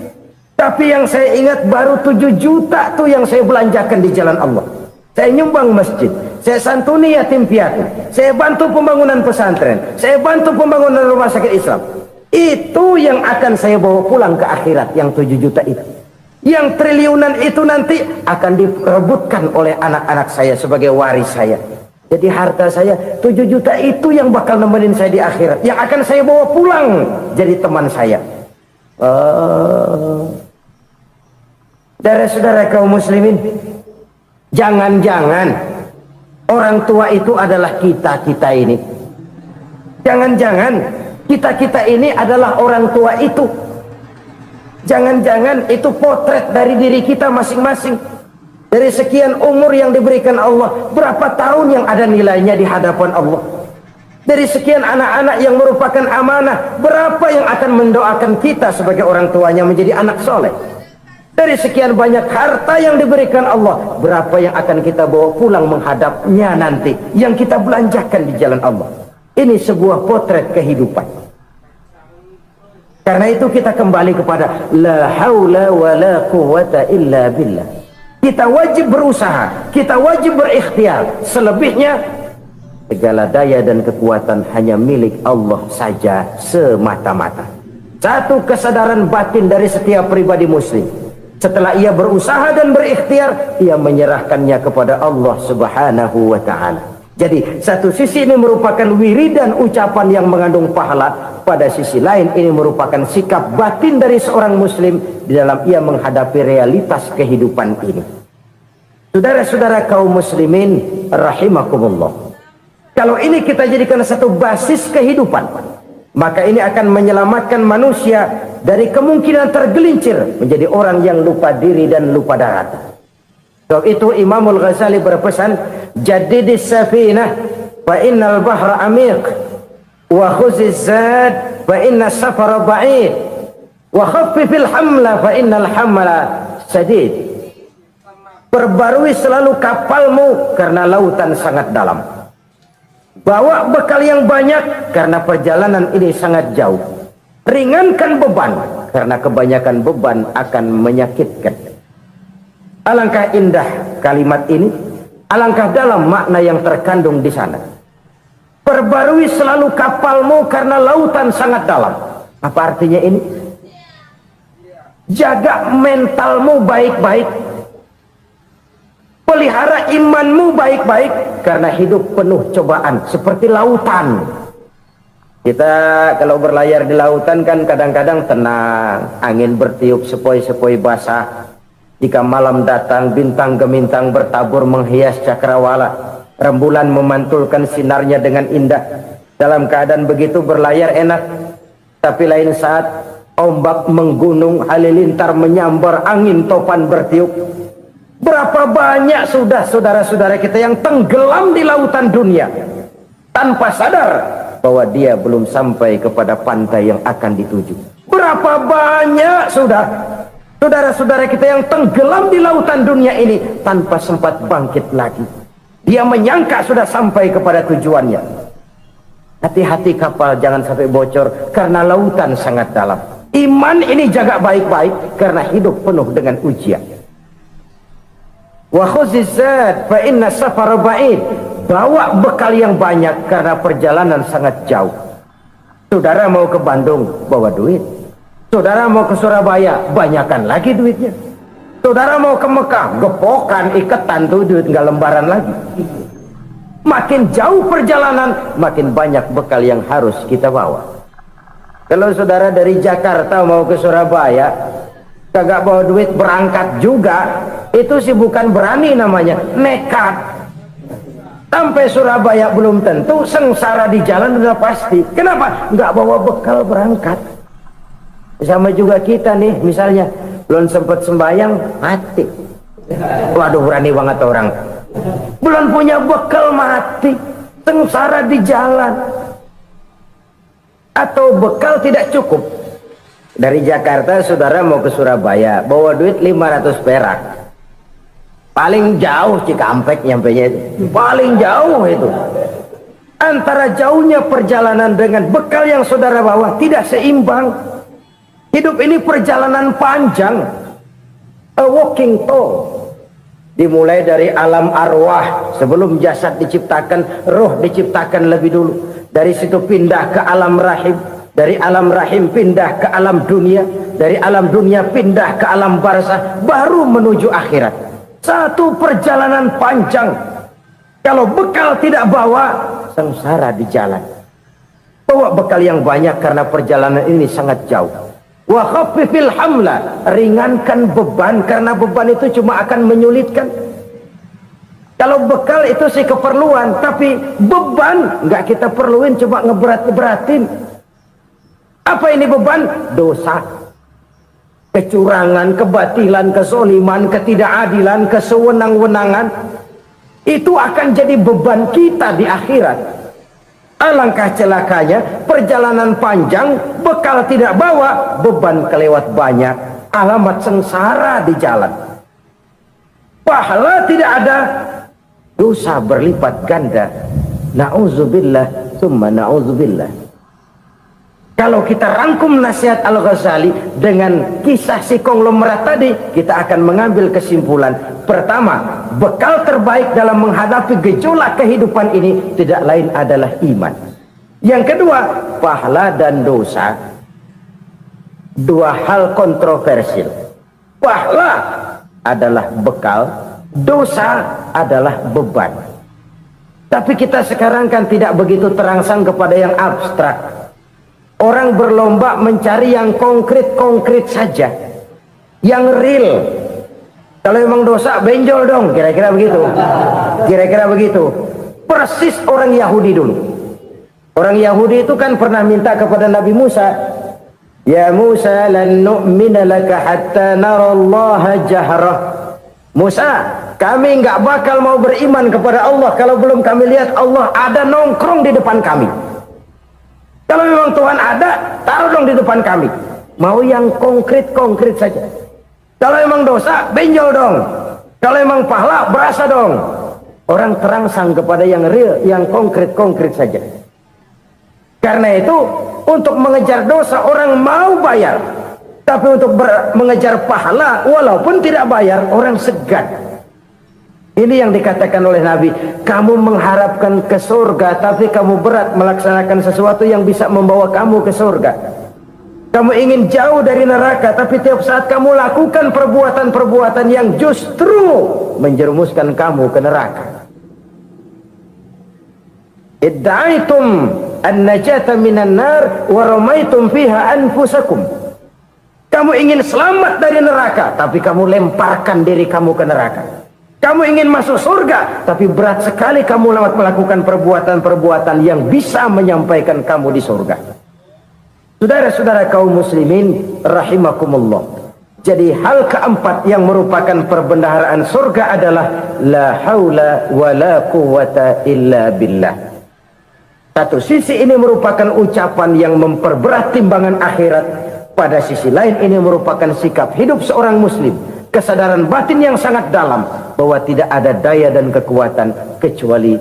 Tapi yang saya ingat baru 7 juta tuh yang saya belanjakan di jalan Allah. Saya nyumbang masjid, saya santuni yatim piatu, saya bantu pembangunan pesantren, saya bantu pembangunan rumah sakit Islam. Itu yang akan saya bawa pulang ke akhirat, yang 7 juta itu. Yang triliunan itu nanti akan diperebutkan oleh anak-anak saya sebagai waris saya. Jadi harta saya 7 juta itu yang bakal nemenin saya di akhirat, yang akan saya bawa pulang jadi teman saya. Saudara-saudara kaum muslimin, jangan-jangan orang tua itu adalah kita-kita ini. Jangan-jangan kita-kita ini adalah orang tua itu. Jangan-jangan itu potret dari diri kita masing-masing. Dari sekian umur yang diberikan Allah, berapa tahun yang ada nilainya di hadapan Allah? Dari sekian anak-anak yang merupakan amanah, berapa yang akan mendoakan kita sebagai orang tuanya menjadi anak soleh? Dari sekian banyak harta yang diberikan Allah, berapa yang akan kita bawa pulang menghadapnya nanti, yang kita belanjakan di jalan Allah? Ini sebuah potret kehidupan. Karena itu kita kembali kepada la haula wa la quwata illa billah. Kita wajib berusaha, kita wajib berikhtiar. Selebihnya segala daya dan kekuatan hanya milik Allah saja semata-mata. Satu kesadaran batin dari setiap pribadi muslim. Setelah ia berusaha dan berikhtiar, ia menyerahkannya kepada Allah Subhanahu wa ta'ala. Jadi satu sisi ini merupakan wiridan ucapan yang mengandung pahala, pada sisi lain ini merupakan sikap batin dari seorang muslim di dalam ia menghadapi realitas kehidupan ini. Saudara-saudara kaum muslimin rahimakumullah, kalau ini kita jadikan satu basis kehidupan, Maka ini akan menyelamatkan manusia dari kemungkinan tergelincir menjadi orang yang lupa diri dan lupa darat. Sebab itu Imamul Ghazali berpesan, jadidis safinah fa innal bahra amiq wa khuziz zad fa inna safara ba'id wa khaffifil hamla fa innal hamla sadid. Perbarui selalu kapalmu karena lautan sangat dalam. Bawa bekal yang banyak karena perjalanan ini sangat jauh. Ringankan beban karena kebanyakan beban akan menyakitkan. Alangkah indah kalimat ini, alangkah dalam makna yang terkandung di sana. Perbarui selalu kapalmu karena lautan sangat dalam. Apa artinya ini? Jaga mentalmu baik-baik. Pelihara imanmu baik-baik karena hidup penuh cobaan seperti lautan. Kita kalau berlayar di lautan kan kadang-kadang tenang, angin bertiup sepoi-sepoi basah. Jika malam datang bintang gemintang bertabur menghias cakrawala, rembulan memantulkan sinarnya dengan indah. Dalam keadaan begitu berlayar enak, tapi lain saat ombak menggunung, halilintar menyambar, angin topan bertiup. Berapa banyak sudah saudara-saudara kita yang tenggelam di lautan dunia tanpa sadar bahwa dia belum sampai kepada pantai yang akan dituju. Berapa banyak sudah saudara-saudara kita yang tenggelam di lautan dunia ini tanpa sempat bangkit lagi. Dia menyangka sudah sampai kepada tujuannya. Hati-hati kapal jangan sampai bocor karena lautan sangat dalam. Iman ini jaga baik-baik karena hidup penuh dengan ujian. Wa khuzizat fa inna safara ba'id. Bawa bekal yang banyak karena perjalanan sangat jauh. Saudara mau ke Bandung, bawa duit. Saudara mau ke Surabaya, banyakan lagi duitnya. Saudara mau ke Mekah, gepokan, iketan tuh duit nggak lembaran lagi. Makin jauh perjalanan, makin banyak bekal yang harus kita bawa. Kalau saudara dari Jakarta mau ke Surabaya, kagak bawa duit berangkat juga, itu sih bukan berani namanya, nekat. Sampai Surabaya belum tentu, sengsara di jalan udah pasti. Kenapa? Nggak bawa bekal berangkat. Sama juga kita nih, misalnya belum sempat sembahyang, mati. Waduh, berani banget orang. Belum punya bekal, mati. Sengsara di jalan. Atau bekal tidak cukup. Dari Jakarta saudara mau ke Surabaya, bawa duit 500 perak. Paling jauh Cikampek nyampenya itu. Paling jauh itu. Antara jauhnya perjalanan dengan bekal yang saudara bawa tidak seimbang. Hidup ini perjalanan panjang. A walking tour. Dimulai dari alam arwah. Sebelum jasad diciptakan, roh diciptakan lebih dulu. Dari situ pindah ke alam rahim. Dari alam rahim pindah ke alam dunia. Dari alam dunia pindah ke alam barzah. Baru menuju akhirat. Satu perjalanan panjang. Kalau bekal tidak bawa, sengsara di jalan. Bawa bekal yang banyak karena perjalanan ini sangat jauh. Wa khaffifil hamla, ringankan beban karena beban itu cuma akan menyulitkan. Kalau bekal itu sih keperluan, tapi beban nggak kita perluin, cuma ngeberat-beratin. Apa ini beban? Dosa, kecurangan, kebatilan, kesoliman, ketidakadilan, kesewenang-wenangan. Itu akan jadi beban kita di akhirat. Alangkah celakanya, perjalanan panjang, bekal tidak bawa, beban kelewat banyak, alamat sengsara di jalan. Pahala tidak ada, dosa berlipat ganda. Na'udzubillah, summa na'udzubillah. Kalau kita rangkum nasihat Al-Ghazali dengan kisah si konglomerat tadi, kita akan mengambil kesimpulan. Pertama, bekal terbaik dalam menghadapi gejolak kehidupan ini tidak lain adalah iman. Yang kedua, pahala dan dosa. Dua hal kontroversial. Pahala adalah bekal, dosa adalah beban. Tapi kita sekarang kan tidak begitu terangsang kepada yang abstrak. Orang berlomba mencari yang konkret-konkret saja, yang real. Kalau emang dosa, benjol dong, kira-kira begitu. Kira-kira begitu. Persis orang Yahudi dulu. Orang Yahudi itu kan pernah minta kepada Nabi Musa, ya Musa lan nu'mina laka hatta narallaha jahrah. Musa, kami nggak bakal mau beriman kepada Allah kalau belum kami lihat Allah ada nongkrong di depan kami. Kalau memang Tuhan ada, taruh dong di depan kami. Mau yang konkret-konkret saja. Kalau memang dosa, benjol dong. Kalau memang pahala, berasa dong. Orang terangsang kepada yang real, yang konkret-konkret saja. Karena itu, untuk mengejar dosa orang mau bayar. Tapi untuk mengejar pahala, walaupun tidak bayar, orang segan. Ini yang dikatakan oleh Nabi, kamu mengharapkan ke surga, tapi kamu berat melaksanakan sesuatu yang bisa membawa kamu ke surga. Kamu ingin jauh dari neraka, tapi tiap saat kamu lakukan perbuatan-perbuatan yang justru menjerumuskan kamu ke neraka. Idda'aitum an-najata minan nar wa ramaitum fiha anfusakum. Kamu ingin selamat dari neraka, tapi kamu lemparkan diri kamu ke neraka. Kamu ingin masuk surga, tapi berat sekali kamu melakukan perbuatan-perbuatan yang bisa menyampaikan kamu di surga. Saudara-saudara kaum muslimin rahimakumullah. Jadi hal keempat yang merupakan perbendaharaan surga adalah la haula wa la quwwata illa billah. Satu sisi ini merupakan ucapan yang memperberat timbangan akhirat. Pada sisi lain ini merupakan sikap hidup seorang muslim. Kesadaran batin yang sangat dalam bahwa tidak ada daya dan kekuatan kecuali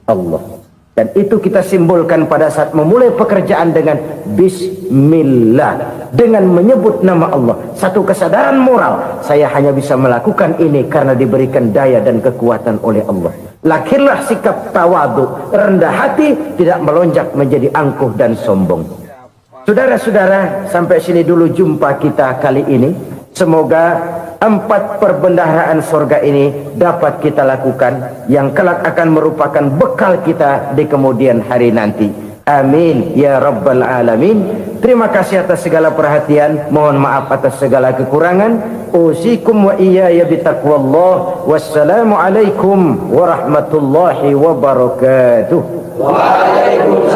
Allah. Dan itu kita simbolkan pada saat memulai pekerjaan dengan Bismillah, dengan menyebut nama Allah. Satu kesadaran moral, saya hanya bisa melakukan ini karena diberikan daya dan kekuatan oleh Allah. Lahirlah sikap tawadu, rendah hati, tidak melonjak menjadi angkuh dan sombong. Saudara-saudara, sampai sini dulu jumpa kita kali ini. Semoga 4 perbendaharaan surga ini dapat kita lakukan, yang kelak akan merupakan bekal kita di kemudian hari nanti. Amin ya rabbal alamin. Terima kasih atas segala perhatian, mohon maaf atas segala kekurangan. Usikum wa iyaya bitaqwallah. Wassalamu alaikum warahmatullahi wabarakatuh. Waalaikumsalam.